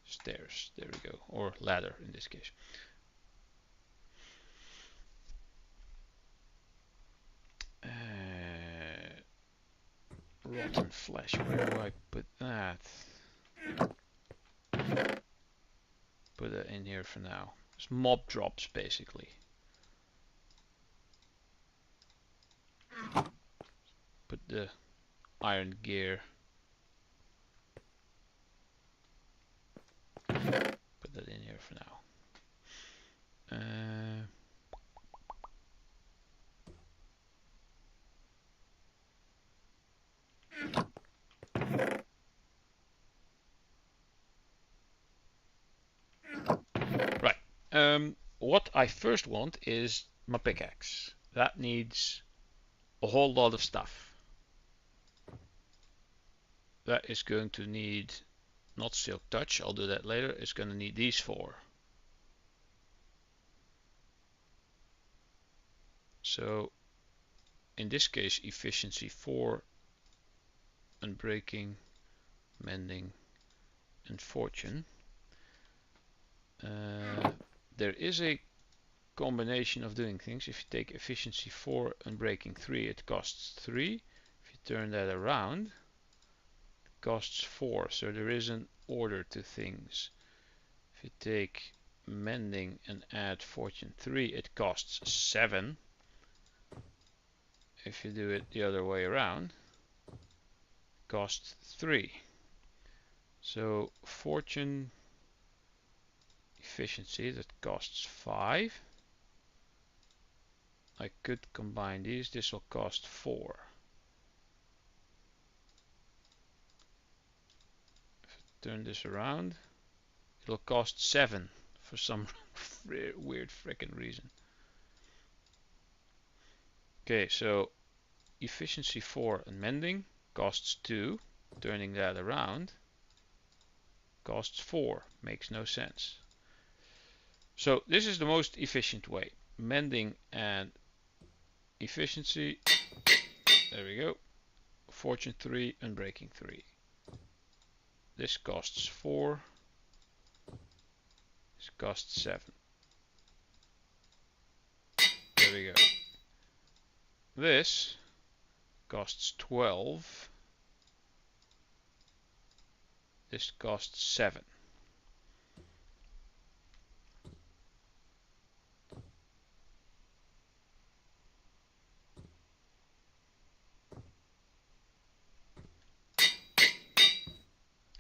Stairs, there we go, or ladder in this case. Rotten flesh, where do I put that? Put it in here for now. It's mob drops basically. Put the iron gear. Put that in here for now. Right. What I first want is my pickaxe. That needs a whole lot of stuff. That is going to need not silk touch, I'll do that later. It's going to need these 4. So in this case, efficiency 4, unbreaking, mending, and fortune. There is a combination of doing things. If you take efficiency 4, unbreaking 3, it costs 3. If you turn that around, it costs 4. So there is an order to things. If you take mending and add fortune 3, it costs 7. If you do it the other way around, it costs 3. So fortune, efficiency, that costs 5. I could combine these. This will cost 4. If I turn this around, it'll cost 7 for some weird frickin' reason. Okay, so efficiency 4 and mending costs 2. Turning that around costs 4. Makes no sense. So this is the most efficient way. Mending and efficiency. There we go. Fortune 3 and breaking 3. This costs 4. This costs 7. There we go. This costs 12. This costs 7.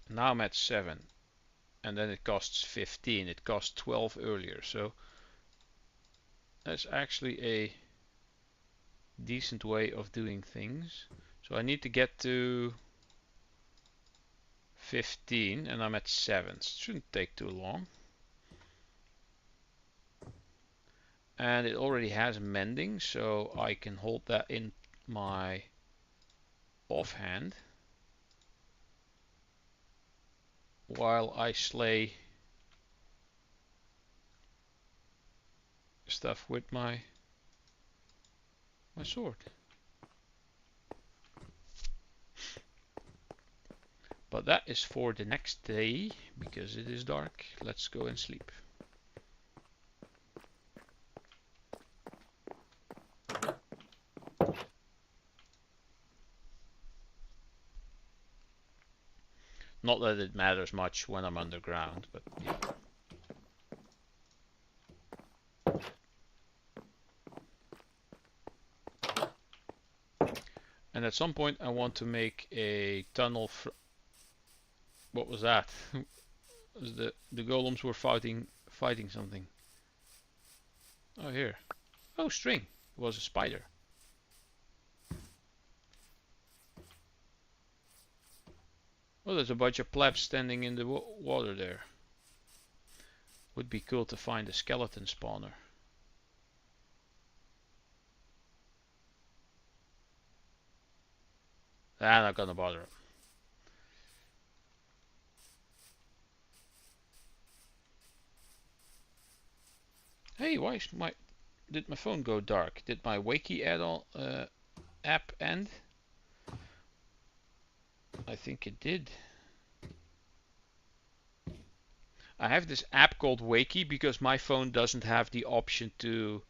Now I'm at 7. And then it costs 15. It cost 12 earlier. So that's actually a decent way of doing things. So I need to get to 15 and I'm at 7. It shouldn't take too long. And it already has mending, so I can hold that in my offhand while I slay stuff with my sword. But that is for the next day, because it is dark. Let's go and sleep. Not that it matters much when I'm underground, but yeah. And at some point I want to make a tunnel. What was that? the golems were fighting something. Oh, here. Oh, string. It was a spider. Oh, there's a bunch of plebs standing in the water there. Would be cool to find a skeleton spawner. I'm not gonna bother him. Hey, why is did my phone go dark? Did my Wakey add-on app end? I think it did. I have this app called Wakey because my phone doesn't have the option to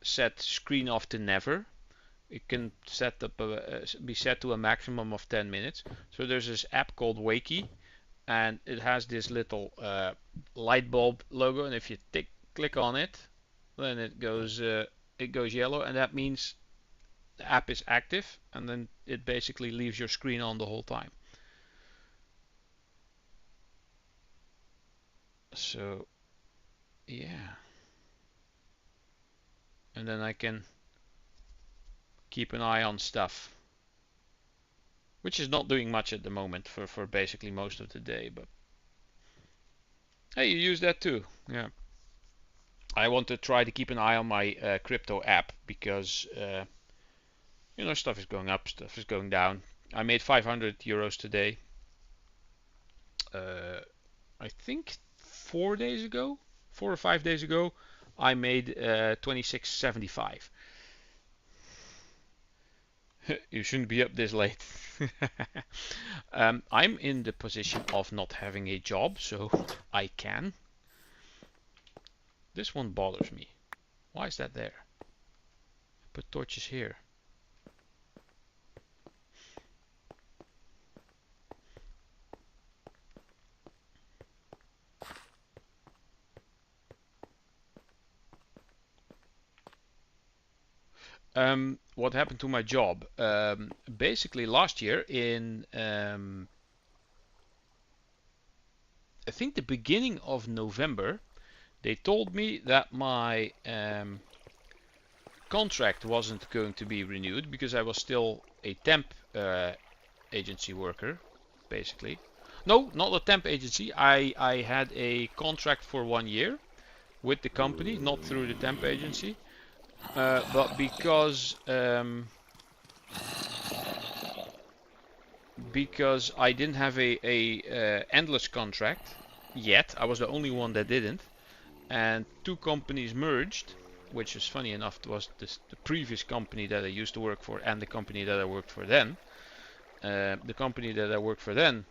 set screen off to never. It can be set to a maximum of 10 minutes. So there's this app called Wakey, and it has this little light bulb logo, and if you click on it, then it goes yellow, and that means the app is active, and then it basically leaves your screen on the whole time. So yeah, and then I can keep an eye on stuff, which is not doing much at the moment for basically most of the day. But hey, you use that too. Yeah, I want to try to keep an eye on my crypto app because you know, stuff is going up, stuff is going down. I made 500 euros today. I think 4 or 5 days ago, I made 26.75. You shouldn't be up this late. I'm in the position of not having a job, so I can. This one bothers me. Why is that there? I put torches here. What happened to my job? Basically, last year in I think the beginning of November, they told me that my contract wasn't going to be renewed because I was still a temp agency worker, basically. No, not a temp agency. I had a contract for 1 year with the company, not through the temp agency. But because I didn't have a endless contract yet, I was the only one that didn't, and 2 companies merged, which is funny enough was the previous company that I used to work for and the company that I worked for then. The company that I worked for then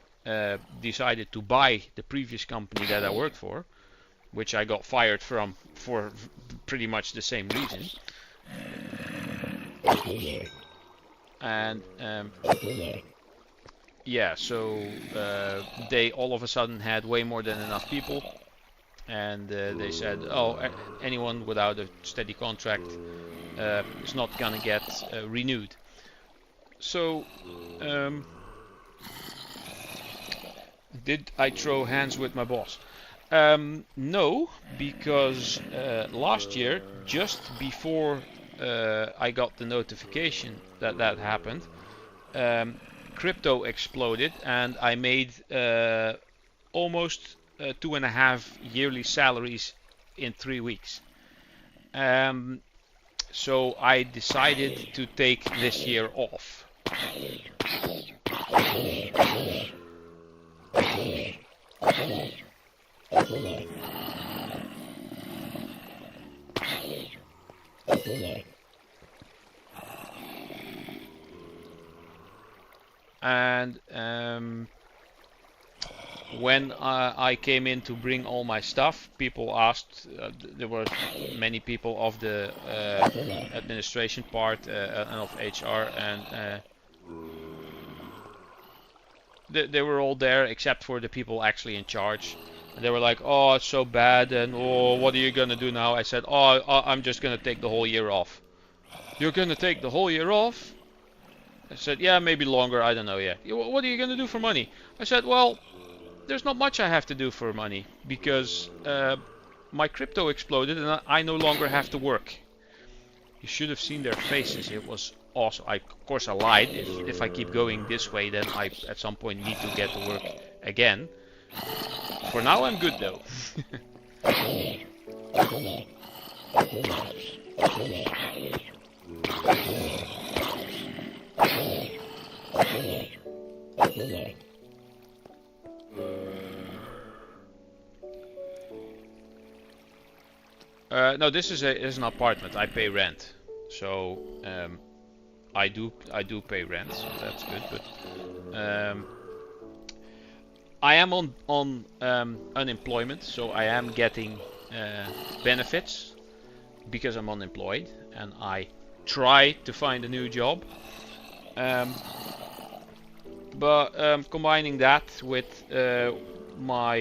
decided to buy the previous company that I worked for, which I got fired from for pretty much the same reason. And yeah, so they all of a sudden had way more than enough people, and they said, oh, anyone without a steady contract is not gonna get renewed. So did I throw hands with my boss? No, because last year, just before I got the notification that happened, crypto exploded, and I made almost 2.5 yearly salaries in 3 weeks. So I decided to take this year off. And when I came in to bring all my stuff, people asked, there were many people of the administration part and of HR, and they were all there except for the people actually in charge. And they were like, oh, it's so bad, and oh, what are you gonna do now? I said, oh, I'm just gonna take the whole year off. You're gonna take the whole year off? I said, yeah, maybe longer, I don't know yet. What are you gonna do for money? I said, well, there's not much I have to do for money, because my crypto exploded and I no longer have to work. You should have seen their faces. It was awesome. Of course I lied. If I keep going this way, then I at some point need to get to work again. For now I'm good though. No, this is an apartment. I pay rent, so I do pay rent, so that's good. But I am on unemployment, so I am getting benefits because I'm unemployed, and I try to find a new job. But combining that with my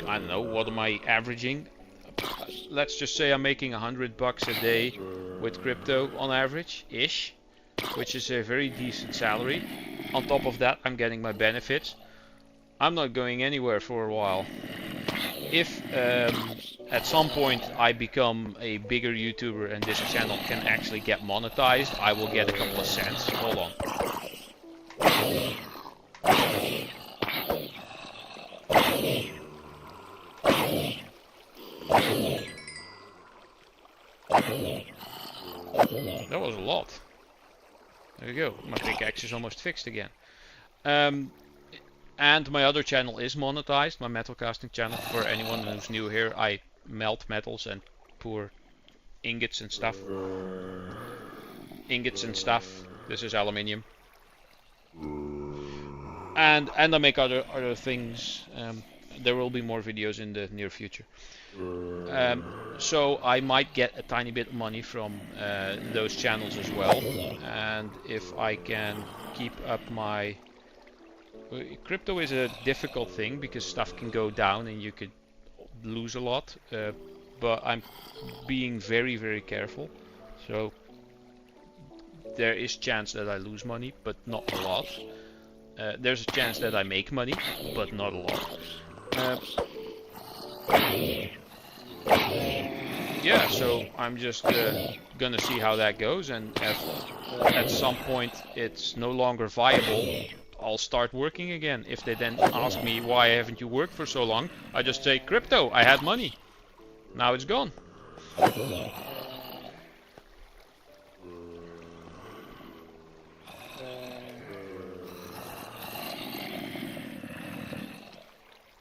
I don't know, what am I averaging? Let's just say I'm making $100 a day with crypto on average-ish, which is a very decent salary. On top of that, I'm getting my benefits. I'm not going anywhere for a while. If at some point I become a bigger YouTuber and this channel can actually get monetized, I will get a couple of cents. Hold on. That was a lot. There you go. My pickaxe is almost fixed again. And my other channel is monetized, my metal casting channel. For anyone who's new here, I melt metals and pour ingots and stuff. This is aluminium. And I make other things. There will be more videos in the near future. So I might get a tiny bit of money from those channels as well. And if I can keep up my... Crypto is a difficult thing because stuff can go down and you could lose a lot. But I'm being very, very careful. So there is chance that I lose money, but not a lot. There's a chance that I make money, but not a lot. Yeah, so I'm just gonna see how that goes, and if at some point it's no longer viable, I'll start working again. If they then ask me why haven't you worked for so long, I just say crypto, I had money. Now it's gone.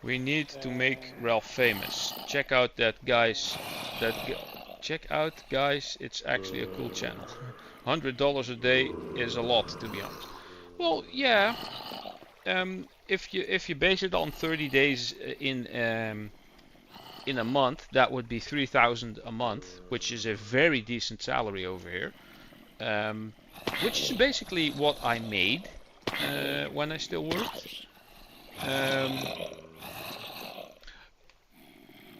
We need to make Ralph famous. Check out that guys. Check out guys. It's actually a cool channel. $100 a day is a lot, to be honest. Well, yeah. If you base it on 30 days in a month, that would be 3,000 a month, which is a very decent salary over here. Which is basically what I made when I still worked.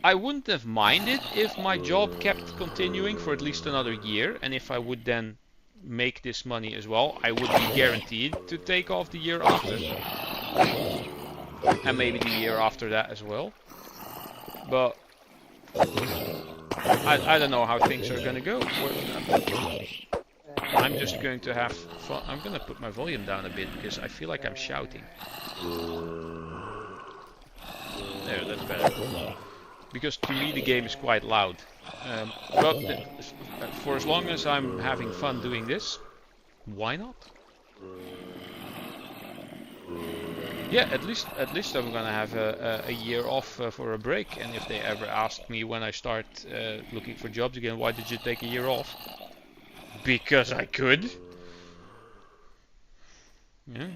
I wouldn't have minded if my job kept continuing for at least another year, and if I would then make this money as well, I would be guaranteed to take off the year after. And maybe the year after that as well. But I don't know how things are gonna go. I'm just going to have fun. I'm gonna put my volume down a bit because I feel like I'm shouting. There, that's better. Because to me the game is quite loud. But for as long as I'm having fun doing this, why not? Yeah, at least I'm gonna have a year off for a break. And if they ever ask me when I start looking for jobs again, why did you take a year off? Because I could. Yeah.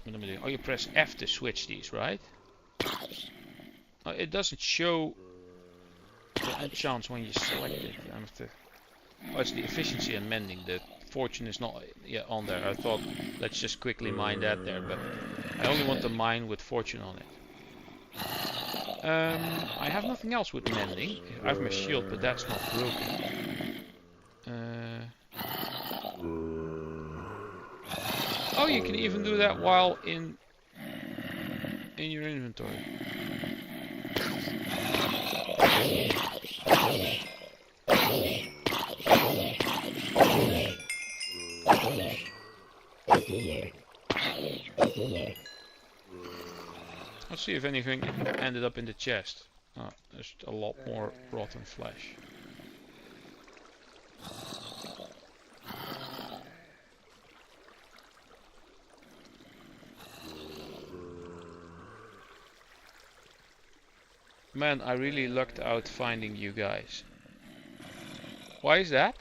What am I doing? Oh, you press F to switch these, right? It doesn't show the enchants when you select it. I have to... Oh, it's the efficiency and mending. The fortune is not yet on there. I thought, let's just quickly mine that there, but I only want to mine with fortune on it. I have nothing else with mending. I have my shield, but that's not broken. Oh, you can even do that while in your inventory. Let's see if anything ended up in the chest. Oh, there's a lot more rotten flesh. man, I really lucked out finding you guys. Why is that?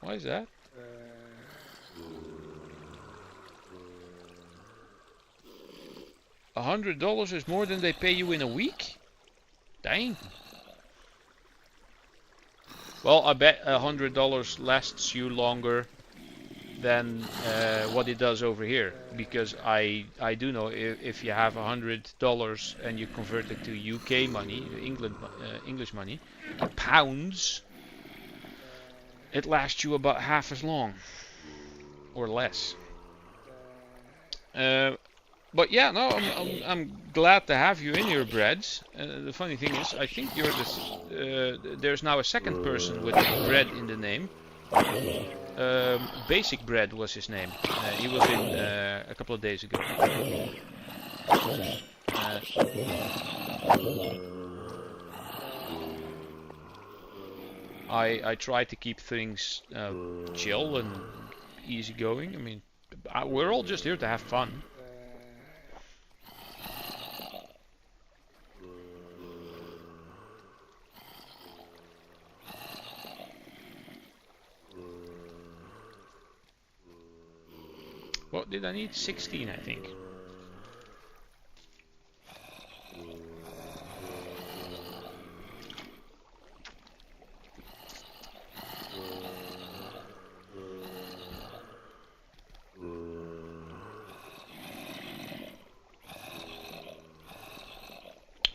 Why is that? $100 is more than they pay you in a week? Dang. Well, I bet $100 lasts you longer than what it does over here, because I do know if you have $100 and you convert it to UK money, English money, pounds, it lasts you about half as long or less. But yeah, no, I'm glad to have you in here, Bread. The funny thing is, I think you're there's now a second person with Bread in the name. Basic Bread was his name. He was in a couple of days ago. I try to keep things chill and easygoing. I mean, we're all just here to have fun. What did I need? 16, I think.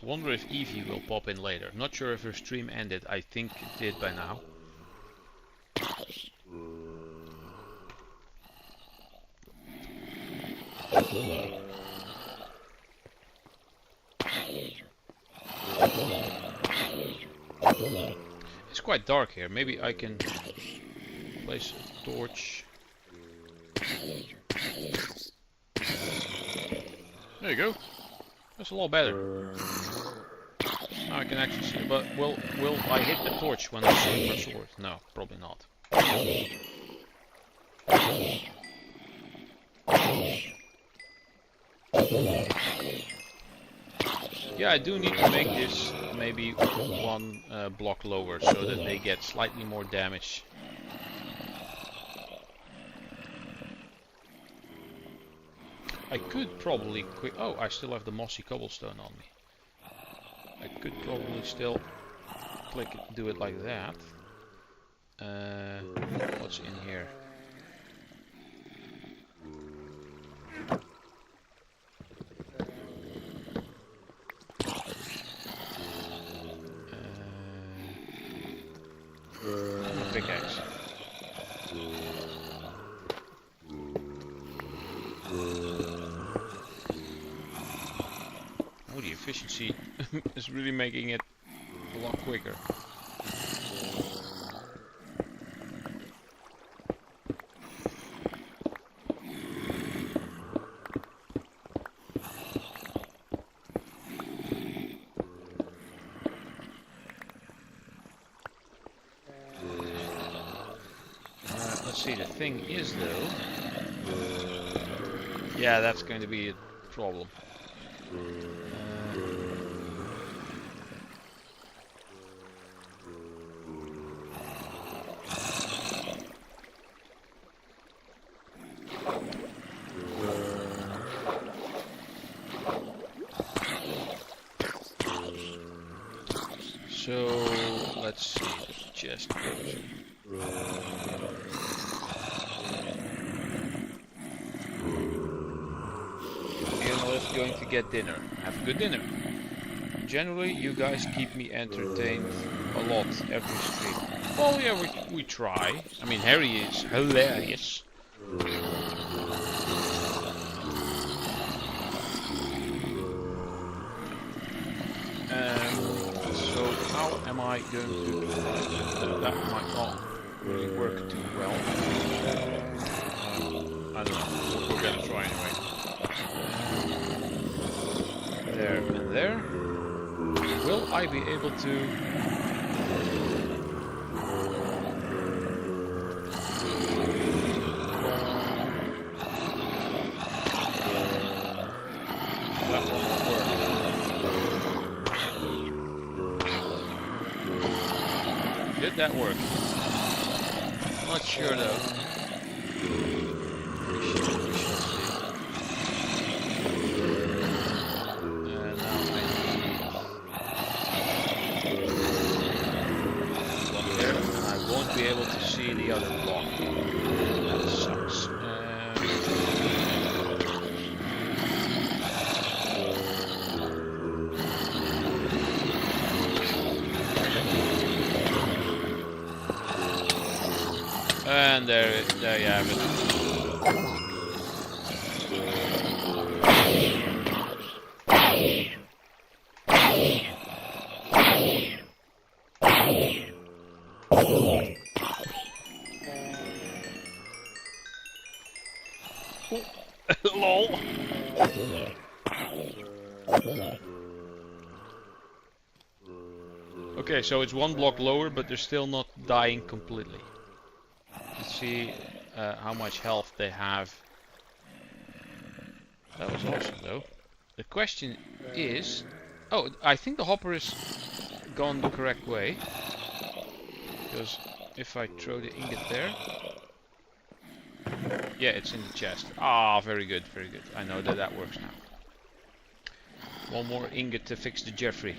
Wonder if Evie will pop in later. Not sure if her stream ended. I think it did by now. It's quite dark here. Maybe I can place a torch. There you go. That's a lot better. Now I can actually see. But will I hit the torch when I swing my sword? No, probably not. Yeah, I do need to make this maybe one block lower so that they get slightly more damage. I could probably oh, I still have the mossy cobblestone on me. I could probably still do it like that. What's in here? Pickaxe. Oh, the efficiency is really making it a lot quicker. See, the thing is though, yeah, that's going to be a problem. So let's see, the chest. Going to get dinner. Have a good dinner. Generally, you guys keep me entertained a lot every stream. Well, yeah, we try. I mean, Harry is hilarious. So how am I going to... that might not really work too well. I don't know. We're gonna try anyway. There and there. Will I be able to... That will not work. did that work? Not sure though. We shall see. Now I need one there, and I won't be able to see the other block. That sucks. And there you have it. LOL. Okay, so it's one block lower, but they're still not dying completely. Let's see how much health they have. That was awesome though. The question is... Oh, I think the hopper is gone the correct way. Because if I throw the ingot there... Yeah, it's in the chest. Ah, very good, very good. I know that that works now. One more ingot to fix the Jeffrey.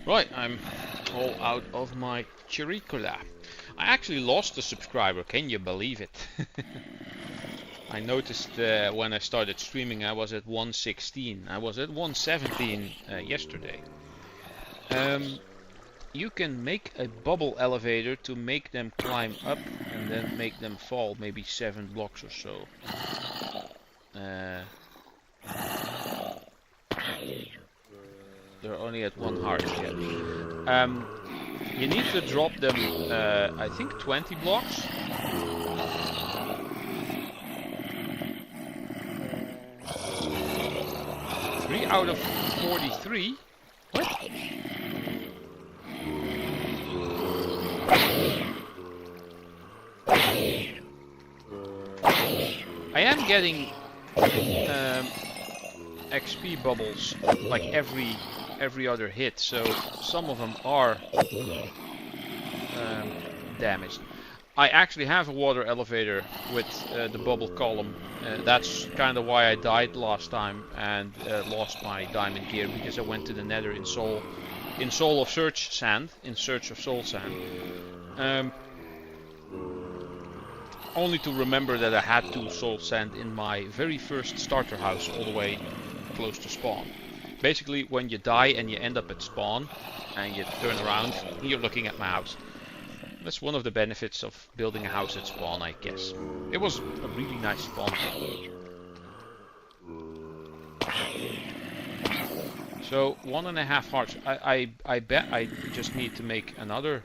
Right, I'm all out of my Chiricola. I actually lost a subscriber, can you believe it? I noticed when I started streaming I was at 116. I was at 117 yesterday. You can make a bubble elevator to make them climb up and then make them fall maybe 7 blocks or so. They're only at 1 heart yet. You need to drop them, I think 20 blocks. Three out of 43? What? I am getting XP bubbles like every other hit, so some of them are damaged. I actually have a water elevator with the bubble column. That's kind of why I died last time and lost my diamond gear, because I went to the Nether in Soul of Search Sand, in search of soul sand. Only to remember that I had 2 soul sand in my very first starter house all the way close to spawn. Basically, when you die and you end up at spawn and you turn around, you're looking at my house. That's one of the benefits of building a house at spawn, I guess. It was a really nice spawn. So 1.5 hearts. I bet I just need to make another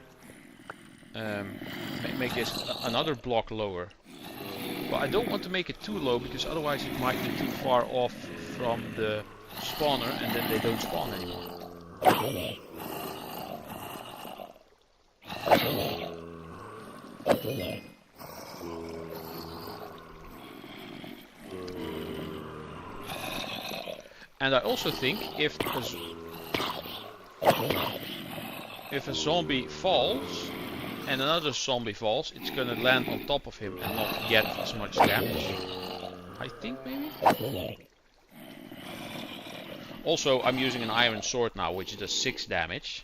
make this another block lower. But I don't want to make it too low, because otherwise it might be too far off from the spawner and then they don't spawn anymore. And I also think if a zombie falls and another zombie falls, it's gonna land on top of him and not get as much damage. I think maybe? Also, I'm using an iron sword now, which does 6 damage.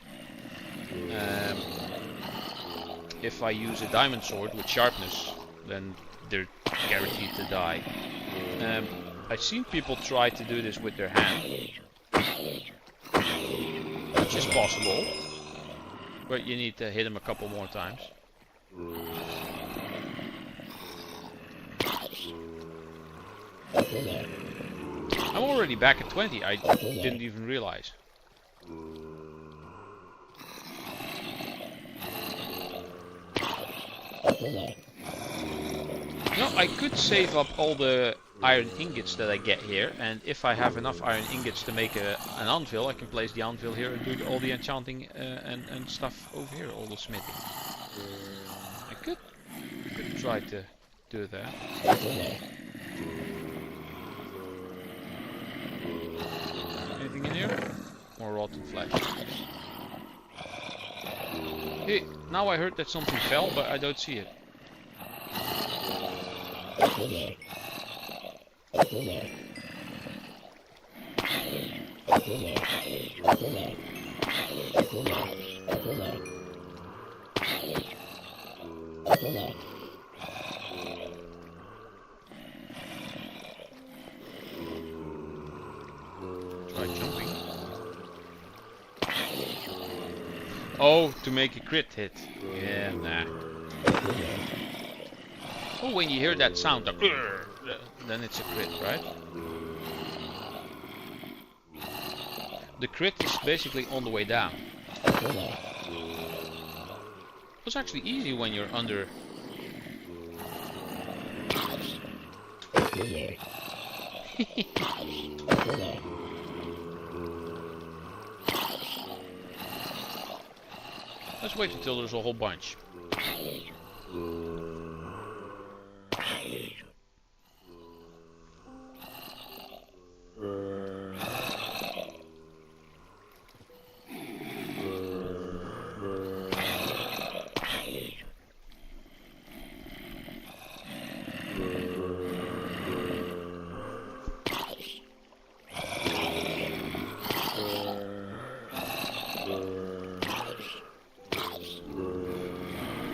If I use a diamond sword with sharpness, then they're guaranteed to die. I've seen people try to do this with their hand, which is possible, but you need to hit them a couple more times. I'm already back at 20, I didn't even realize. No, I could save up all the iron ingots that I get here, and if I have enough iron ingots to make an anvil, I can place the anvil here and do all the enchanting and stuff over here, all the smithing. I could try to do that. here? More rotten flesh. Hey, now I heard that something fell, but I don't see it. Try jumping. Oh, to make a crit hit. Yeah, nah. Oh, when you hear that sound, then it's a crit, right? The crit is basically on the way down. It's actually easy when you're under. Let's wait until there's a whole bunch.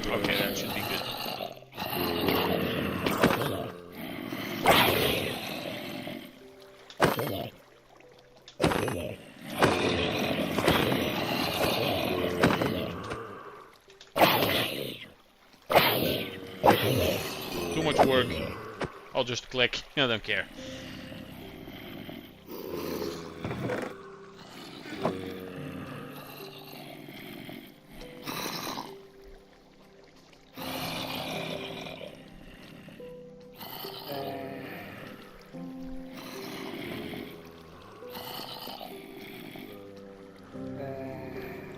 Okay, that should be good. Too much work. I'll just click. I don't care.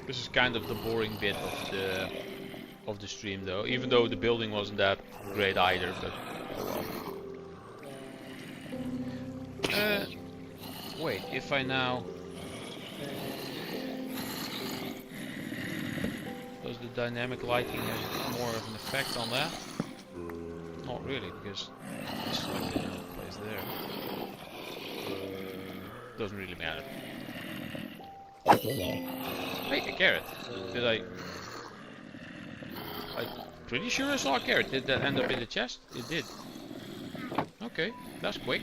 This is kind of the boring bit of the stream, though. Even though the building wasn't that great either, but oh well. Wait, if I now does the dynamic lighting have more of an effect on that? Not really, because it's like a place there. Doesn't really matter. Hey, a carrot. Did I'm pretty sure I saw a carrot. Did that end up in the chest? It did. Okay, that's quick.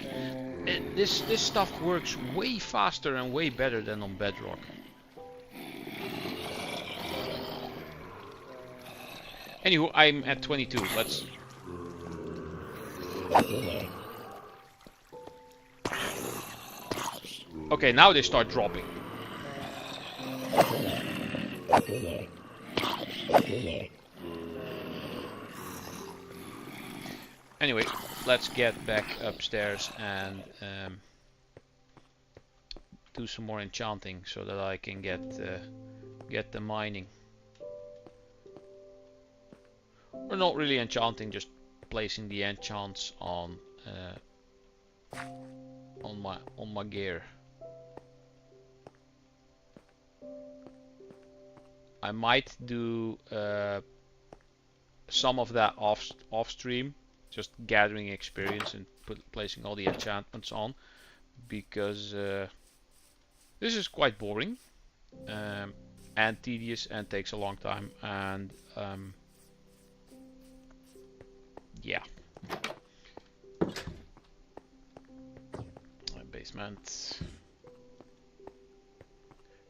This stuff works way faster and way better than on Bedrock. Anywho, I'm at 22. Let's. Okay, now they start dropping. Anyway, let's get back upstairs and do some more enchanting so that I can get the mining. Or not really enchanting, just placing the enchants on my gear. I might do some of that off stream, just gathering experience and placing all the enchantments on, because this is quite boring and tedious and takes a long time, and yeah. Basement.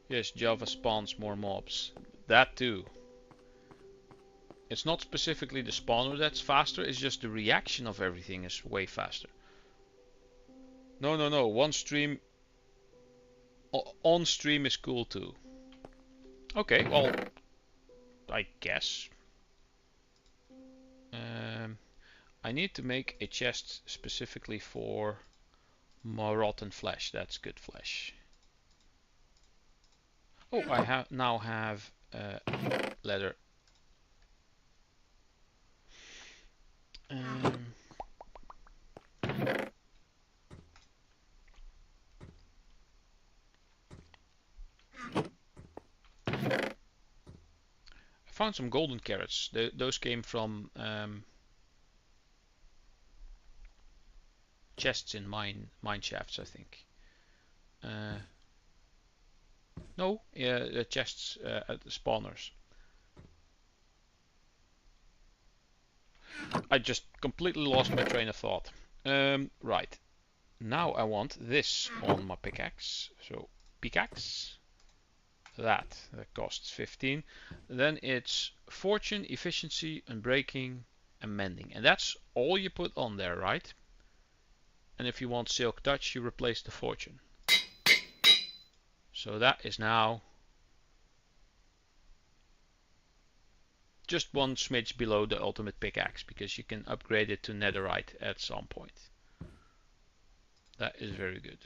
Yes, Java spawns more mobs. That too. It's not specifically the spawner that's faster, it's just the reaction of everything is way faster. No. One stream on stream is cool too. Okay, well, I guess. I need to make a chest specifically for more rotten flesh. That's good flesh. Oh, I now have leather. found some golden carrots. Those came from chests in mine shafts, I think. No, the chests at the spawners. I just completely lost my train of thought. Right. Now I want this on my pickaxe. So pickaxe. That costs 15. Then it's fortune, efficiency, unbreaking, and mending. And that's all you put on there, right? And if you want silk touch, you replace the fortune. So that is now just one smidge below the ultimate pickaxe, because you can upgrade it to netherite at some point. That is very good.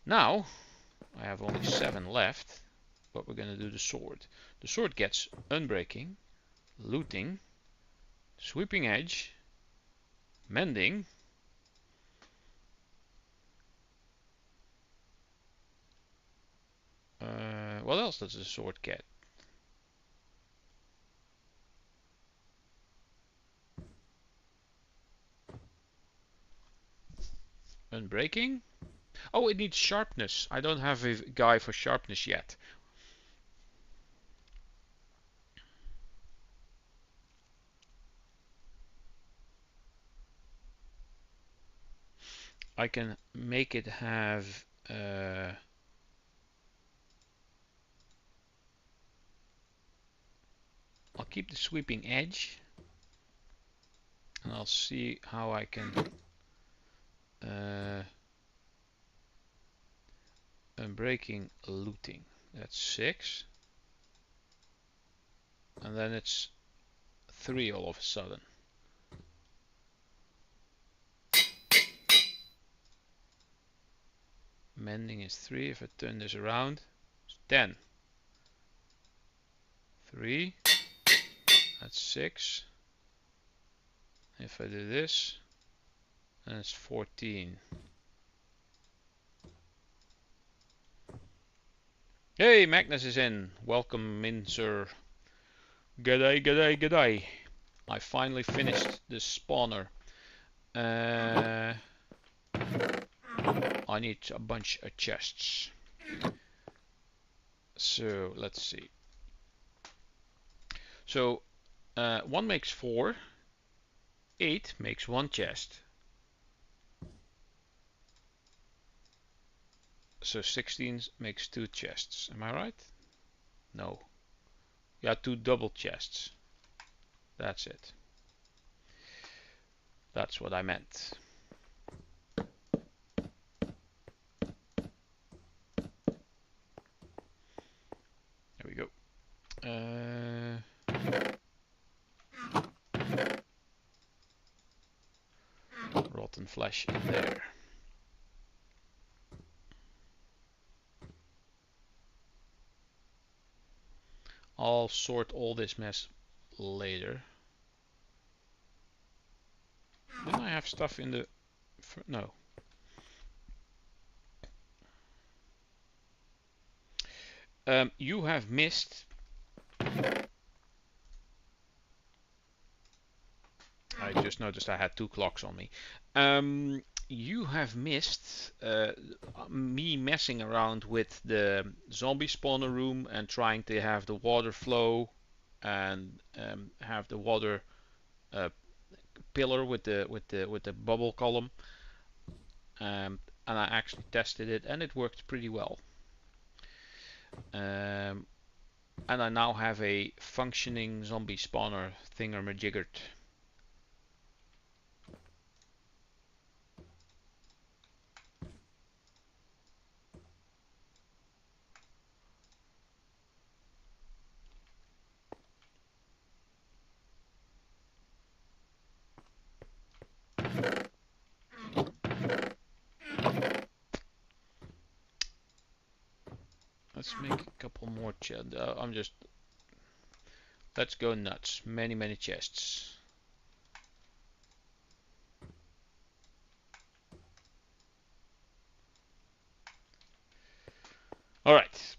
Now I have only 7 left, but we're going to do the sword. The sword gets unbreaking, looting, sweeping edge, mending, what else does the sword get? Unbreaking? Oh, it needs sharpness. I don't have a guy for sharpness yet. I can make it have I'll keep the sweeping edge, and I'll see how I can unbreaking looting. That's 6, and then it's 3 all of a sudden. Mending is 3. If I turn this around, it's 10. 3. That's 6. If I do this, then it's 14. Hey, Magnus is in. Welcome in, sir. G'day, g'day, g'day. I finally finished the spawner. I need a bunch of chests. So let's see. So 1 makes 4. 8 makes 1 chest. So 16 makes 2 chests. Am I right? No. Yeah, 2 double chests. That's it. That's what I meant. There we go. Rotten flesh in there. I'll sort all this mess later. Then I have stuff in the... no. You have missed... I just noticed I had 2 clocks on me. You have missed me messing around with the zombie spawner room and trying to have the water flow and have the water pillar with the bubble column. And I actually tested it, and it worked pretty well. And I now have a functioning zombie spawner thingamajiggered. Let's make a couple more chests. Let's go nuts. Many chests. All right.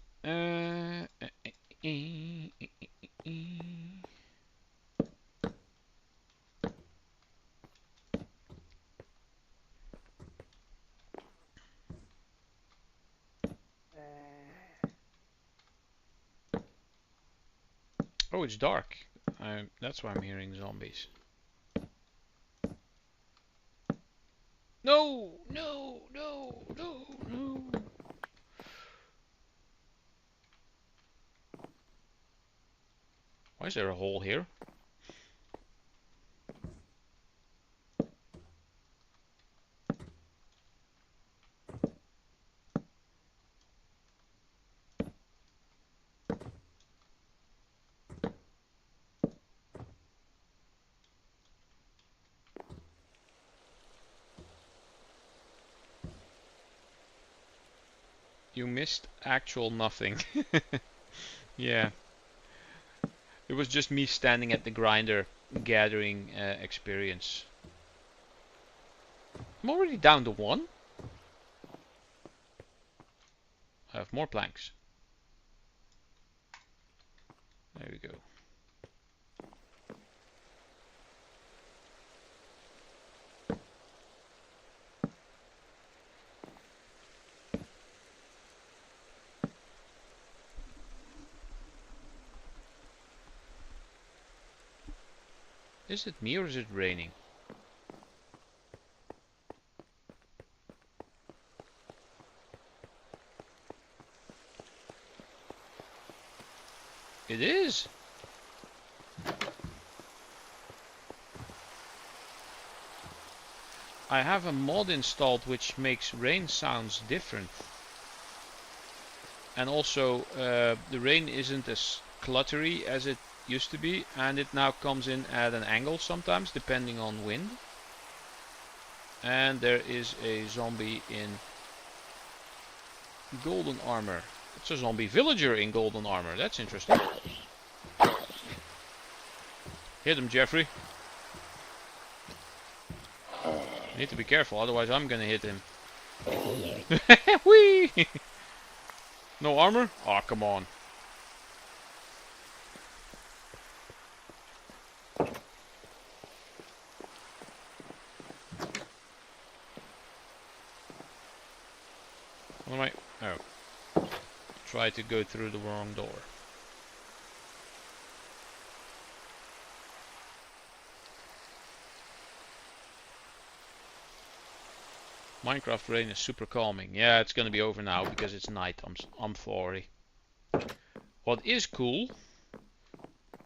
Oh, it's dark. That's why I'm hearing zombies. No, no, no, no, no. Why is there a hole here? You missed actual nothing. Yeah. It was just me standing at the grinder gathering experience. I'm already down to 1. I have more planks. There we go. Is it me or is it raining? It is! I have a mod installed which makes rain sounds different. And also the rain isn't as cluttery as it used to be, and it now comes in at an angle sometimes depending on wind. And there is a zombie in golden armor. It's a zombie villager in golden armor. That's interesting. Hit him, Jeffrey. You need to be careful, otherwise I'm gonna hit him. Whee! No armor? Aw, come on. What am I? Oh. Try to go through the wrong door. Minecraft rain is super calming. Yeah, it's gonna be over now because it's night. I'm sorry. What is cool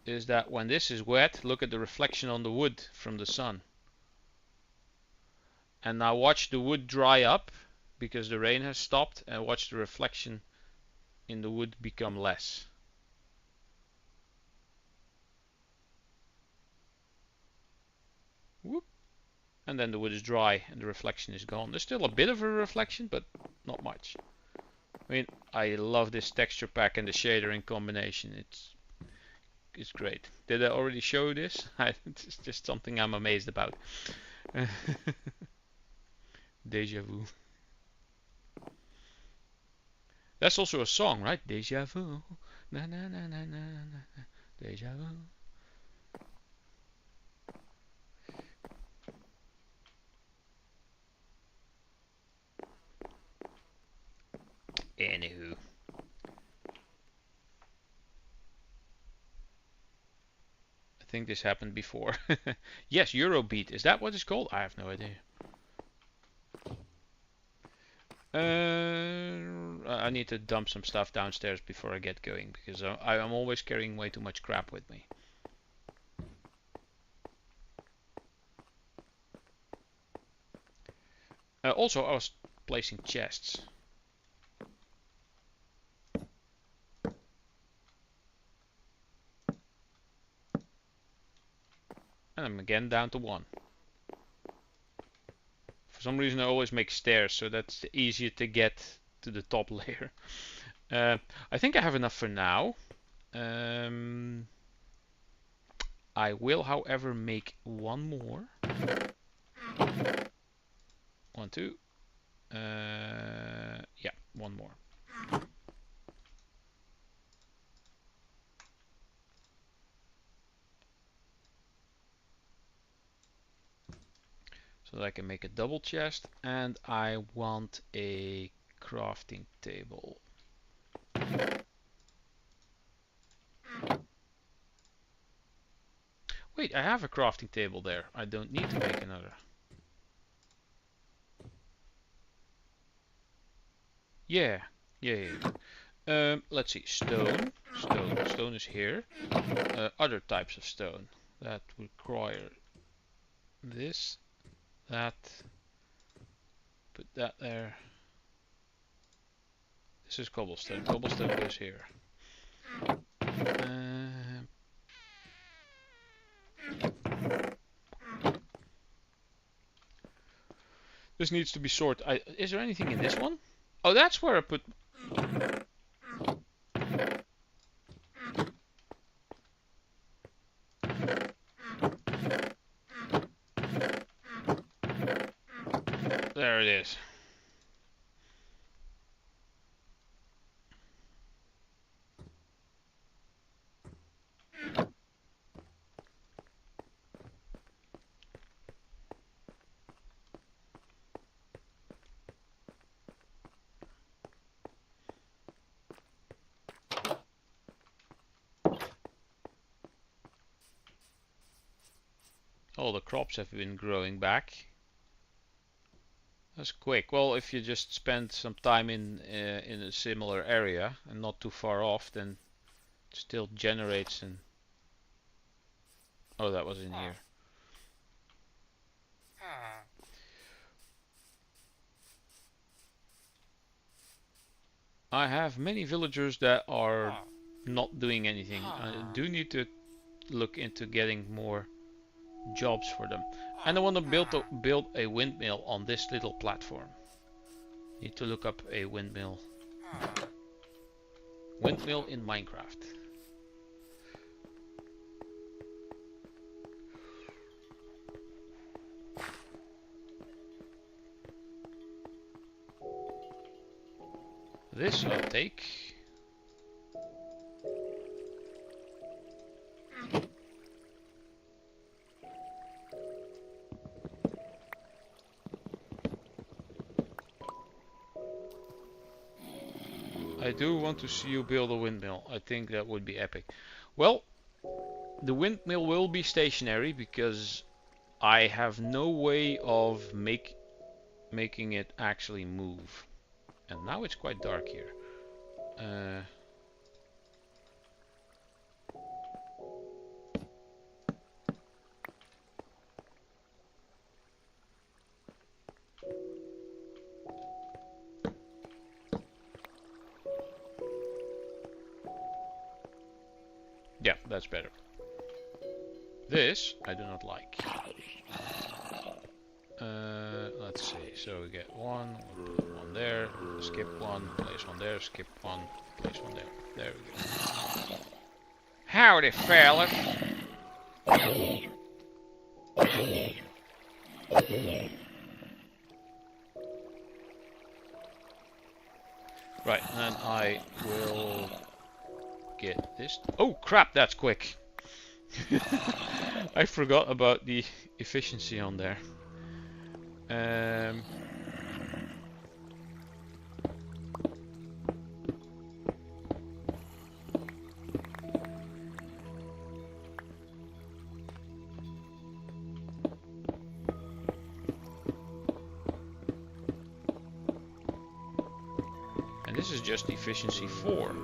is that when this is wet, look at the reflection on the wood from the sun. And now watch the wood dry up because the rain has stopped, and watch the reflection in the wood become less. Whoop. And then the wood is dry and the reflection is gone. There's still a bit of a reflection, but not much. I mean, I love this texture pack and the shader in combination. It's great. Did I already show this? It's just something I'm amazed about. Deja vu. That's also a song, right? Deja vu. Na na na na na na. Deja vu. Anywho. I think this happened before. Yes, Eurobeat. Is that what it's called? I have no idea. I need to dump some stuff downstairs before I get going because I'm always carrying way too much crap with me. Also, I was placing chests. And I'm again down to 1. For some reason I always make stairs, so that's easier to get to the top layer. I think I have enough for now. I will, however, make one more. 1, 2. Yeah, one more. So that I can make a double chest, and I want a crafting table. Wait, I have a crafting table there. I don't need to make another. Yeah. Let's see. Stone. Stone is here. Other types of stone that require this, that. Put that there. This is cobblestone. Cobblestone goes here. This needs to be sorted. Is there anything in this one? Oh, that's where I put... There it is. All the crops have been growing back. That's quick. Well, if you just spend some time in a similar area and not too far off, then it still generates and... Oh, that was in here. I have many villagers that are not doing anything. I do need to look into getting more jobs for them. And I want to build a windmill on this little platform. Need to look up a windmill. Windmill in Minecraft. This I'll take. I do want to see you build a windmill. I think that would be epic. Well, the windmill will be stationary because I have no way of making it actually move. And now it's quite dark here. Yeah, that's better. This I do not like. Let's see. So we get one, we'll put one there, skip one, place one there, skip one, place one there. There we go. Howdy, fellas. Right, and I will get this. Oh crap, that's quick. I forgot about the efficiency on there. And this is just efficiency 4.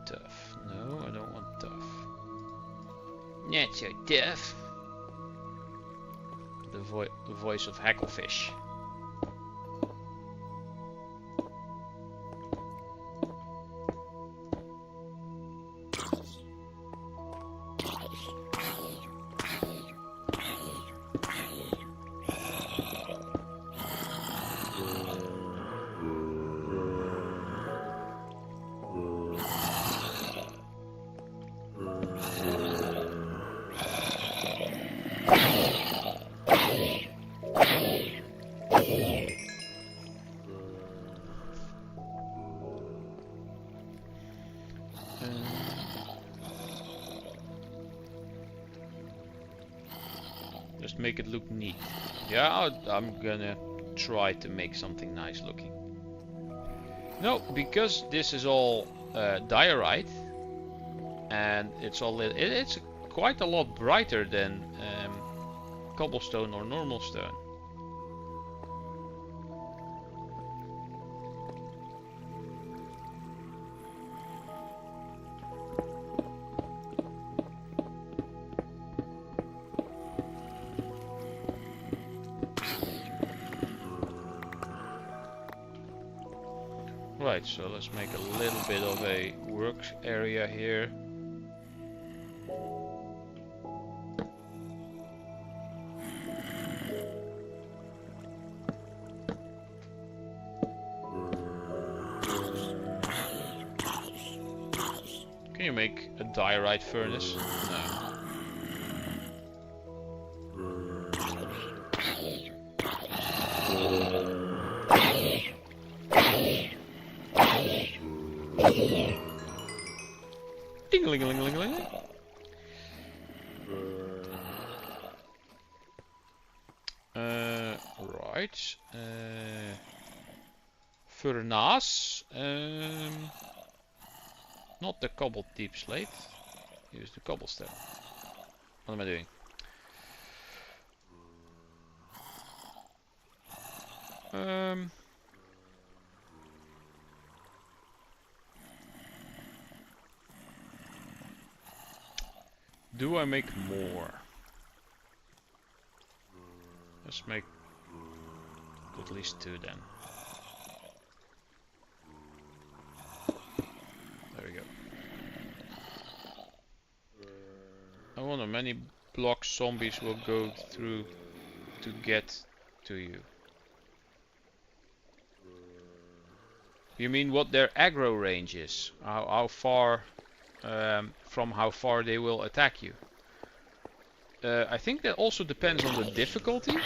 Tough. No, I don't want tough. Not so tough. The voice of Hacklefish. Just make it look neat. Yeah, I'm gonna try to make something nice looking. No, because this is all diorite and it's all it's quite a lot brighter than cobblestone or normal stone. Right, so let's make a little bit of a work area here. Can you make a diorite furnace? No. Ding-a-ling-a-ling-a-ling-a-ling. Right. Furnace. Not the cobbled deep slate. Use the cobblestone. What am I doing? Do I make more? Let's make at least 2 then. There we go. I wonder how many blocks zombies will go through to get to you. You mean what their aggro range is? How far, from how far they will attack you? I think that also depends on the difficulty.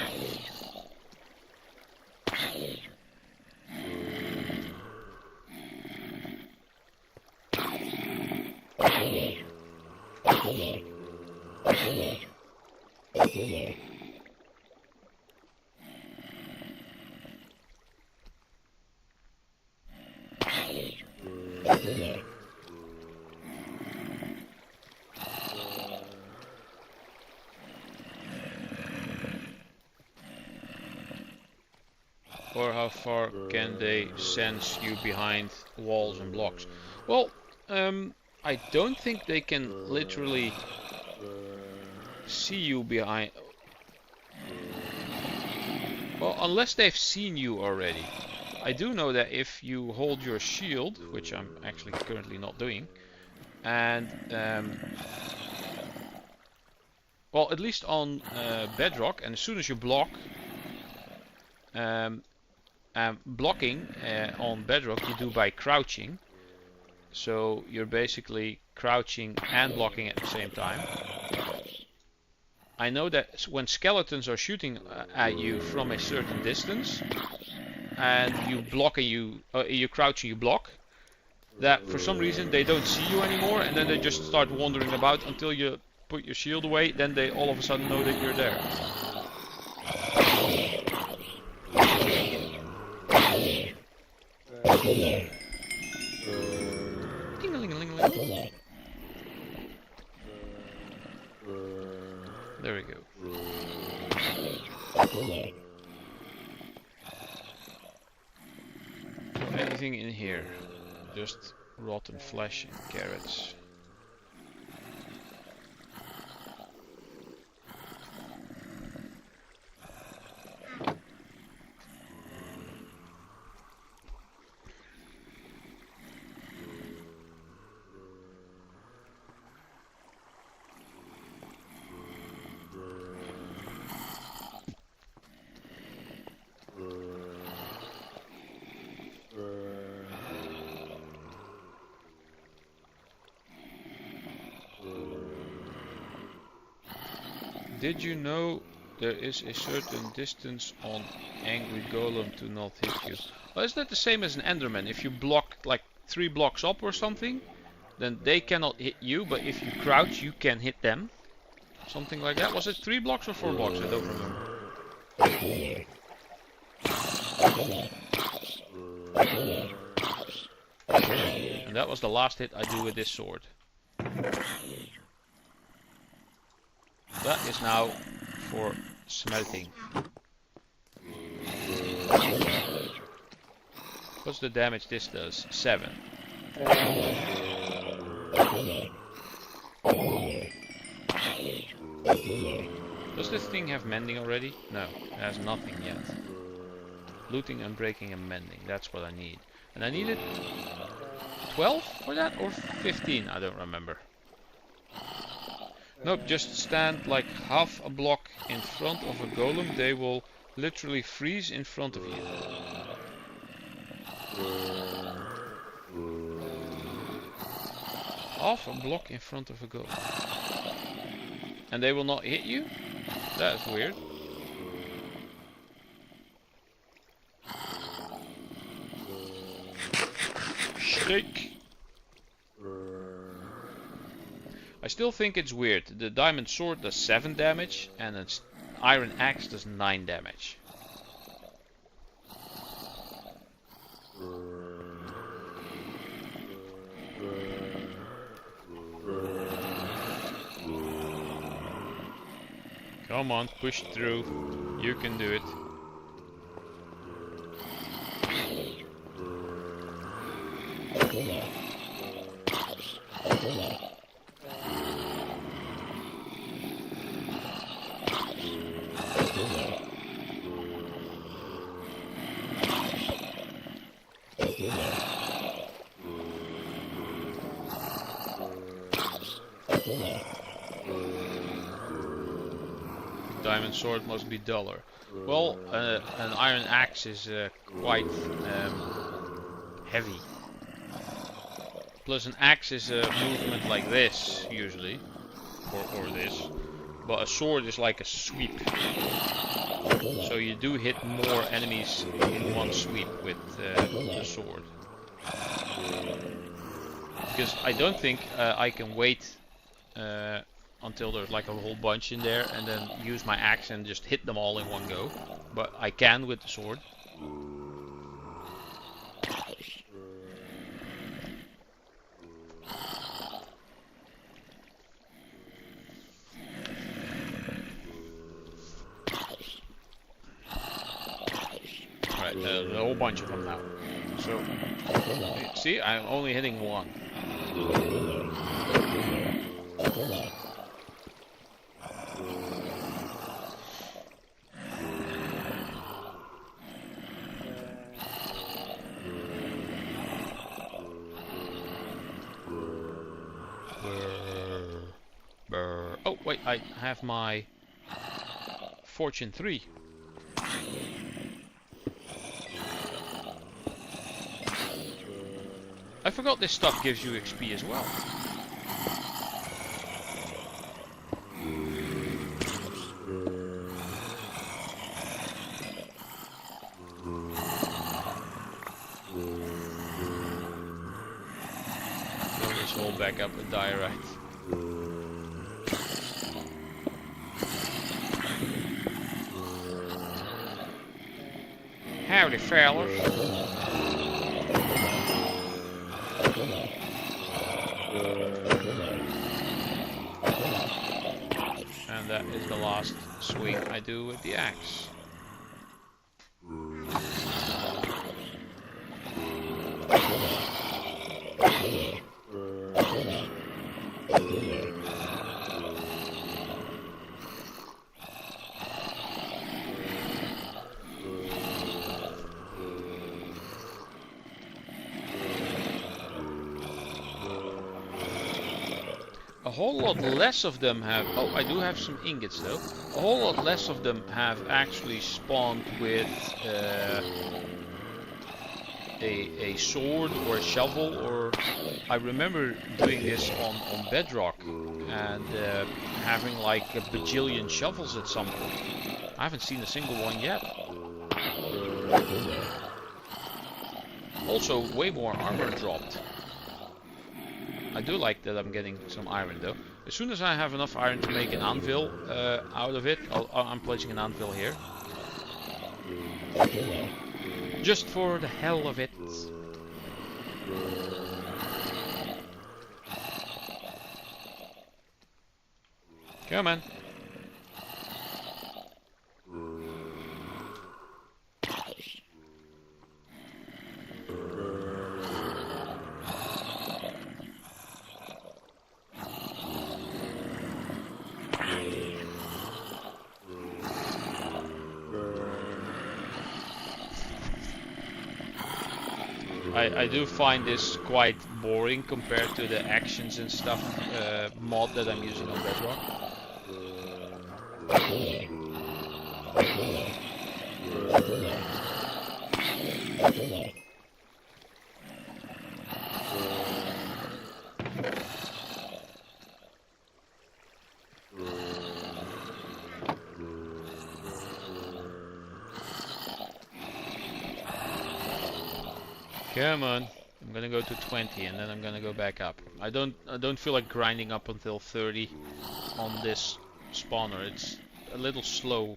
Or how far can they sense you behind walls and blocks? Well, I don't think they can literally see you behind. Well, unless they've seen you already. I do know that if you hold your shield, which I'm actually currently not doing, and well, at least on Bedrock, and as soon as you block, blocking on Bedrock you do by crouching. So you're basically crouching and blocking at the same time. I know that when skeletons are shooting at you from a certain distance, and you block and you crouch and you block, that for some reason they don't see you anymore, and then they just start wandering about until you put your shield away. Then they all of a sudden know that you're there. Ding-a-ling-a-ling-a-ling. There we go. Anything in here? Just rotten flesh and carrots. Did you know there is a certain distance on Angry Golem to not hit you? Well, isn't that the same as an Enderman? If you block like 3 blocks up or something, then they cannot hit you, but if you crouch, you can hit them. Something like that. Was it 3 blocks or 4 blocks? I don't remember. And that was the last hit I do with this sword. That is now for smelting. What's the damage this does? 7. Does this thing have mending already? No, it has nothing yet. Looting, unbreaking and mending, that's what I need. And I needed 12 for that or 15, I don't remember. Nope, just stand like half a block in front of a golem, they will literally freeze in front of you. Half a block in front of a golem. And they will not hit you? That's weird. Steak. I still think it's weird. The diamond sword does 7 damage and an iron axe does 9 damage. Come on, push through. You can do it. Diamond sword must be duller. Well, an iron axe is quite heavy. Plus an axe is a movement like this, usually. Or this. But a sword is like a sweep. So you do hit more enemies in one sweep with the sword. Because I don't think I can wait until there's like a whole bunch in there and then use my axe and just hit them all in one go. But I can with the sword. Alright, there's a whole bunch of them now. So, see, I'm only hitting one. Oh wait, I have my Fortune 3. I forgot this stuff gives you XP as well. Fill this hole back up with diorite. Howdy, fellas. And that is the last swing I do with the axe. A whole lot less of them have... Oh, I do have some ingots though. A whole lot less of them have actually spawned with a sword or a shovel. Or I remember doing this on Bedrock and having like a bajillion shovels at some point. I haven't seen a single one yet. Also, way more armor dropped. I do like that I'm getting some iron though. As soon as I have enough iron to make an anvil out of it, I'm placing an anvil here. Just for the hell of it. Come on. I do find this quite boring compared to the actions and stuff mod that I'm using on Bedrock. Come on, I'm gonna go to 20 and then I'm gonna go back up. I don't feel like grinding up until 30 on this spawner. It's a little slow.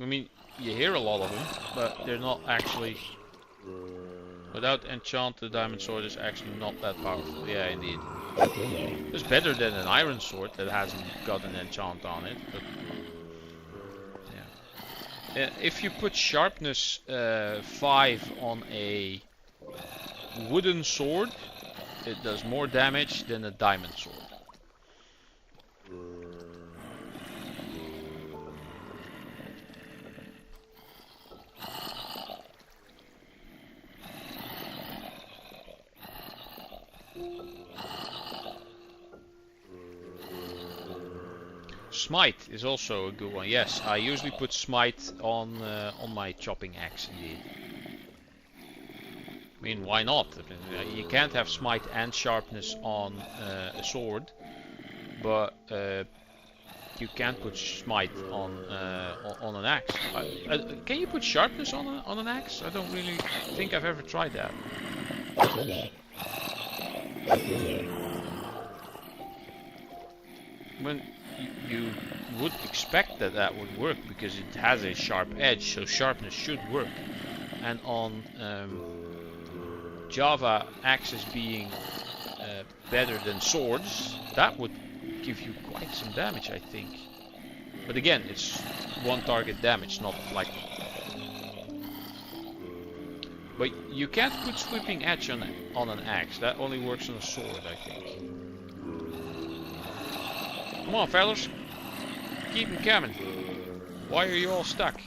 I mean, you hear a lot of them, but they're not actually. Without enchant, the diamond sword is actually not that powerful. Yeah, indeed. It's better than an iron sword that hasn't got an enchant on it. But yeah. If you put sharpness 5 on a wooden sword, it does more damage than a diamond sword. Smite is also a good one. Yes, I usually put smite on my chopping axe. Indeed. I mean, why not? You can't have smite and sharpness on a sword, but you can't put smite on an axe. Can you put sharpness on an axe? I don't really think I've ever tried that. When you would expect that would work because it has a sharp edge, so sharpness should work. And on Java, axes being better than swords, that would give you quite some damage, I think. But again, it's one target damage, not like. But you can't put sweeping edge on an axe. That only works on a sword, I think. Come on, fellas. Keep them coming. Why are you all stuck?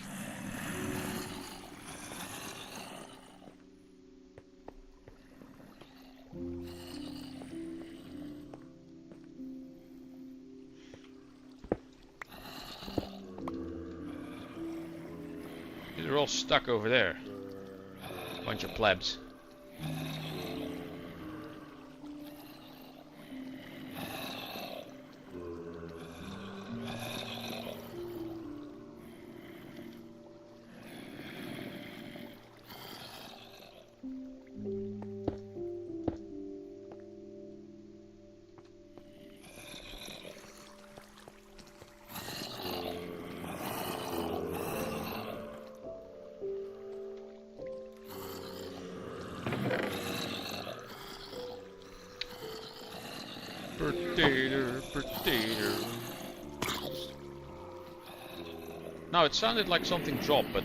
They're all stuck over there. Bunch of plebs. Potato. Now it sounded like something dropped, but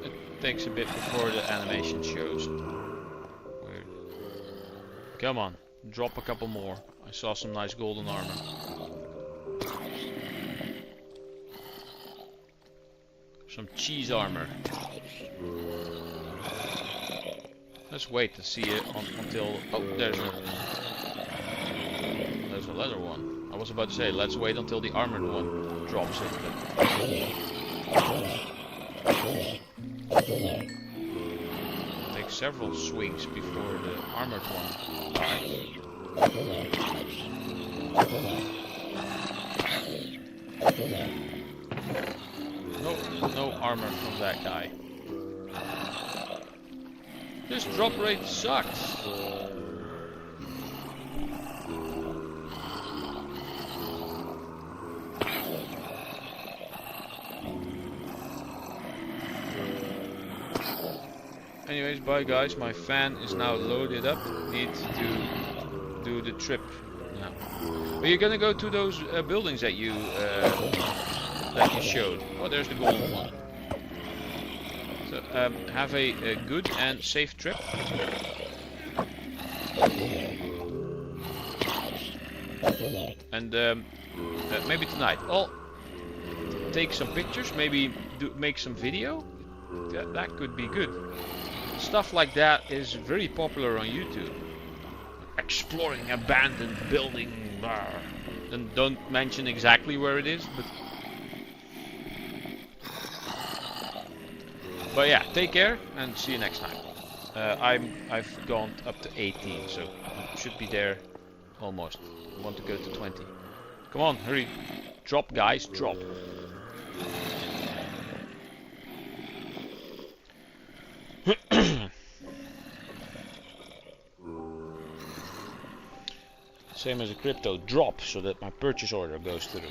it takes a bit before the animation shows. Weird. Come on, drop a couple more. I saw some nice golden armor. Some cheese armor. Let's wait to see it until. Oh, there's a leather one. I was about to say, let's wait until the armored one drops it. Take several swings before the armored one dies. No armor from that guy. This drop rate sucks. Anyways, bye guys, my fan is now loaded up. Need to do the trip now. Are you gonna go to those buildings that you showed? Oh, there's the golden one. So have a good and safe trip. And maybe tonight I'll take some pictures, maybe make some video. That could be good. Stuff like that is very popular on YouTube. Exploring abandoned building, and don't mention exactly where it is, but yeah, take care and see you next time. I've gone up to 18, so should be there almost. I want to go to 20. Come on, hurry. Drop, guys, drop. Same as a crypto, drop so that my purchase order goes through.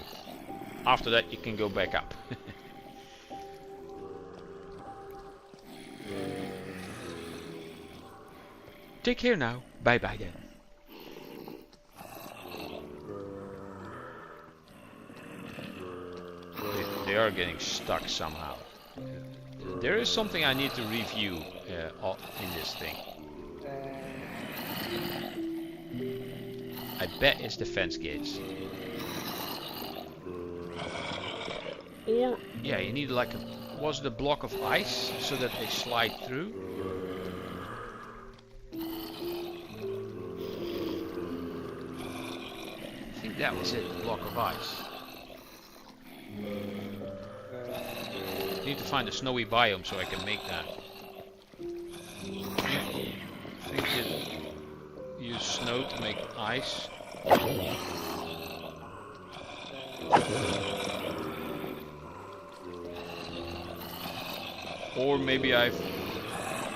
After that you can go back up. Take care now. Bye bye then. They are getting stuck somehow. There is something I need to review in this thing. I bet it's the fence gates. Or, yeah, you need like was it a block of ice so that they slide through? I think that was it, the block of ice. I need to find a snowy biome so I can make that. I think you use snow to make ice. Or maybe I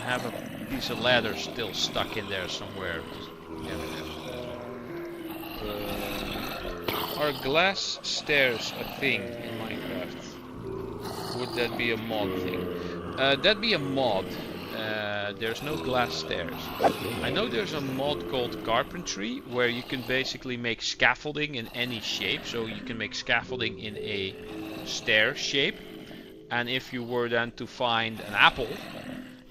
have a piece of ladder still stuck in there somewhere. Are glass stairs a thing in Minecraft? Would that be a mod thing? That'd be a mod. There's no glass stairs. I know there's a mod called carpentry where you can basically make scaffolding in any shape. So you can make scaffolding in a stair shape. And if you were then to find an apple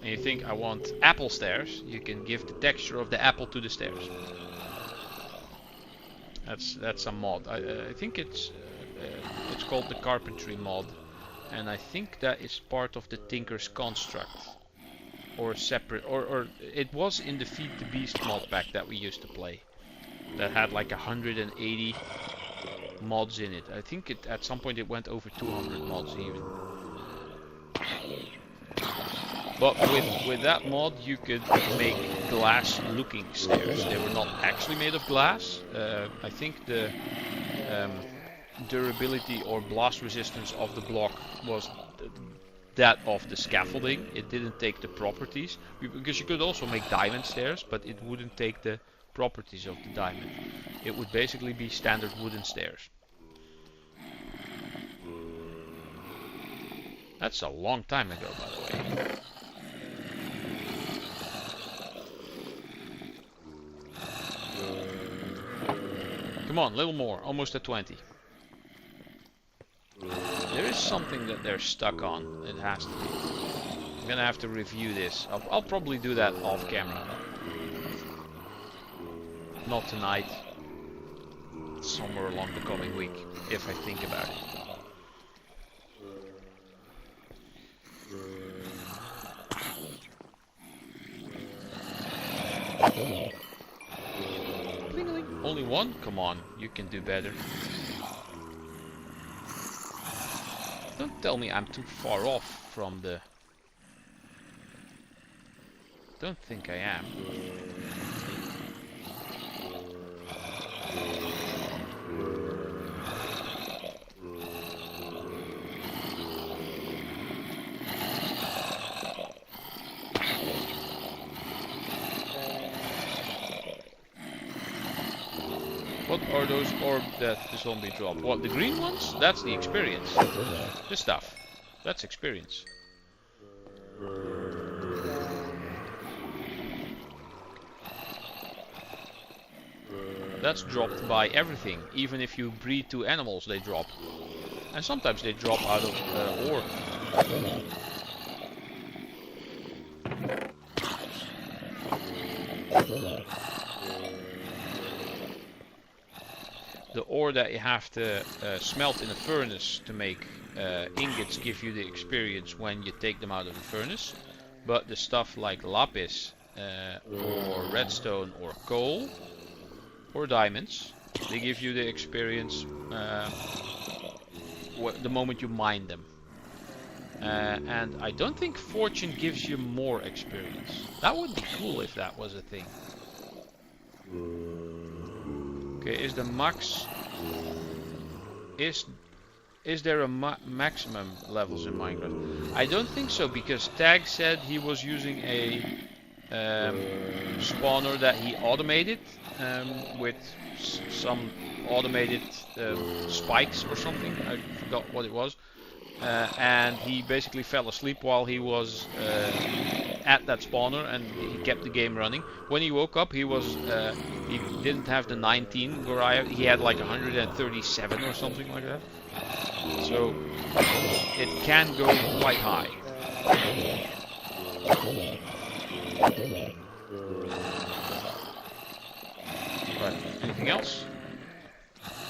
and you think I want apple stairs, you can give the texture of the apple to the stairs. That's a mod. I think it's called the carpentry mod, and I think that is part of the Tinker's Construct, or separate, or it was in the Feed the Beast mod pack that we used to play. That had like 180 mods in it. I think at some point it went over 200 mods even. But with that mod you could make glass looking stairs. They were not actually made of glass. I think the durability or blast resistance of the block was that of the scaffolding. It didn't take the properties, because you could also make diamond stairs, but it wouldn't take the properties of the diamond. It would basically be standard wooden stairs. That's a long time ago, by the way. Come on, a little more, almost at 20. There is something that they're stuck on. It has to be. I'm gonna have to review this. I'll probably do that off camera. Not tonight. Somewhere along the coming week, if I think about it. Only one? Come on, you can do better. Don't tell me I'm too far off from the... Don't think I am. What are those orbs that the zombie dropped? What, the green ones? That's the experience. This stuff. That's experience. That's dropped by everything. Even if you breed two animals, they drop. And sometimes they drop out of ore. The ore that you have to smelt in a furnace to make ingots give you the experience when you take them out of the furnace. But the stuff like lapis or redstone or coal or diamonds, they give you the experience the moment you mine them. And I don't think fortune gives you more experience. That would be cool if that was a thing. Okay, is the max... Is there a maximum levels in Minecraft? I don't think so, because Tag said he was using a spawner that he automated with some automated spikes or something. I forgot what it was. And he basically fell asleep while he was at that spawner, and he kept the game running. When he woke up, he was he didn't have the 19 where he had like 137 or something like that. So it can go quite high. Right, anything else?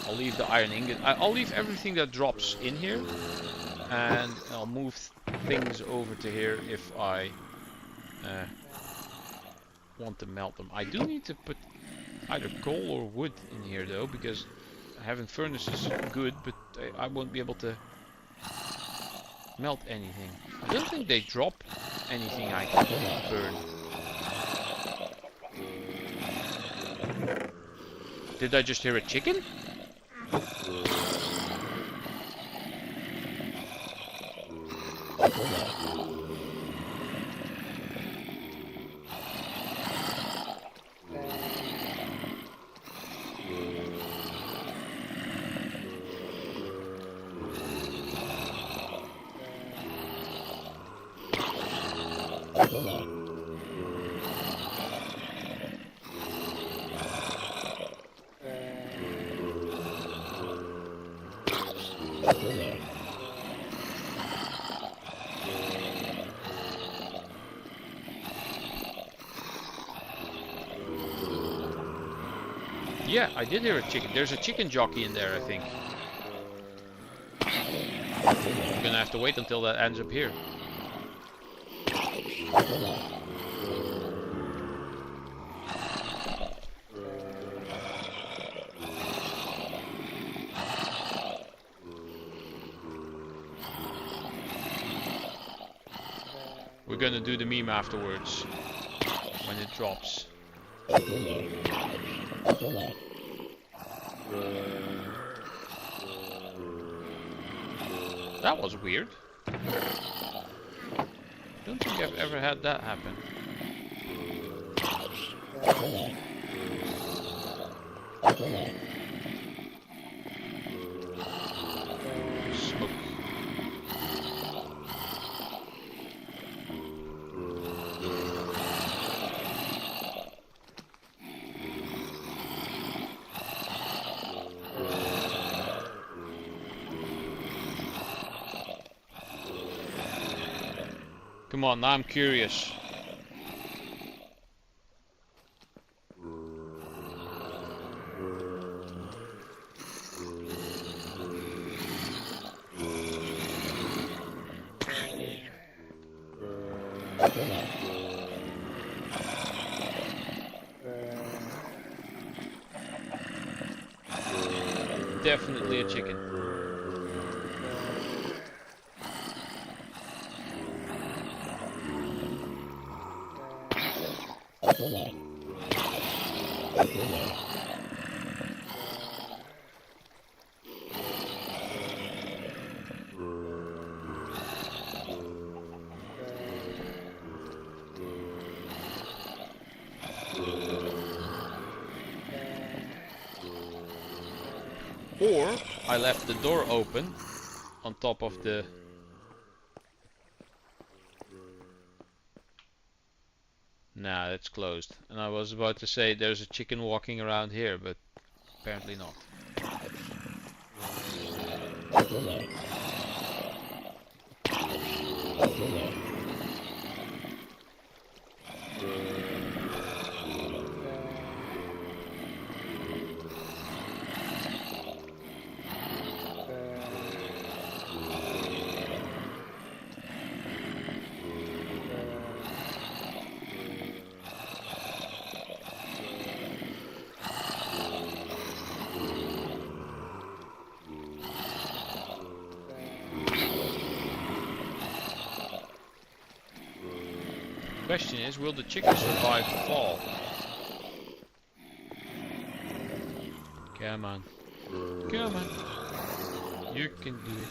I'll leave the iron ingot. I'll leave everything that drops in here, and I'll move things over to here if I want to melt them. I do need to put either coal or wood in here though, because having furnaces is good, but I won't be able to melt anything. I don't think they drop anything I can burn. Did I just hear a chicken? Yeah, I did hear a chicken. There's a chicken jockey in there, I think. I'm gonna have to wait until that ends up here. We're gonna do the meme afterwards when it drops. That was weird. Don't think I've ever had that happen. Smoke. Come on, now I'm curious. Definitely a chicken. Or I left the door open on top of the... Nah, it's closed. And I was about to say there's a chicken walking around here, but Apparently not. Question is, will the chicken survive the fall? Come on. Come on. You can do it.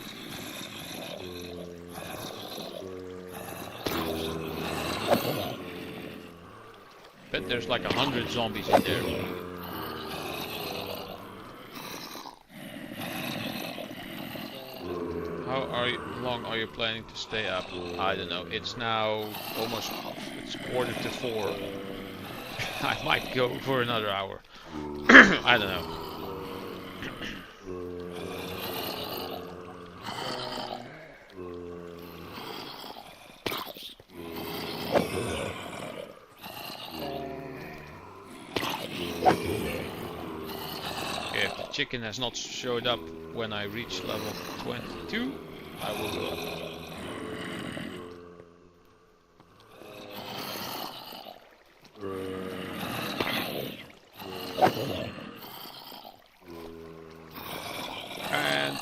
Bet there's like 100 zombies in there. Long are you planning to stay up? I don't know. It's now almost, it's 3:45. I might go for another hour. I don't know. If the chicken has not showed up when I reach level 22, I will go. And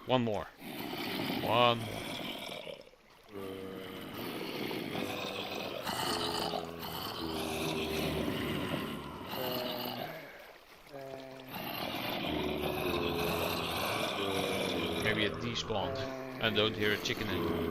one more. One more. Maybe it despawned and don't hear a chicken anymore.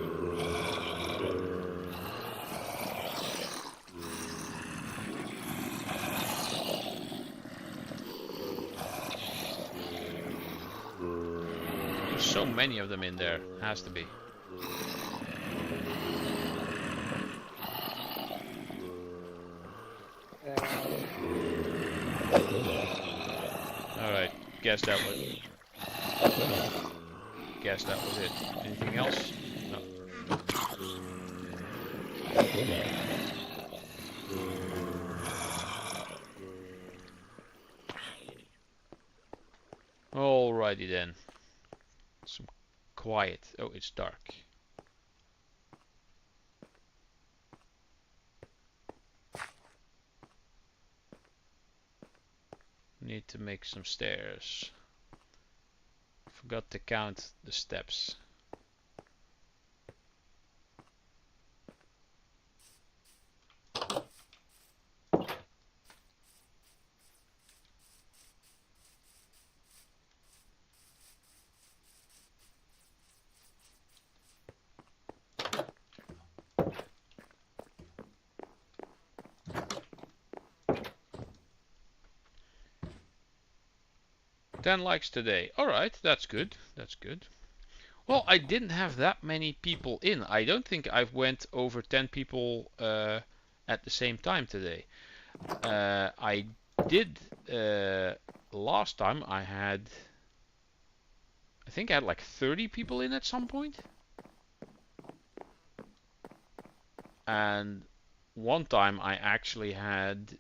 There's so many of them in there, has to be. Alright, guess that was it. Anything else? No. Alrighty then. Some quiet. Oh, it's dark. Need to make some stairs. Forgot to count the steps. Ten likes today. Alright, that's good. That's good. Well, I didn't have that many people in. I don't think I've went over 10 people at the same time today. I did last time I think I had like 30 people in at some point. And one time I actually had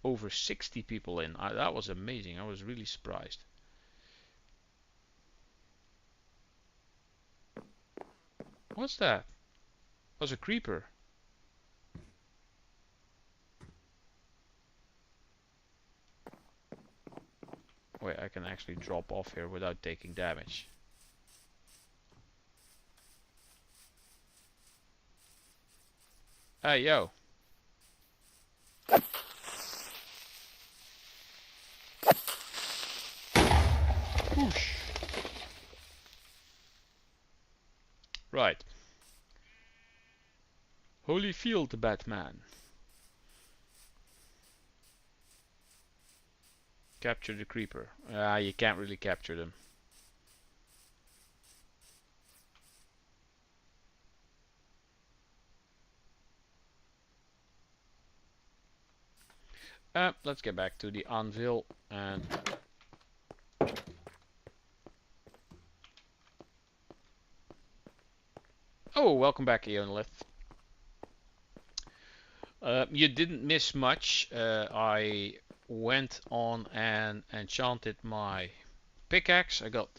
over 60 people in. That was amazing. I was really surprised. What's that? That was a creeper. Wait, I can actually drop off here without taking damage. Hey, yo. Whoosh. Right. Holyfield Batman. Capture the creeper. You can't really capture them. Let's get back to the anvil and oh, welcome back, Eonlith. You didn't miss much. I went on and enchanted my pickaxe. I got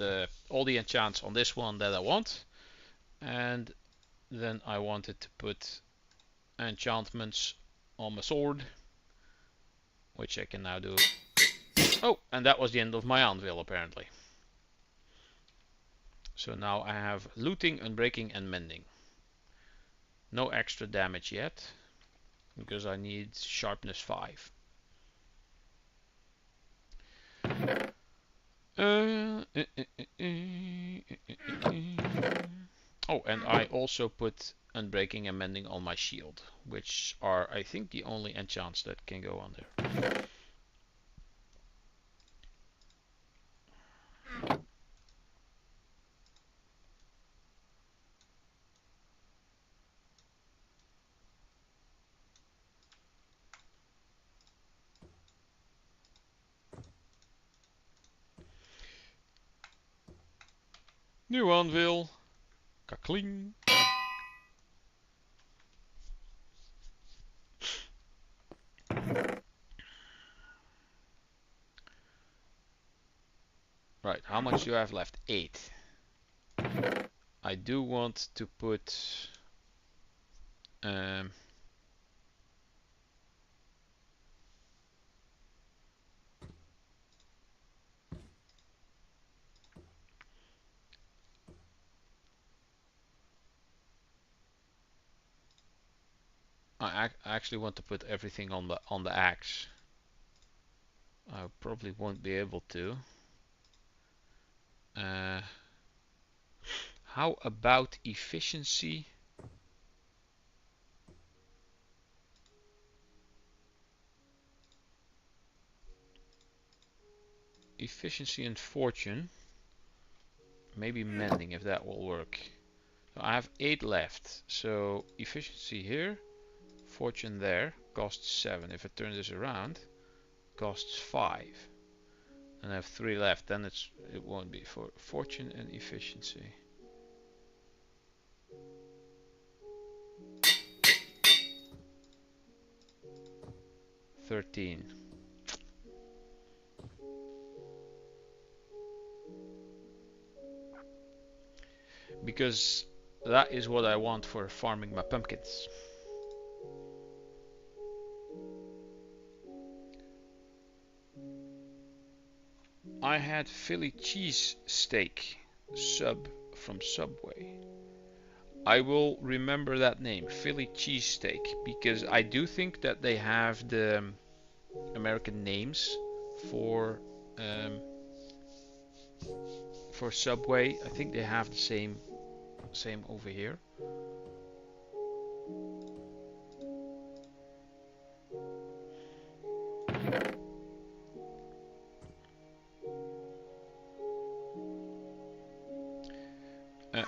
all the enchants on this one that I want, and then I wanted to put enchantments on my sword, which I can now do. Oh, and that was the end of my anvil apparently. So now I have looting, unbreaking, and mending. No extra damage yet, because I need sharpness 5. Oh, and I also put unbreaking and mending on my shield, which are, I think, the only enchants that can go on there. New anvil. Kakling. Right, how much do I have left? 8. I do want to put I actually want to put everything on the axe. I probably won't be able to. How about efficiency? Efficiency and fortune. Maybe mending, if that will work. So I have 8 left. So efficiency here, fortune there, costs 7. If I turn this around, costs 5. And I have 3 left. Then it won't be for fortune and efficiency. $13. Because that is what I want for farming my pumpkins. I had Philly cheese steak sub from Subway. I will remember that name, Philly cheese steak, because I do think that they have the American names for Subway. I think they have the same over here.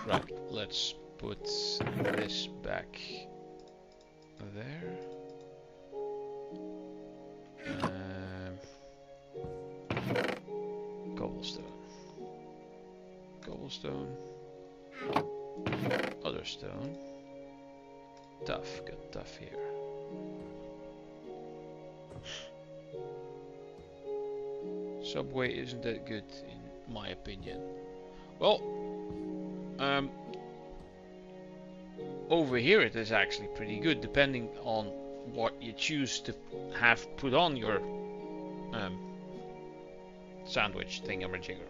Right, let's put this back there. Cobblestone, other stone, tough, got tough here. Subway isn't that good in my opinion. Well, over here it is actually pretty good, depending on what you choose to have put on your sandwich thingamajigger.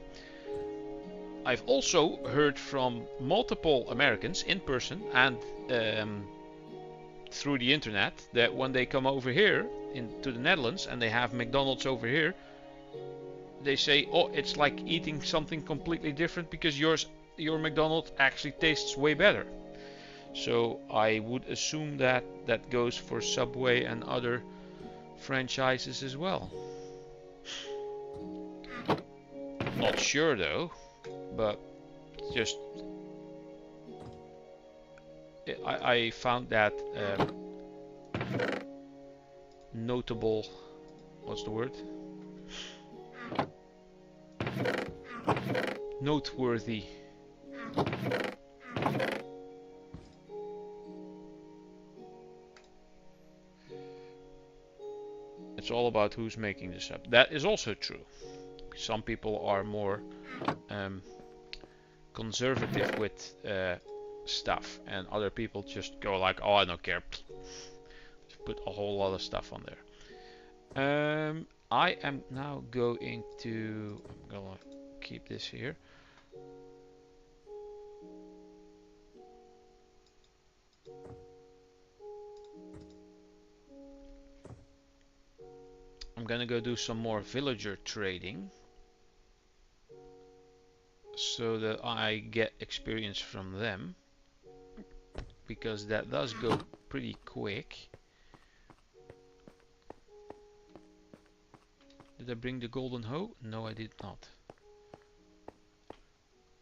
I've also heard from multiple Americans in person and through the internet that when they come over here to the Netherlands and they have McDonald's over here, they say, oh, it's like eating something completely different because your McDonald's actually tastes way better. So I would assume that that goes for Subway and other franchises as well. Not sure though, but just I found that notable what's the word? Noteworthy. It's all about who's making this up. That is also true. Some people are more conservative with stuff, and other people just go like, oh, I don't care. Just put a whole lot of stuff on there. I am now going to, I'm gonna keep this here. I'm gonna go do some more villager trading so that I get experience from them, because that does go pretty quick. Did I bring the golden hoe? No, I did not.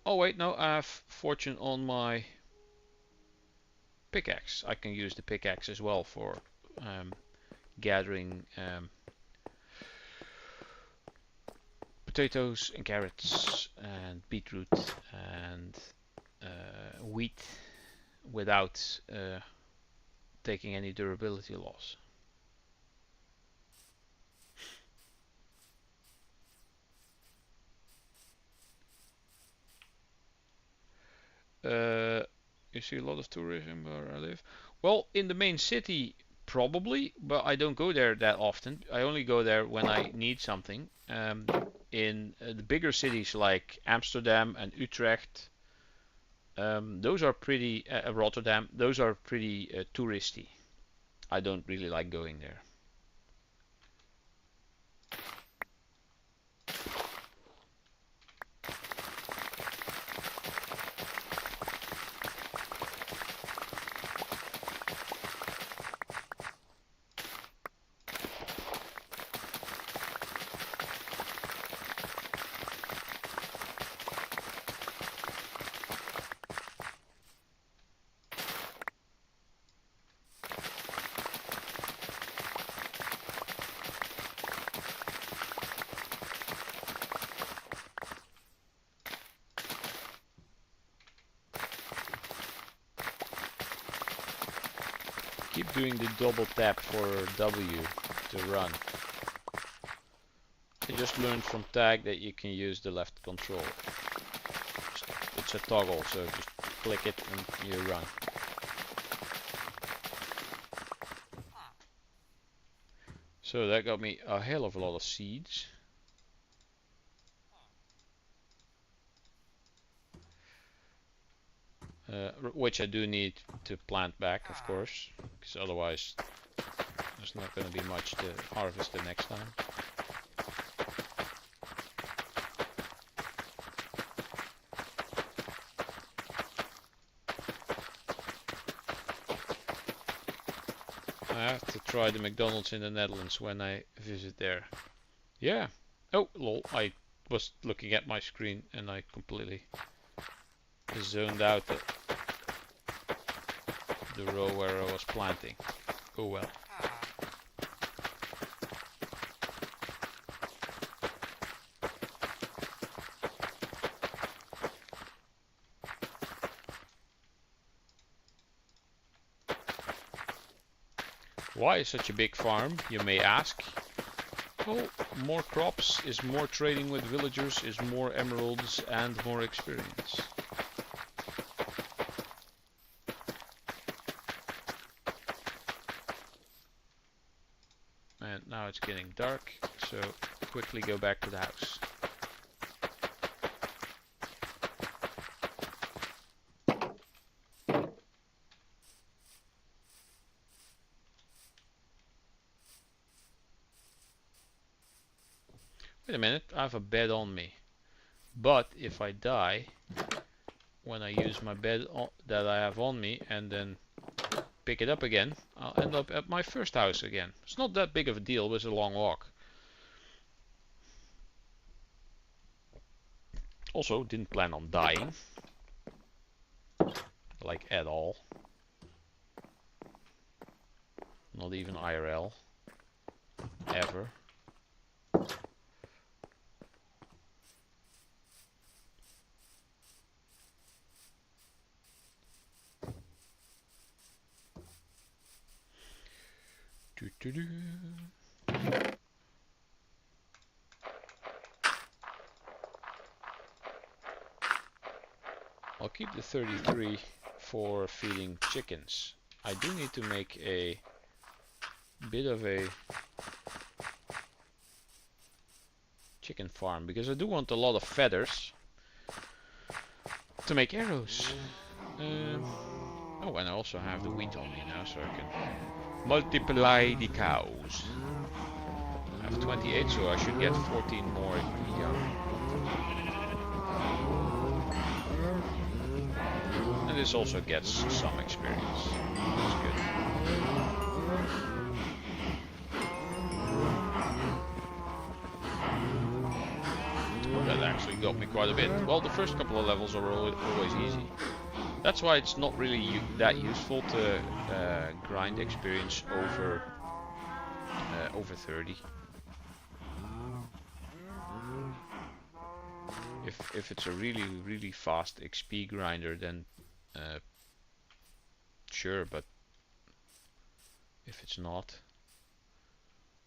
Oh wait, no, I have fortune on my pickaxe. I can use the pickaxe as well for gathering potatoes and carrots and beetroot and wheat without taking any durability loss. You see a lot of tourism where I live. Well, in the main city, probably, but I don't go there that often. I only go there when I need something. In the bigger cities like Amsterdam and Utrecht, those are pretty, Rotterdam, those are pretty touristy. I don't really like going there. Keep doing the double tap for W to run. I just learned from Tag that you can use the left control. It's a toggle, so just click it and you run. So that got me a hell of a lot of seeds. Which I do need to plant back, of course, because otherwise there's not going to be much to harvest the next time. I have to try the McDonald's in the Netherlands when I visit there. Yeah. Oh, lol. I was looking at my screen and I completely zoned out the row where I was planting. Oh well. Why such a big farm, you may ask? Well, more crops is more trading with villagers, is more emeralds and more experience. And now it's getting dark, so quickly go back to the house. Wait a minute, I have a bed on me. But if I die, when I use my bed that I have on me and then pick it up again, I'll end up at my first house again. It's not that big of a deal, but it's a long walk. Also, didn't plan on dying. Like at all. Not even IRL. Ever. I'll keep the 33 for feeding chickens. I do need to make a bit of a chicken farm because I do want a lot of feathers to make arrows. Oh, and I also have the wheat on me now, so I can multiply the cows. I have 28, so I should get 14 more young. And this also gets some experience. That's good. That actually got me quite a bit. Well, the first couple of levels are always easy. That's why it's not really that useful to grind experience over 30. If it's a really fast XP grinder, then sure, but if it's not,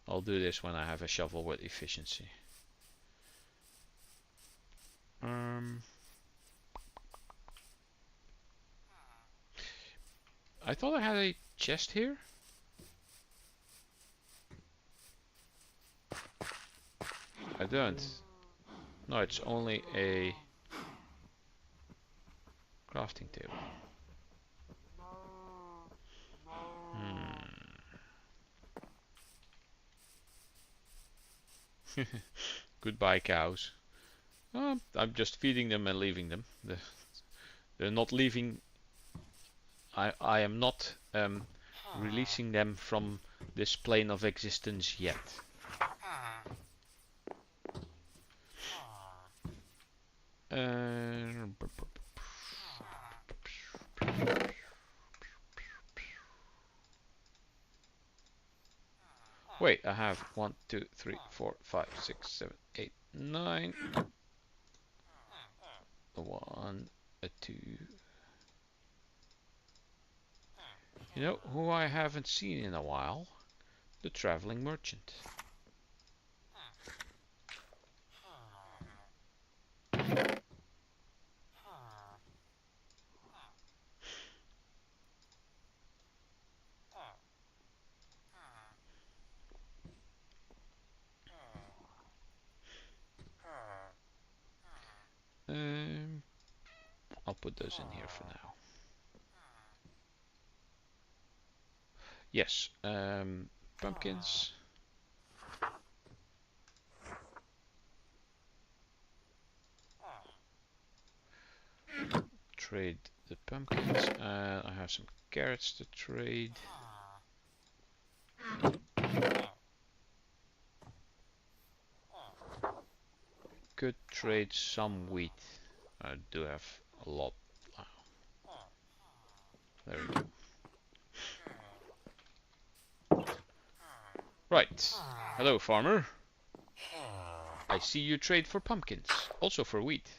I'll do this when I have a shovel with efficiency. I thought I had a chest here. I don't. No, it's only a crafting table. Goodbye, cows. I'm just feeding them and leaving them. They're not leaving. I am not releasing them from this plane of existence yet. Wait, I have 1, 2, 3, 4, 5, 6, 7, 8, 9. 1, 2. You know who I haven't seen in a while? The traveling merchant. I'll put those in here for now. Yes, pumpkins. Trade the pumpkins. I have some carrots to trade. Could trade some wheat. I do have a lot. There we go. Right. Hello, farmer. I see you trade for pumpkins, also for wheat.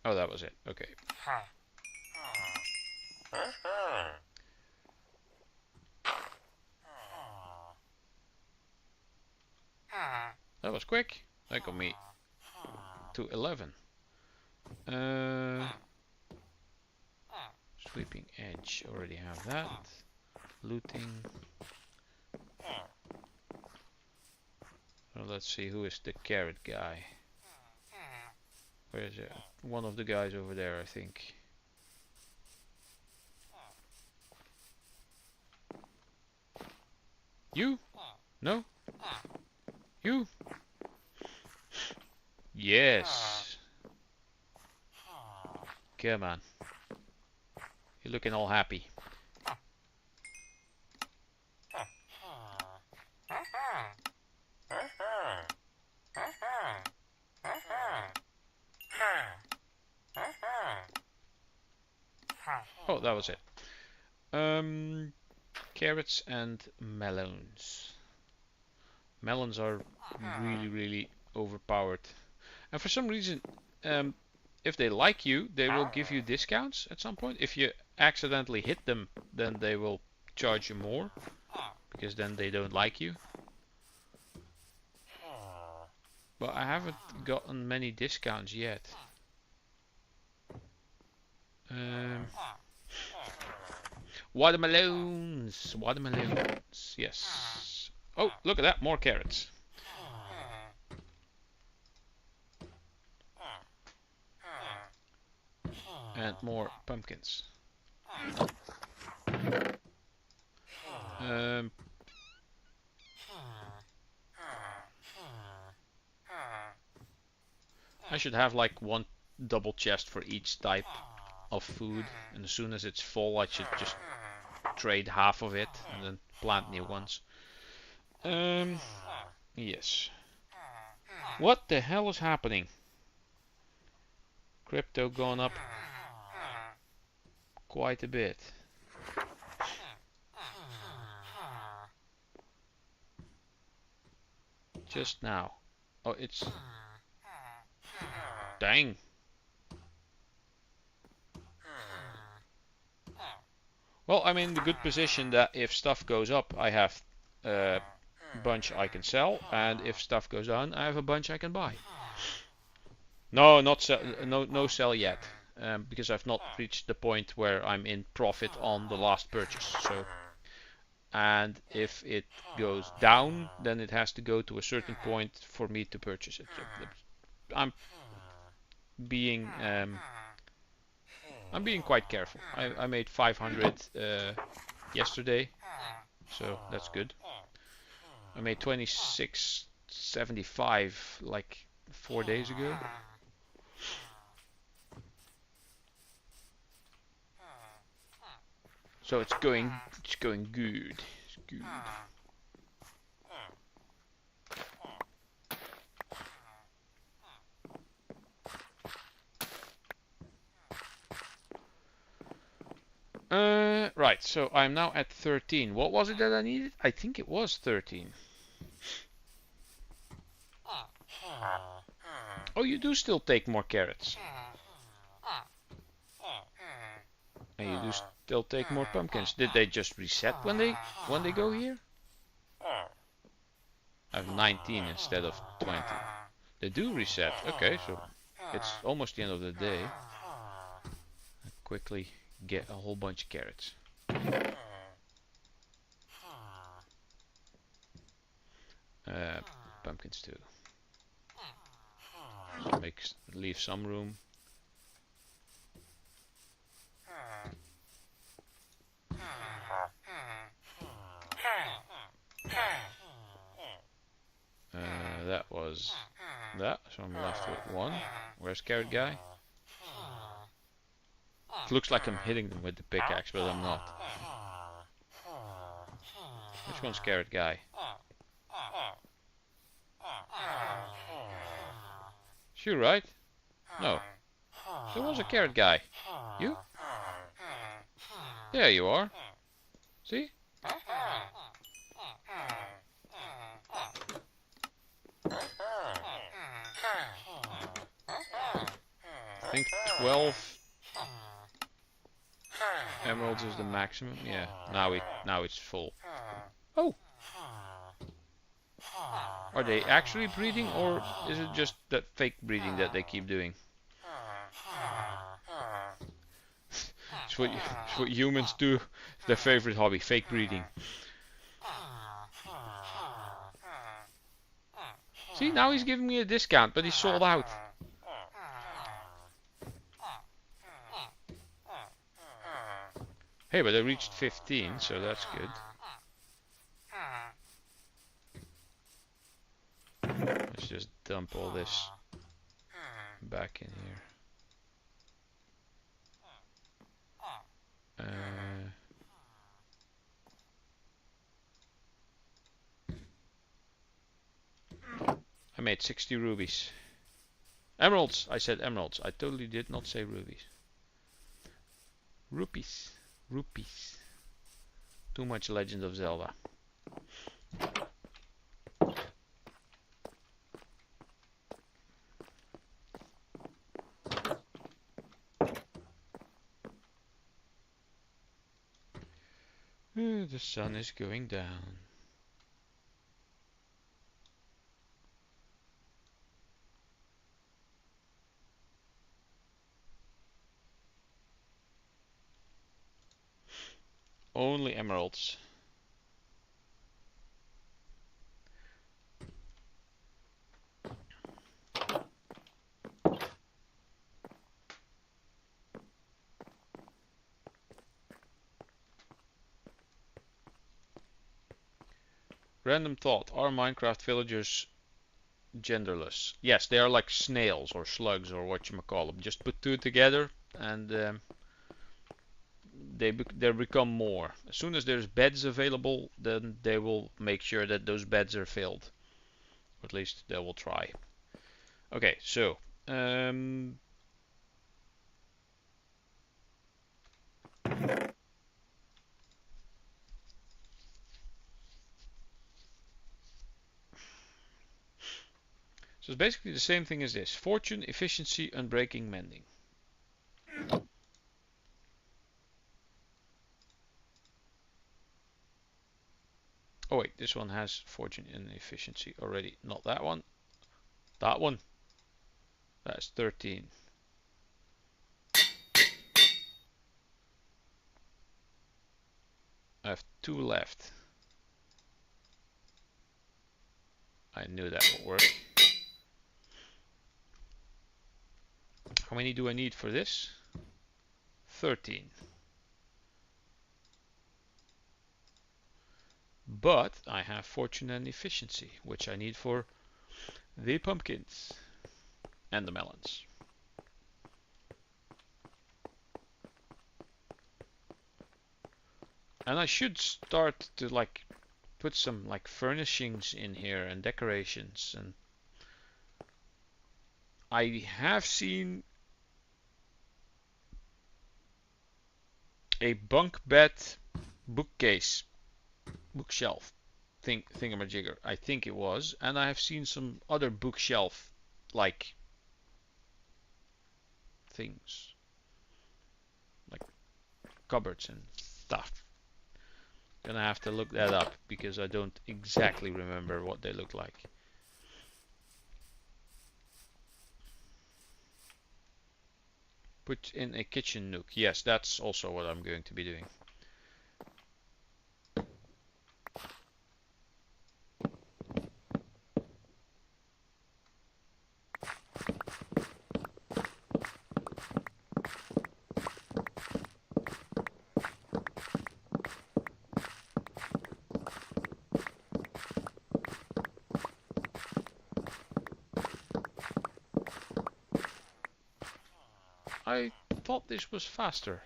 Oh, that was it. Okay. That was quick. That got me to 11. Sweeping edge, already have that. Looting. Well, let's see who is the carrot guy. Where is it? One of the guys over there, I think. You? No? You? Yes. Come on. You're looking all happy. Oh, that was it. Carrots and melons. Melons are really overpowered. And for some reason, if they like you, they will give you discounts at some point. If you accidentally hit them, then they will charge you more, because then they don't like you. But I haven't gotten many discounts yet. Watermelons! Watermelons! Yes. Oh, look at that, more carrots. And more pumpkins. I should have like one double chest for each type of food, and as soon as it's full I should just trade half of it and then plant new ones. Yes. What the hell is happening? Crypto gone up quite a bit. Just now. Oh, it's... Dang. Well, I'm in the good position that if stuff goes up, I have a bunch I can sell, and if stuff goes down, I have a bunch I can buy. No, not sell, no sell yet, because I've not reached the point where I'm in profit on the last purchase. So, and if it goes down, then it has to go to a certain point for me to purchase it. So I'm being quite careful. I made 500 yesterday, so that's good. I made 26.75 like 4 days ago. So it's going good. It's good. Right, so I'm now at 13. What was it that I needed? I think it was 13. Oh, you do still take more carrots. And you do still take more pumpkins. Did they just reset when they go here? I have 19 instead of 20. They do reset. Okay, so it's almost the end of the day. I quickly get a whole bunch of carrots. Pumpkins too. So leave some room. That was that, so I'm left with one. Where's carrot guy? It looks like I'm hitting them with the pickaxe, but I'm not. Which one's carrot guy? Sure, right? No. There was a carrot guy. You? There you are. See? I think 12 emeralds is the maximum. Yeah, now it's full. Oh! Are they actually breeding, or is it just that fake breeding that they keep doing? It's what humans do. It's their favorite hobby, fake breeding. See, now he's giving me a discount, but he's sold out. Hey, but I reached 15, so that's good. Let's just dump all this back in here. I made 60 rubies. Emeralds! I said emeralds. I totally did not say rubies. Rupees. Rupees. Too much Legend of Zelda. The sun is going down. Only emeralds. Random thought. Are Minecraft villagers genderless? Yes, they are like snails or slugs or what you call them. Just put two together and they become more. As soon as there's beds available, then they will make sure that those beds are filled. Or at least they will try. Okay, so so it's basically the same thing as this. Fortune, efficiency, unbreaking, mending. Oh wait, this one has fortune and efficiency already. Not that one. That one. That's 13. I have 2 left. I knew that would work. How many do I need for this? 13. But I have fortune and efficiency, which I need for the pumpkins and the melons. And I should start to like put some like furnishings in here and decorations, and I have seen a bunk bed bookcase bookshelf thingamajigger, I think it was, and I have seen some other bookshelf like things like cupboards and stuff. Gonna have to look that up because I don't exactly remember what they look like. Put in a kitchen nook. Yes, that's also what I'm going to be doing. I thought this was faster.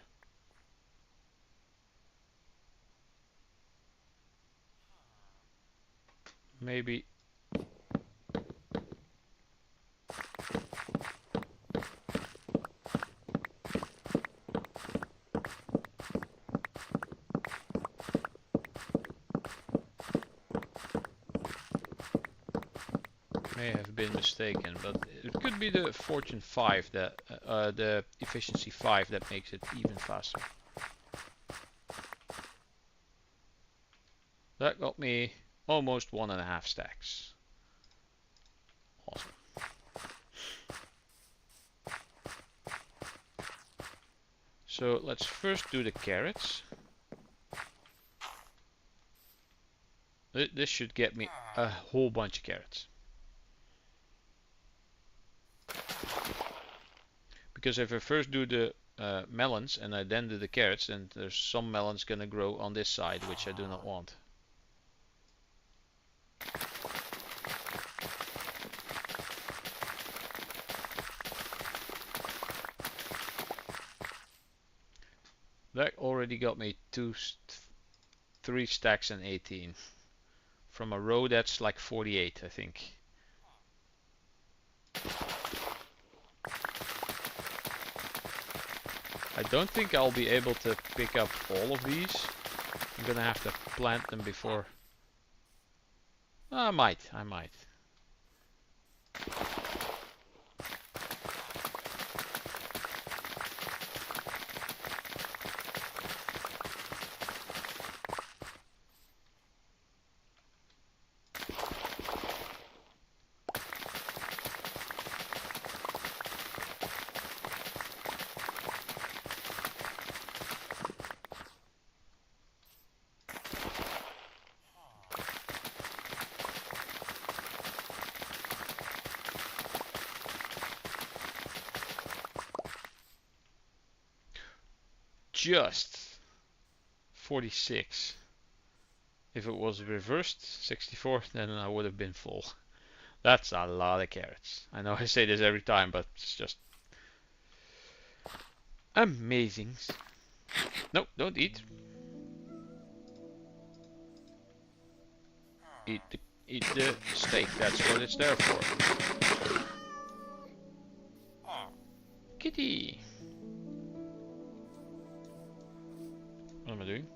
Maybe. May have been mistaken, but it could be the fortune 5 that the efficiency 5 that makes it even faster. That got me almost 1.5 stacks. Awesome. So let's first do the carrots. This should get me a whole bunch of carrots. Because if I first do the melons and I then do the carrots, then there's some melons gonna grow on this side, which I do not want. That already got me 3 stacks and 18. From a row that's like 48, I think. I don't think I'll be able to pick up all of these. I'm gonna have to plant them before. I might. just 46. If it was reversed 64, then I would have been full. That's a lot of carrots. I know I say this every time, but it's just amazing. No, don't eat. Eat the steak. That's what it's there for. Kitty. What am I doing?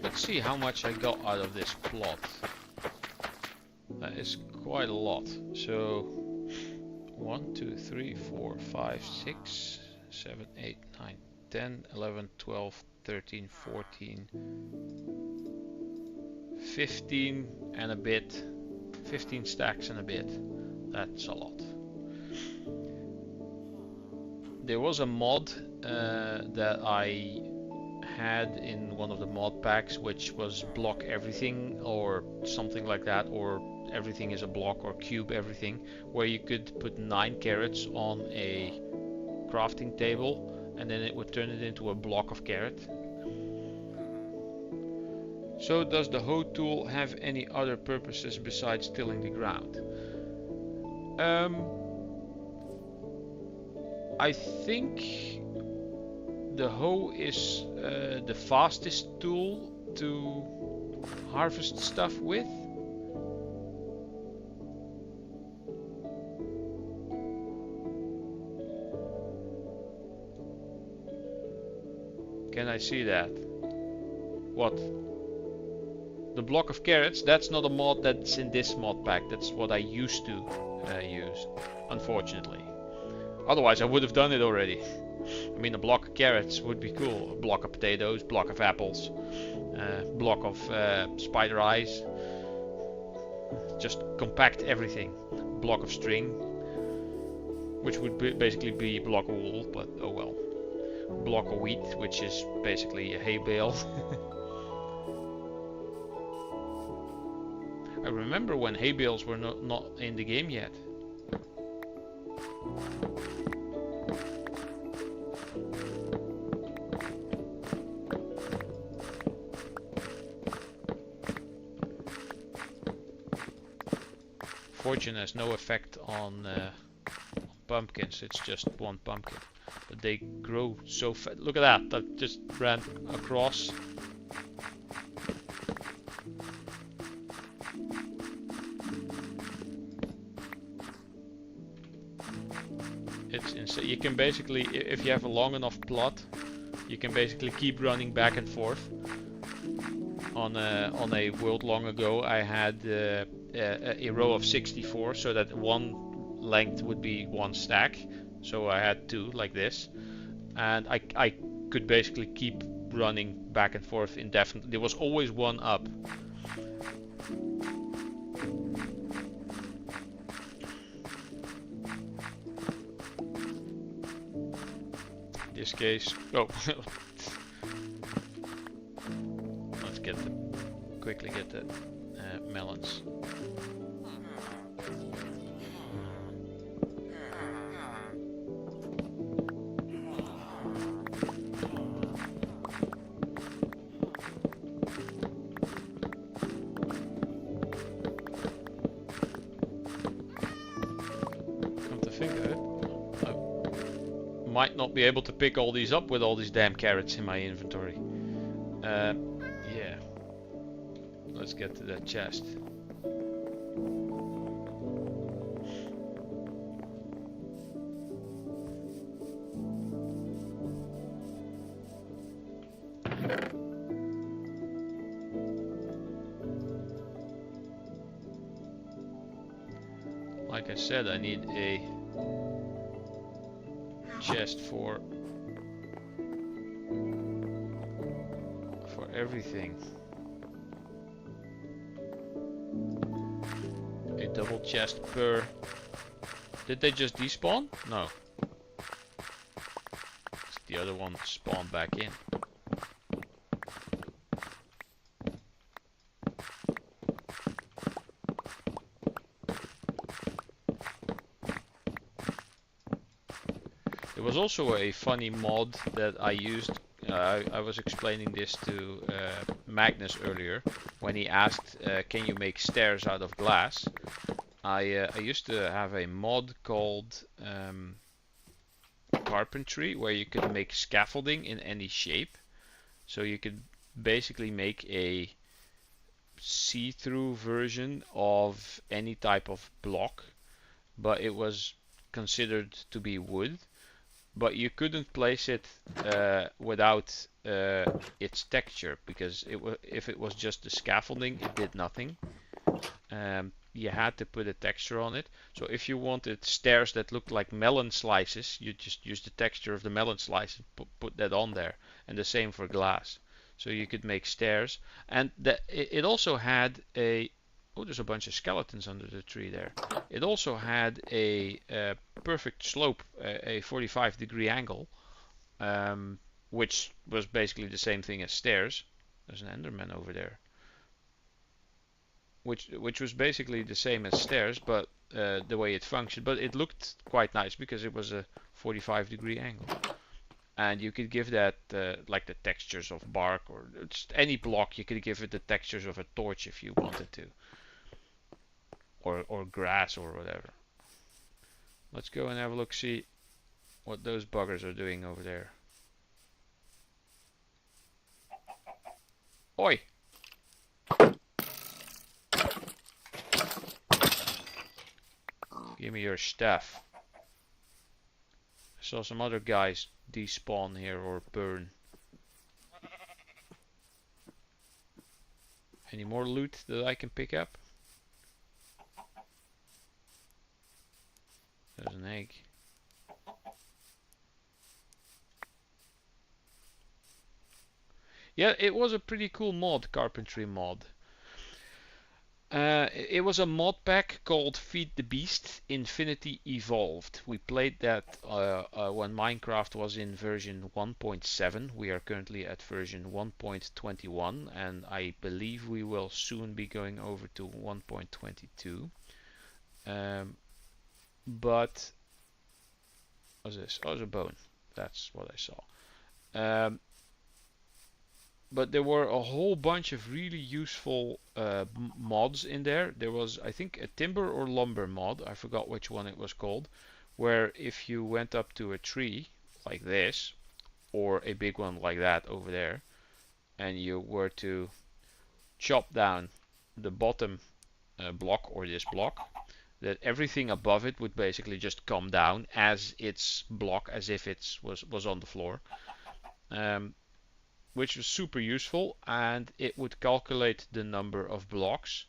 Let's see how much I got out of this plot. That is quite a lot. So 1, 2, 3, 4, 5, 6, 7, 8, 9, 10, 11, 12, 13, 14, 15 and a bit. 15 stacks and a bit. That's a lot. There was a mod that I had in one of the mod packs, which was block everything or something like that, or everything is a block or cube everything, where you could put 9 carrots on a crafting table and then it would turn it into a block of carrot. So does the hoe tool have any other purposes besides tilling the ground? I think the hoe is the fastest tool to harvest stuff with. Can I see that? What? The block of carrots, that's not a mod that's in this mod pack. That's what I used to use, unfortunately. Otherwise I would have done it already. I mean, a block of carrots would be cool. A block of potatoes, block of apples, block of spider eyes. Just compact everything. Block of string, which would basically be a block of wool, but oh well. Block of wheat, which is basically a hay bale. I remember when hay bales were not in the game yet. Fortune has no effect on pumpkins, it's just one pumpkin. But they grow so fast. Look at that, that just ran across. It's insane. You can basically, if you have a long enough plot, you can basically keep running back and forth. On a world long ago, I had a row of 64, so that one length would be one stack. So I had 2 like this, and I could basically keep running back and forth indefinitely. There was always one up. In this case, oh, let's get the quickly get the melons. think I might not be able to pick all these up with all these damn carrots in my inventory. Yeah. Let's get to that chest. Like I said, I need a chest for everything. A double chest per... Did they just despawn? No. The other one spawned back in. There was also a funny mod that I used. I was explaining this to Magnus earlier when he asked, can you make stairs out of glass? I used to have a mod called carpentry where you could make scaffolding in any shape. So you could basically make a see-through version of any type of block, but it was considered to be wood. But you couldn't place it without its texture, because if it was just the scaffolding, it did nothing. You had to put a texture on it. So if you wanted stairs that looked like melon slices, you just use the texture of the melon slice and put that on there. And the same for glass. So you could make stairs. And it also had a... Oh, there's a bunch of skeletons under the tree there. It also had a perfect slope, a 45-degree angle, which was basically the same thing as stairs. There's an Enderman over there. Which was basically the same as stairs, but the way it functioned. But it looked quite nice because it was a 45-degree angle. And you could give that like the textures of bark, or just any block. You could give it the textures of a torch if you wanted to. Or grass or whatever. Let's go and have a look, see what those buggers are doing over there. Oi! Give me your staff. I saw some other guys despawn here or burn. Any more loot that I can pick up? There's an egg. Yeah, it was a pretty cool mod, carpentry mod. It was a mod pack called Feed the Beast Infinity Evolved. We played that when Minecraft was in version 1.7. We are currently at version 1.21, and I believe we will soon be going over to 1.22. But what's this? Oh, it's a bone. That's what I saw. But there were a whole bunch of really useful mods in there. There was, I think, a timber or lumber mod. I forgot which one it was called. Where if you went up to a tree like this, or a big one like that over there, and you were to chop down the bottom block or this block, that everything above it would basically just come down as its block, as if it was on the floor. Which was super useful, and it would calculate the number of blocks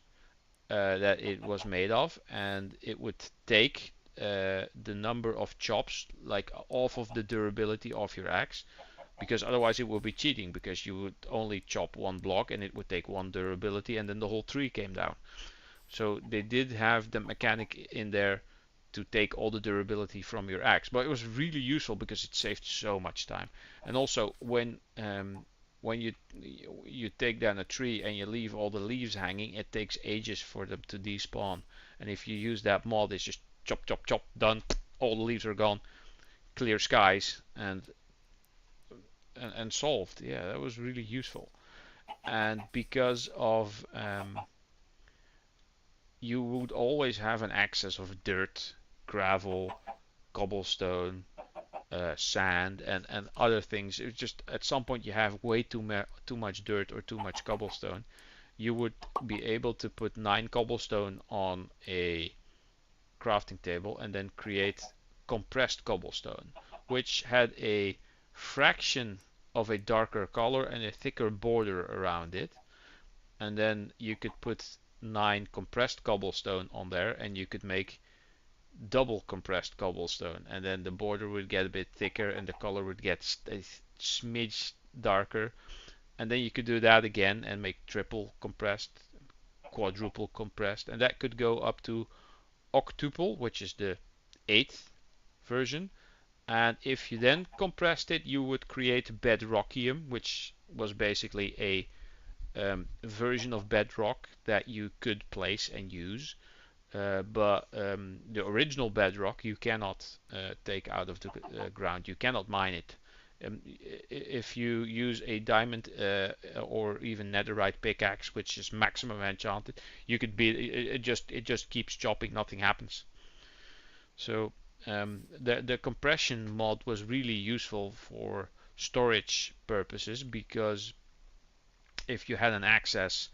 that it was made of, and it would take the number of chops like off of the durability of your axe, because otherwise it would be cheating, because you would only chop one block and it would take one durability and then the whole tree came down. So they did have the mechanic in there to take all the durability from your axe, but it was really useful because it saved so much time. And also when you take down a tree and you leave all the leaves hanging, it takes ages for them to despawn. And if you use that mod, it's just chop, chop, chop, done. All the leaves are gone, clear skies, and solved. Yeah, that was really useful. And because of you would always have an excess of dirt, gravel, cobblestone, sand, and other things. It's just at some point you have way too much dirt or too much cobblestone. You would be able to put 9 cobblestone on a crafting table and then create compressed cobblestone, which had a fraction of a darker color and a thicker border around it. And then you could put 9 compressed cobblestone on there and you could make double compressed cobblestone, and then the border would get a bit thicker and the color would get a smidge darker, and then you could do that again and make triple compressed, quadruple compressed, and that could go up to octuple, which is the 8th version. And if you then compressed it, you would create Bedrockium, which was basically a version of Bedrock that you could place and use. But the original Bedrock you cannot take out of the ground. You cannot mine it. If you use a diamond or even netherite pickaxe, which is maximum enchanted, you could be it just keeps chopping. Nothing happens. So the compression mod was really useful for storage purposes, because if you had an access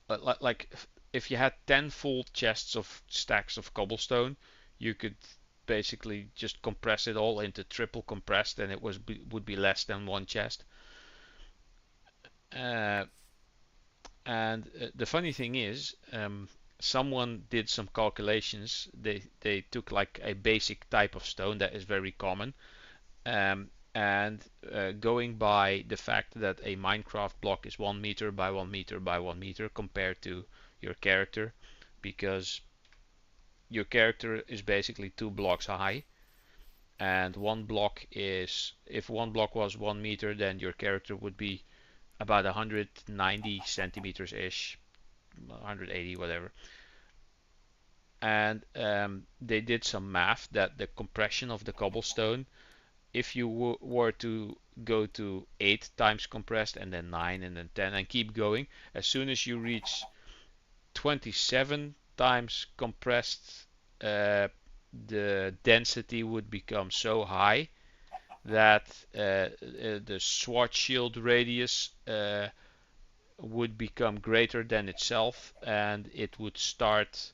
like if you had 10 full chests of stacks of cobblestone, you could basically just compress it all into triple compressed, and it would be less than one chest. And the funny thing is, someone did some calculations. They took like a basic type of stone that is very common, and going by the fact that a Minecraft block is 1 meter by 1 meter by 1 meter compared to your character, because your character is basically 2 blocks high, and one block is, if one block was 1 meter, then your character would be about 190 centimeters ish, 180, whatever. And they did some math that the compression of the cobblestone, if you were to go to 8 times compressed and then 9 and then 10 and keep going, as soon as you reach 27 times compressed, the density would become so high that the sword shield radius would become greater than itself, and it would start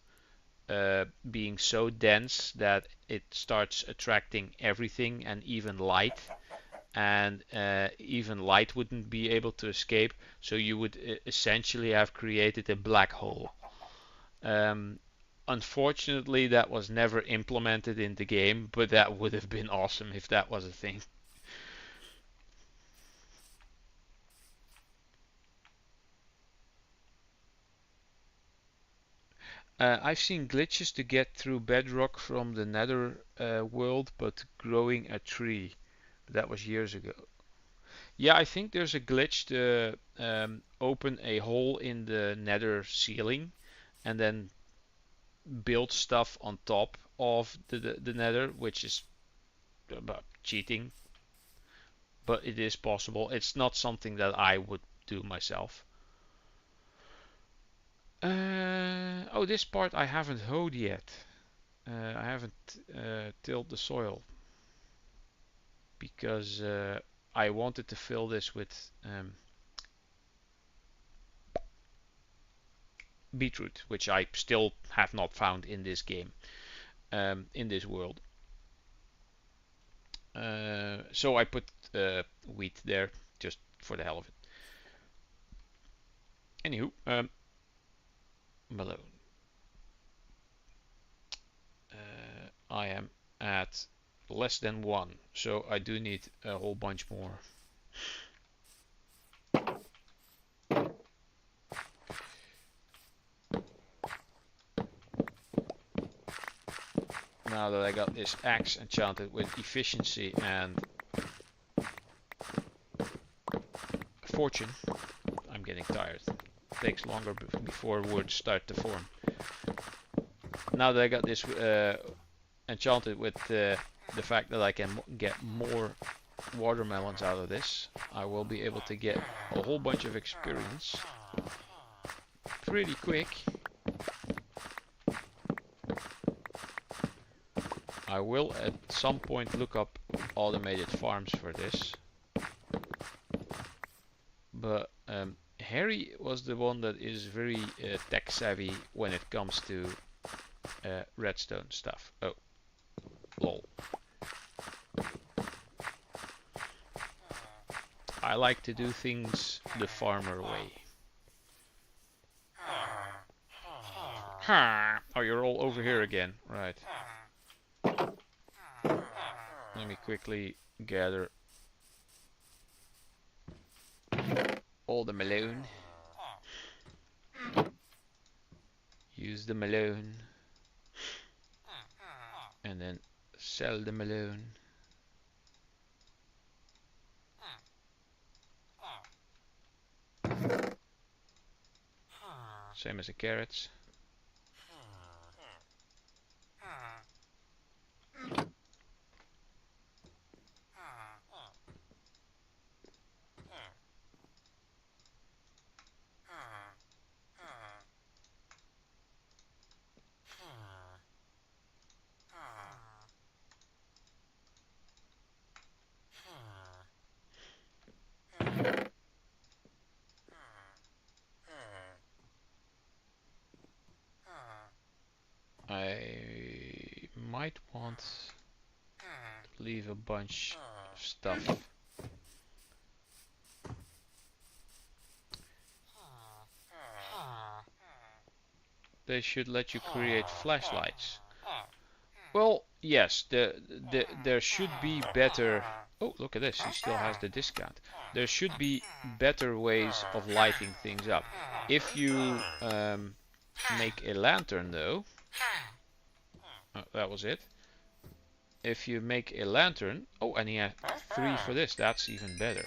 being so dense that it starts attracting everything and even light, and even light wouldn't be able to escape, so you would essentially have created a black hole. Unfortunately, that was never implemented in the game, but that would have been awesome if that was a thing. I've seen glitches to get through Bedrock from the Nether world, but growing a tree. That was years ago. Yeah, I think there's a glitch to open a hole in the Nether ceiling and then build stuff on top of the Nether, which is about cheating, but it is possible. It's not something that I would do myself. Oh, this part I haven't hoed yet. I haven't tilled the soil because I wanted to fill this with beetroot, which I still have not found in this game, in this world. So I put wheat there just for the hell of it. Anywho, Malone. I am at less than 1, so I do need a whole bunch more. Now that I got this axe enchanted with efficiency and fortune, I'm getting tired. It takes longer before wood start to form. Now that I got this enchanted with the fact that I can get more watermelons out of this, I will be able to get a whole bunch of experience pretty quick. I will at some point look up automated farms for this. But Harry was the one that is very tech savvy when it comes to redstone stuff. Oh, lol. I like to do things the farmer way. Oh, you're all over here again. Right. Let me quickly gather all the melon. Use the melon. And then sell the melon. Same as the carrots. I might want to leave a bunch of stuff. They should let you create flashlights. Well, yes, there should be better. Oh, look at this, he still has the discount. There should be better ways of lighting things up. If you make a lantern though, that was it. If you make a lantern, oh, and he has 3 for this, that's even better.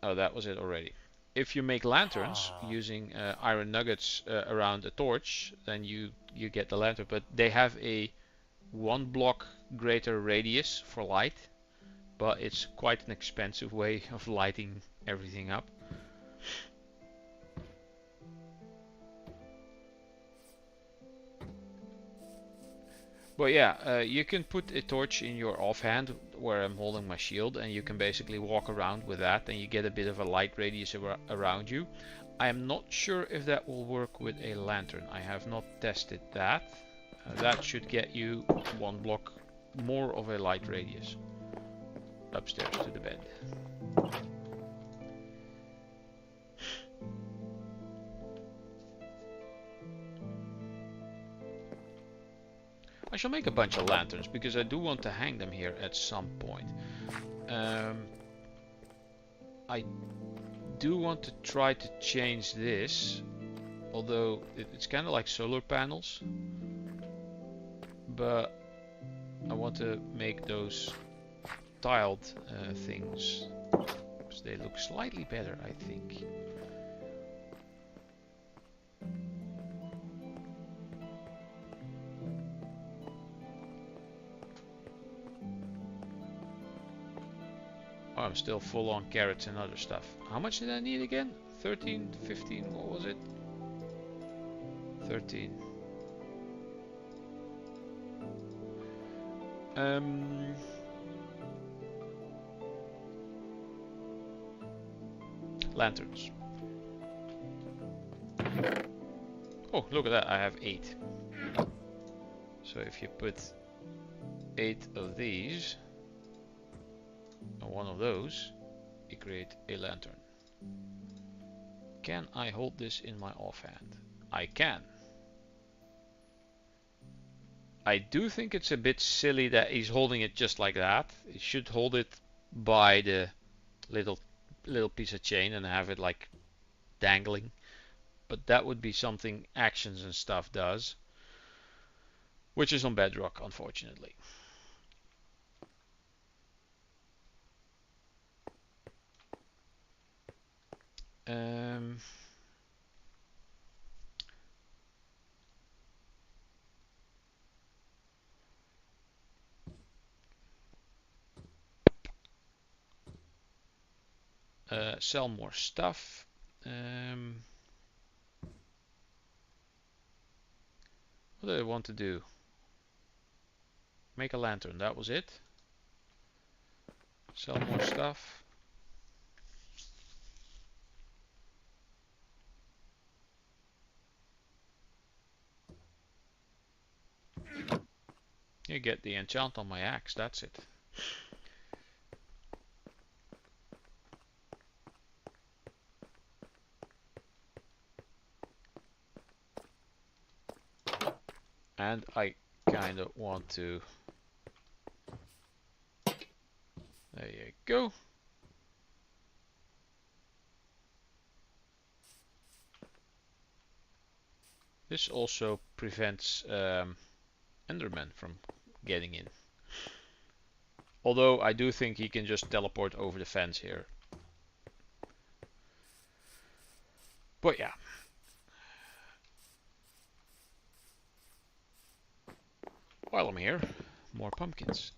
Oh, that was it already. If you make lanterns using iron nuggets around a torch, then you get the lantern, but they have a 1 block greater radius for light, but it's quite an expensive way of lighting everything up. But yeah, you can put a torch in your offhand where I'm holding my shield, and you can basically walk around with that, and you get a bit of a light radius around you. I am not sure if that will work with a lantern. I have not tested that. That should get you 1 block more of a light radius upstairs to the bed. I shall make a bunch of lanterns because I do want to hang them here at some point. I do want to try to change this, although it's kind of like solar panels, but I want to make those tiled things because they look slightly better, I think. Oh, I'm still full on carrots and other stuff. How much did I need again? 13, 15, what was it? 13. Lanterns. Oh, look at that, I have 8. So if you put 8 of these and 1 of those, you create a lantern. Can I hold this in my offhand? I can. I do think it's a bit silly that he's holding it just like that. He should hold it by the little piece of chain and have it like dangling. But that would be something Actions and stuff does, which is on Bedrock, unfortunately. Sell more stuff. What do I want to do? make a lantern. That was it. Sell more stuff. You get the enchant on my axe, that's it. And I kind of want to... There you go. This also prevents Enderman from getting in. Although I do think he can just teleport over the fence here. But yeah. While I'm here, more pumpkins.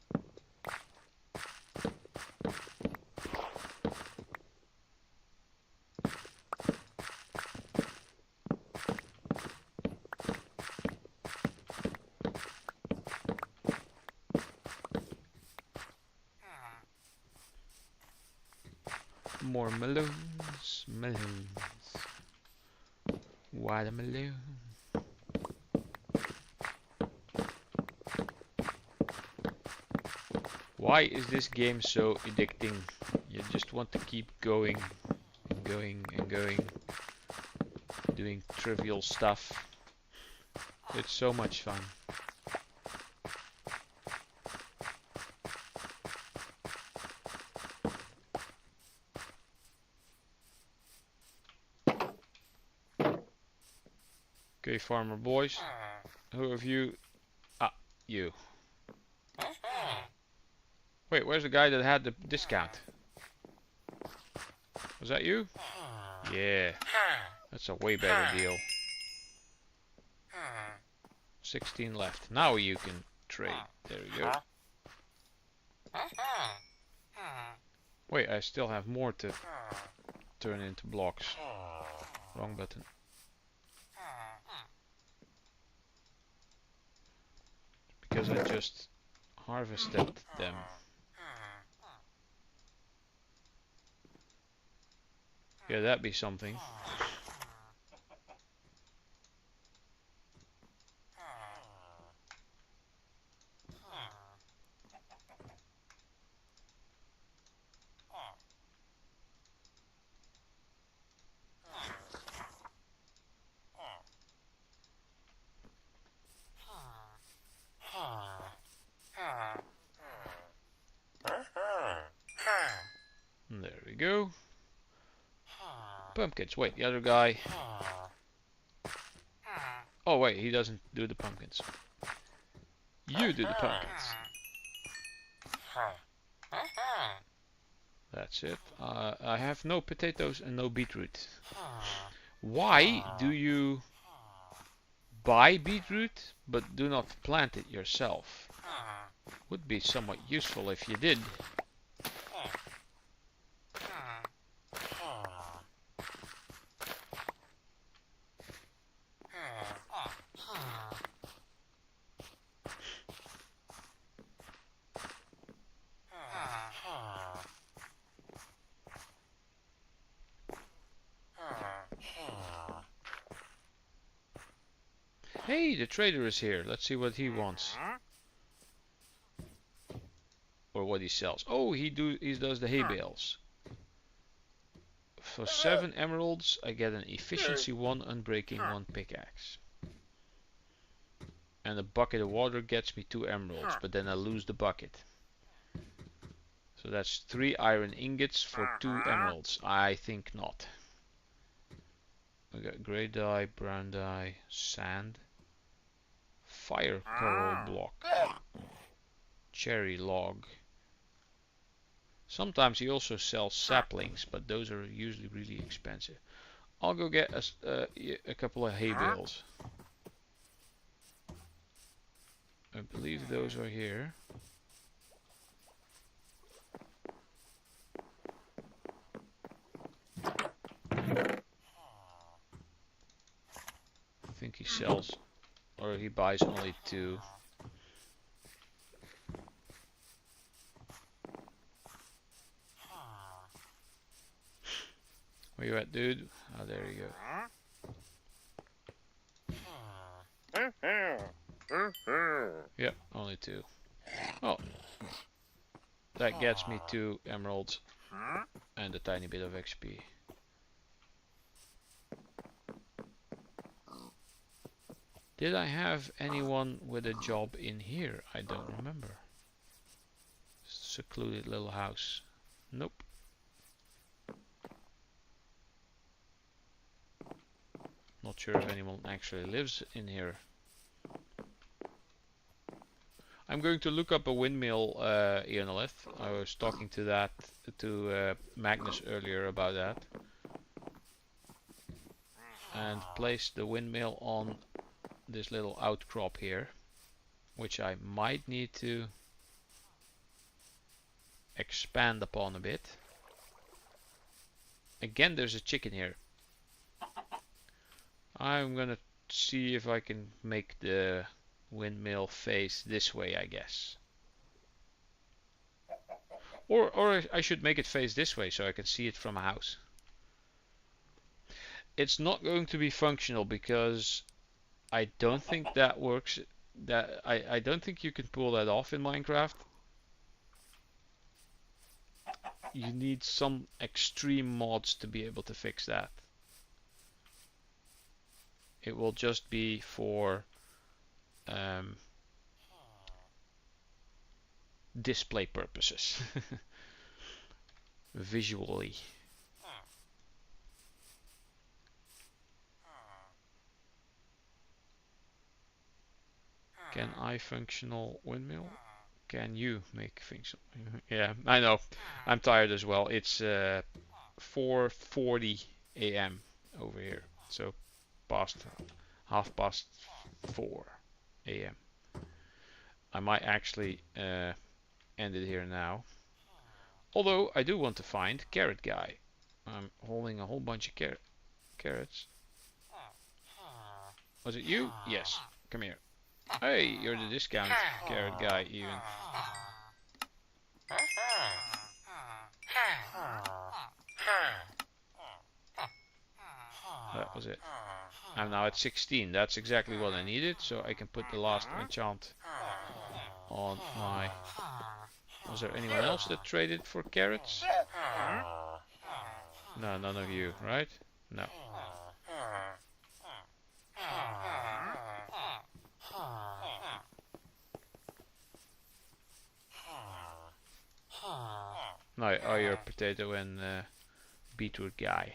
More melons, melons. Watermelon. Why is this game so addicting? You just want to keep going and going and going, doing trivial stuff. It's so much fun. Okay, farmer boys, who have you? Ah, you. Wait, where's the guy that had the discount? Was that you? Yeah, that's a way better deal. 16 left. Now you can trade. There we go. Wait, I still have more to turn into blocks. Wrong button. Because I just harvested them. Yeah, that'd be something. There we go. Pumpkins. Wait, the other guy. Oh wait, he doesn't do the pumpkins. You do the pumpkins. That's it. I have no potatoes and no beetroot. Why do you buy beetroot but do not plant it yourself? Would be somewhat useful if you did. Hey, the trader is here. Let's see what he wants. Or what he sells. Oh, he does the hay bales. For 7 emeralds, I get an efficiency 1, unbreaking 1 pickaxe. And a bucket of water gets me 2 emeralds, but then I lose the bucket. So that's 3 iron ingots for 2 emeralds. I think not. We got grey dye, brown dye, sand, fire coral block, cherry log. Sometimes he also sells saplings, but those are usually really expensive. I'll go get a couple of hay bales. I believe those are here. I think he sells, or he buys only 2. Where you at, dude? Oh, there you go. Yep, only 2. Oh, that gets me 2 emeralds and a tiny bit of XP. Did I have anyone with a job in here? I don't remember. Secluded little house. Nope. Not sure if anyone actually lives in here. I'm going to look up a windmill, Ionolith. I was talking to Magnus earlier about that. And place the windmill on this little outcrop here, which I might need to expand upon a bit. Again, there's a chicken here. I'm gonna see if I can make the windmill face this way, I guess. Or I should make it face this way so I can see it from a house. It's not going to be functional because I don't think that works. I don't think you can pull that off in Minecraft. You need some extreme mods to be able to fix that. It will just be for display purposes. Visually. Can I functional windmill? Can you make functional? Yeah, I know. I'm tired as well. It's 4:40 a.m. over here. So past 4:30 a.m. I might actually end it here now. Although I do want to find Carrot Guy. I'm holding a whole bunch of carrots. Was it you? Yes. Come here. Hey, you're the discount Carrot Guy even. That was it. I'm now at 16. That's exactly what I needed, so I can put the last enchant on my... Was there anyone else that traded for carrots? No, none of you, right? No. No, oh, you're potato and beetroot guy.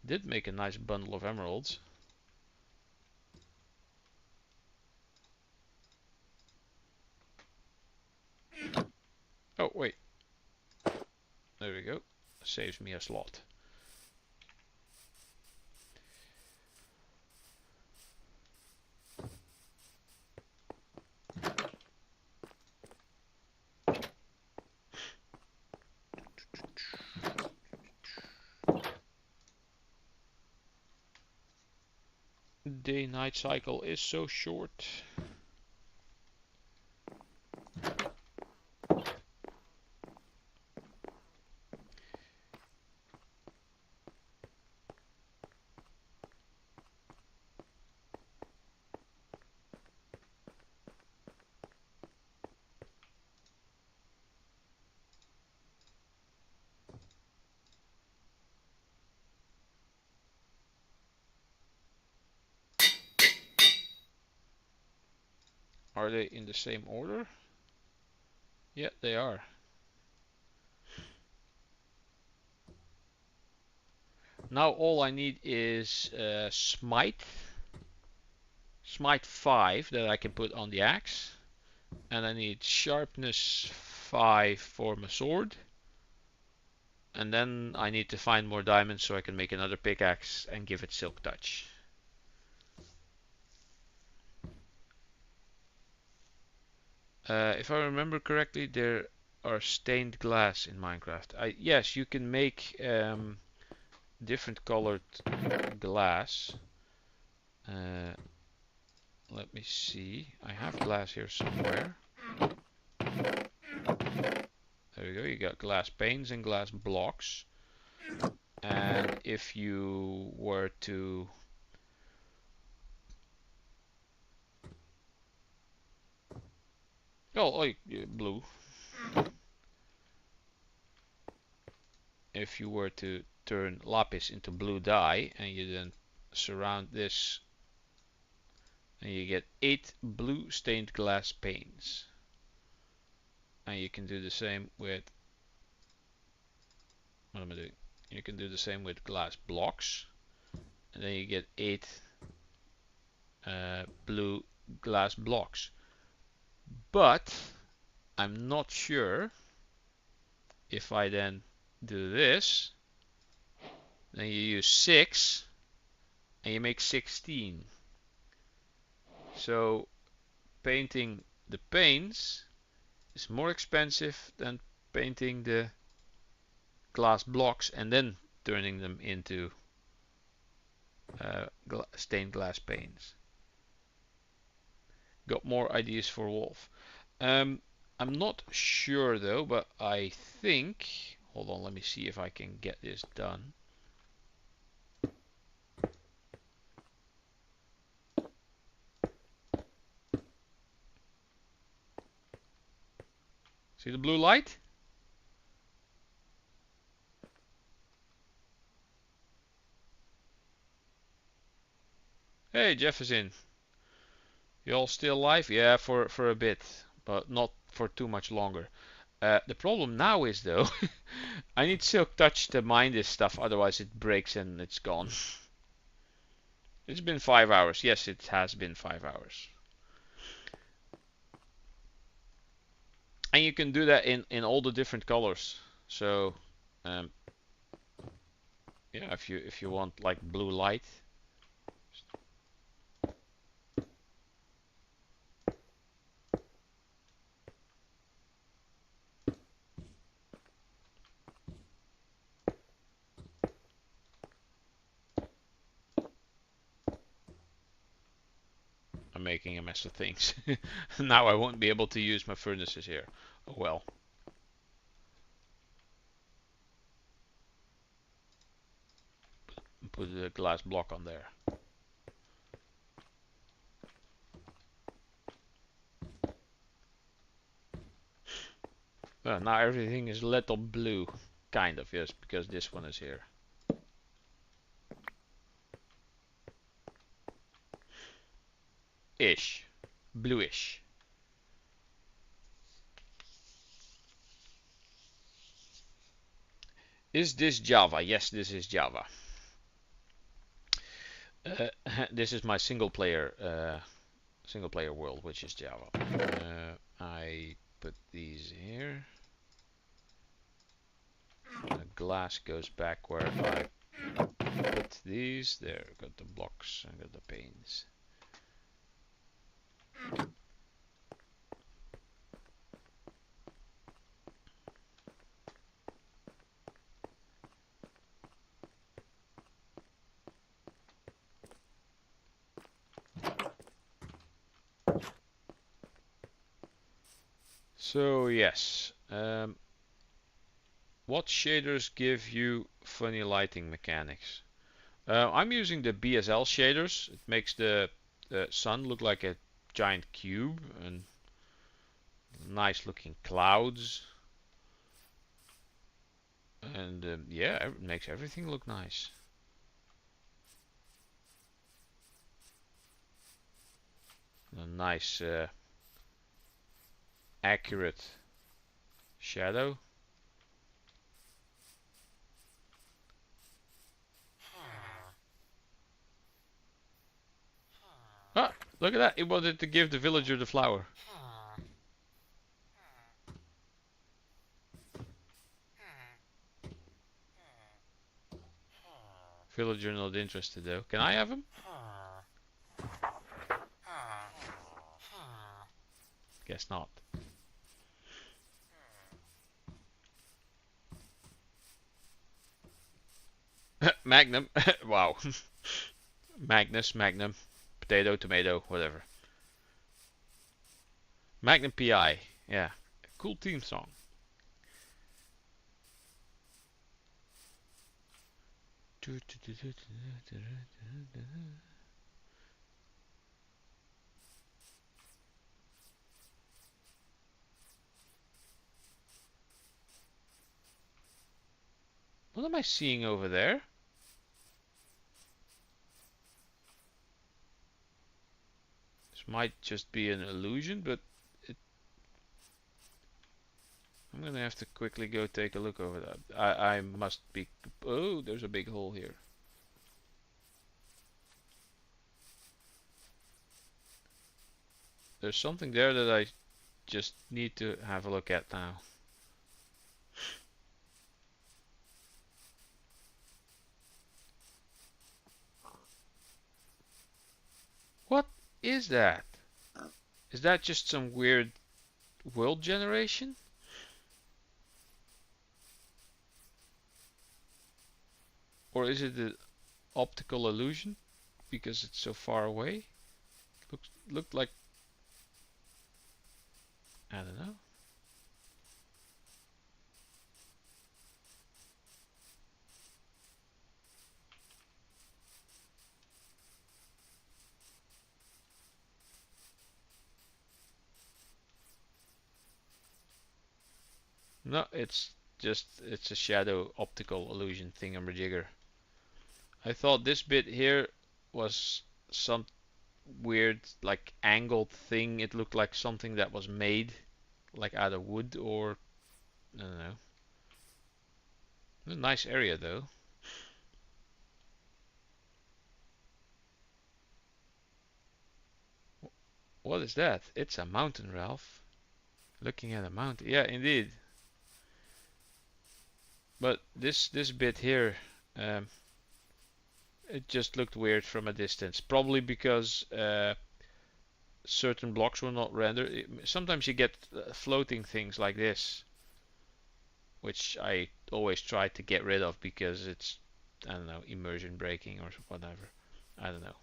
Did make a nice bundle of emeralds. Oh, wait. There we go. Saves me a slot. Day-night cycle is so short. Are they in the same order? Yeah, they are. Now all I need is Smite 5 that I can put on the axe. And I need Sharpness 5 for my sword. And then I need to find more diamonds so I can make another pickaxe and give it Silk Touch. If I remember correctly, there are stained glass in Minecraft. Yes, you can make different colored glass. let me see. I have glass here somewhere. There we go. You got glass panes and glass blocks. And if you were to blue. If you were to turn lapis into blue dye and you then surround this, and you get 8 blue stained glass panes. And you can do the same with, what am I doing? You can do the same with glass blocks, and then you get 8 blue glass blocks. But I'm not sure if I then do this, then you use 6 and you make 16. So painting the panes is more expensive than painting the glass blocks and then turning them into stained glass panes. Got more ideas for Wolf. I'm not sure though, but I think, hold on, let me see if I can get this done. See the blue light? Hey, Jeff is in. You all still live? Yeah, for a bit, but not for too much longer. The problem now is though, I need Silk Touch to mine this stuff, otherwise it breaks and it's gone. It's been 5 hours. Yes, it has been 5 hours. And you can do that in all the different colors. So, yeah, if you want like blue light. I'm making a mess of things. Now I won't be able to use my furnaces here. Oh well. Put a glass block on there. Well, now everything is lit up blue. Kind of, yes, because this one is here. Ish. Bluish. Is this Java? Yes, this is Java. This is my single player world, which is Java. I put these here. The glass goes back where I put these. There, got the blocks and got the panes. So yes, what shaders give you funny lighting mechanics? I'm using the BSL shaders. It makes the sun look like a giant cube and nice looking clouds. And yeah, it makes everything look nice. A nice accurate shadow. Ah, look at that. It wanted to give the villager the flower. Villager not interested though. Can I have him? Guess not. Magnum. Wow. Magnus, Magnum. Potato, tomato, whatever. Magnum PI. Yeah. Cool theme song. What am I seeing over there? This might just be an illusion, but I'm gonna have to quickly go take a look over that. I must be... Oh, there's a big hole here. There's something there that I just need to have a look at now. What is that? Is that just some weird world generation? Or is it an optical illusion because it's so far away? Looked like... I don't know. No, it's a shadow optical illusion thingamajigger. I thought this bit here was some weird like angled thing. It looked like something that was made like out of wood or I don't know. A nice area though. What is that? It's a mountain, Ralph. Looking at a mountain. Yeah, indeed. But this bit here, it just looked weird from a distance. Probably because certain blocks were not rendered. Sometimes you get floating things like this, which I always try to get rid of because it's, I don't know, immersion breaking or whatever. I don't know.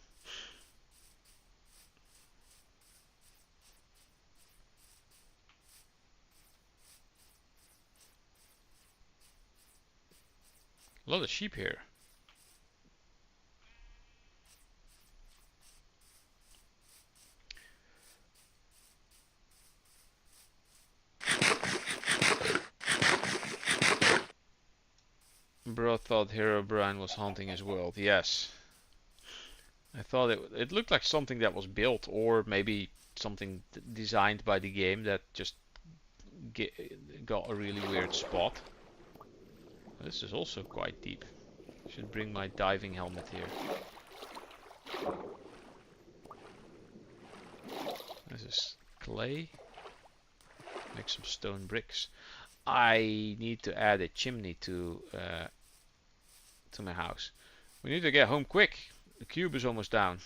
A lot of sheep here. Bro thought Herobrine was haunting his world. Yes. I thought it looked like something that was built or maybe something designed by the game that just got a really weird spot. This is also quite deep. Should bring my diving helmet here. This is clay. Make some stone bricks. I need to add a chimney to my house. We need to get home quick. The cube is almost down.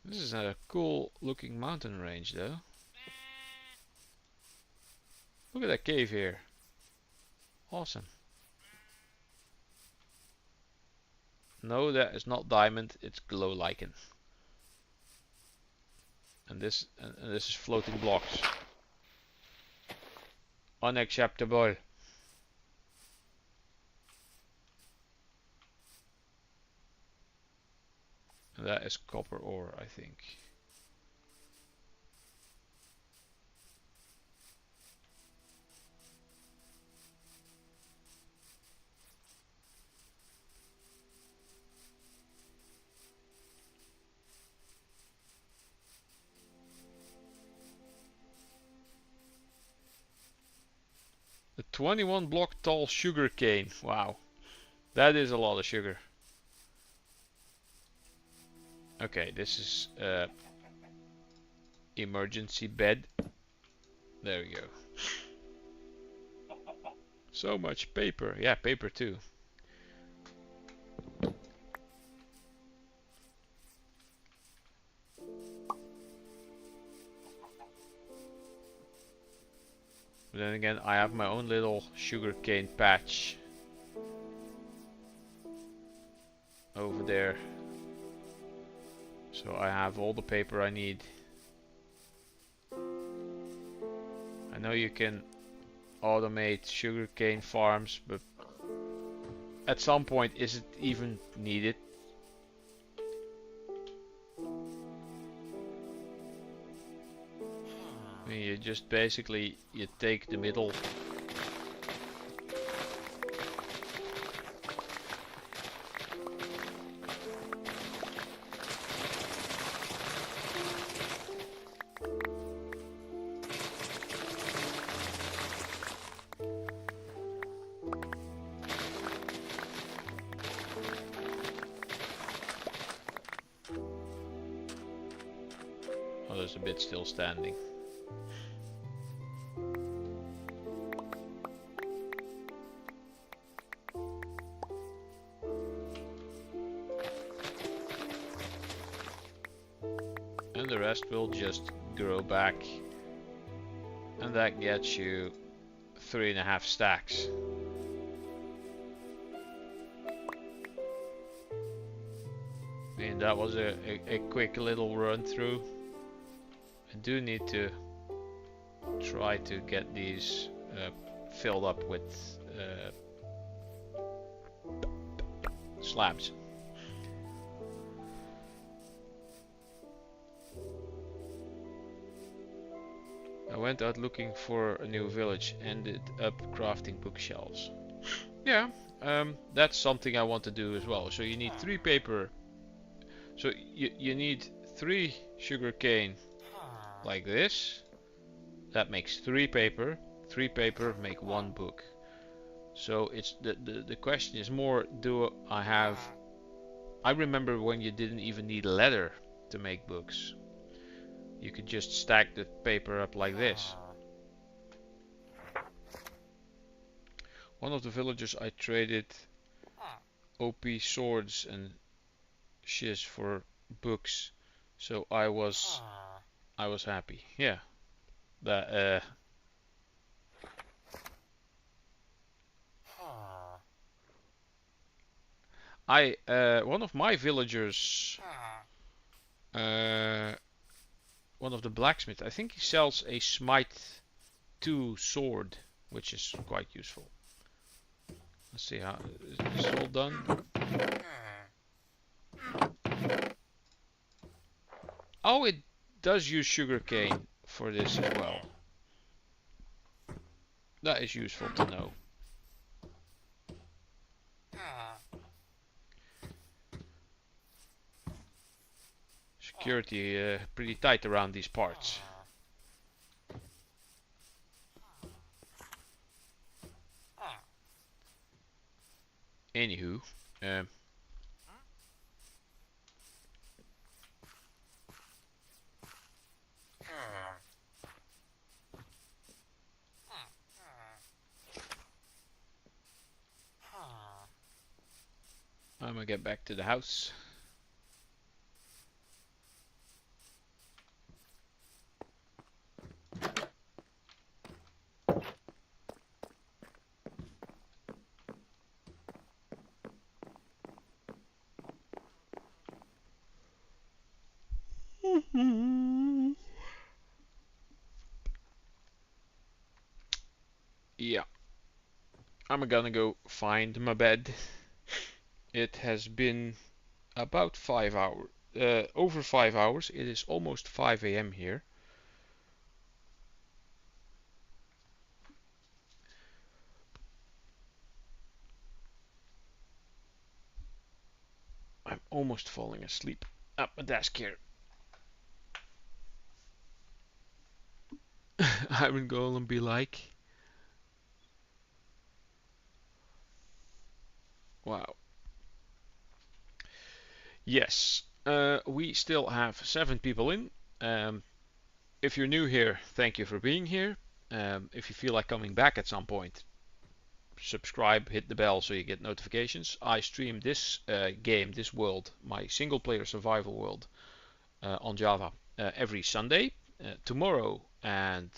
This is a cool looking mountain range though. Look at that cave here. Awesome. No, that is not diamond, it's glow lichen. And this is floating blocks. Unacceptable. And that is copper ore, I think. A 21 block tall sugar cane. Wow. That is a lot of sugar. Okay, this is emergency bed. There we go. So much paper. Yeah, paper too. But then again, I have my own little sugarcane patch there. So I have all the paper I need. I know you can automate sugarcane farms, but at some point is it even needed? I mean, you just basically you take the middle. Oh, there's a bit still standing. And the rest will just grow back, and that gets you 3.5 stacks. I mean, that was a quick little run through. I do need to try to get these filled up with slabs. I went out looking for a new village, ended up crafting bookshelves. Yeah, that's something I want to do as well. So you need 3 paper. So you need 3 sugarcane like this. That makes 3 paper. 3 paper make 1 book. So it's the question is more, do I have... I remember when you didn't even need leather to make books. You could just stack the paper up like this. One of the villagers I traded OP swords and shiz for books, so I was happy. Yeah, that one of my villagers, one of the blacksmiths, I think he sells a Smite 2 sword, which is quite useful. Let's see how is this all done. Oh, it does use sugarcane for this as well. That is useful to know. Security pretty tight around these parts. Anywho, I'm gonna get back to the house. Yeah, I'm gonna go find my bed. It has been about 5 hours, over 5 hours. It is almost 5 a.m. here. I'm almost falling asleep at my desk here. Iron Golem be like. Wow. Yes, we still have 7 people in. If you're new here, thank you for being here. If you feel like coming back at some point, subscribe, hit the bell so you get notifications. I stream this game, this world, my single player survival world on Java every Sunday. Tomorrow and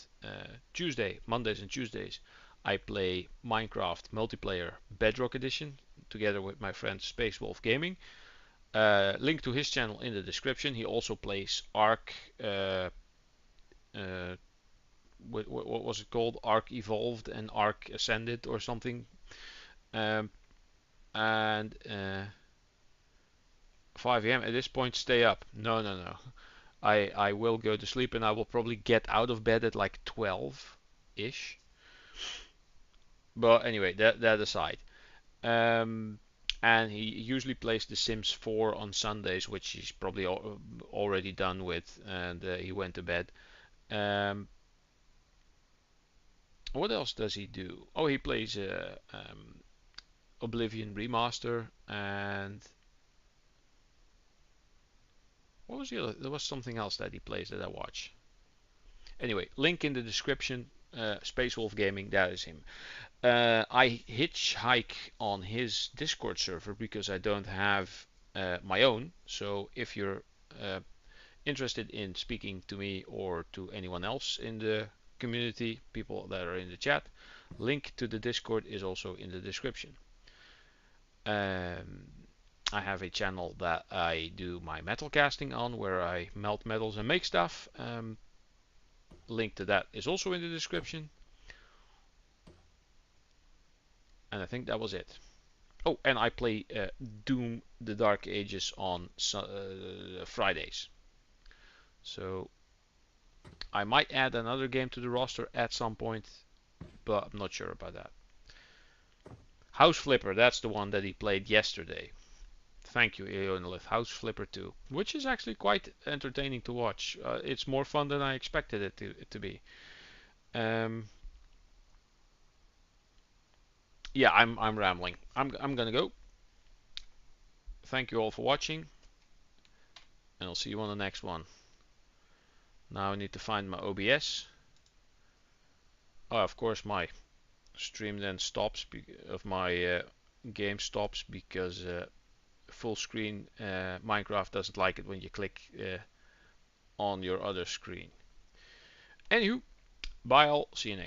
Tuesday, Mondays and Tuesdays, I play Minecraft multiplayer Bedrock edition together with my friend SpacewolfGaming. Link to his channel in the description. He also plays Ark. What was it called? Ark Evolved and Ark Ascended or something. Um, and 5 a.m. at this point, stay up. No, no, no. I will go to sleep and I will probably get out of bed at like 12-ish. But anyway, that aside. Um, and he usually plays The Sims 4 on Sundays, which he's probably already done with, and he went to bed. Um, what else does he do? Oh, he plays Oblivion Remaster, and what was the other? There was something else that he plays that I watch. Anyway, link in the description. SpacewolfGaming, that is him. I hitchhike on his Discord server because I don't have my own. So if you're uh, interested in speaking to me or to anyone else in the community, people that are in the chat, link to the Discord is also in the description. I have a channel that I do my metal casting on, where I melt metals and make stuff. Link to that is also in the description. And I think that was it. Oh, and I play Doom: The Dark Ages on Fridays. So I might add another game to the roster at some point, but I'm not sure about that. House Flipper, that's the one that he played yesterday. Thank you, Eonolith. House Flipper 2, which is actually quite entertaining to watch. It's more fun than I expected it to be. Yeah, I'm rambling. I'm gonna go. Thank you all for watching, and I'll see you on the next one. Now I need to find my OBS. Oh, of course my stream then stops of my game stops because full screen Minecraft doesn't like it when you click on your other screen. Anywho, bye all. See you next.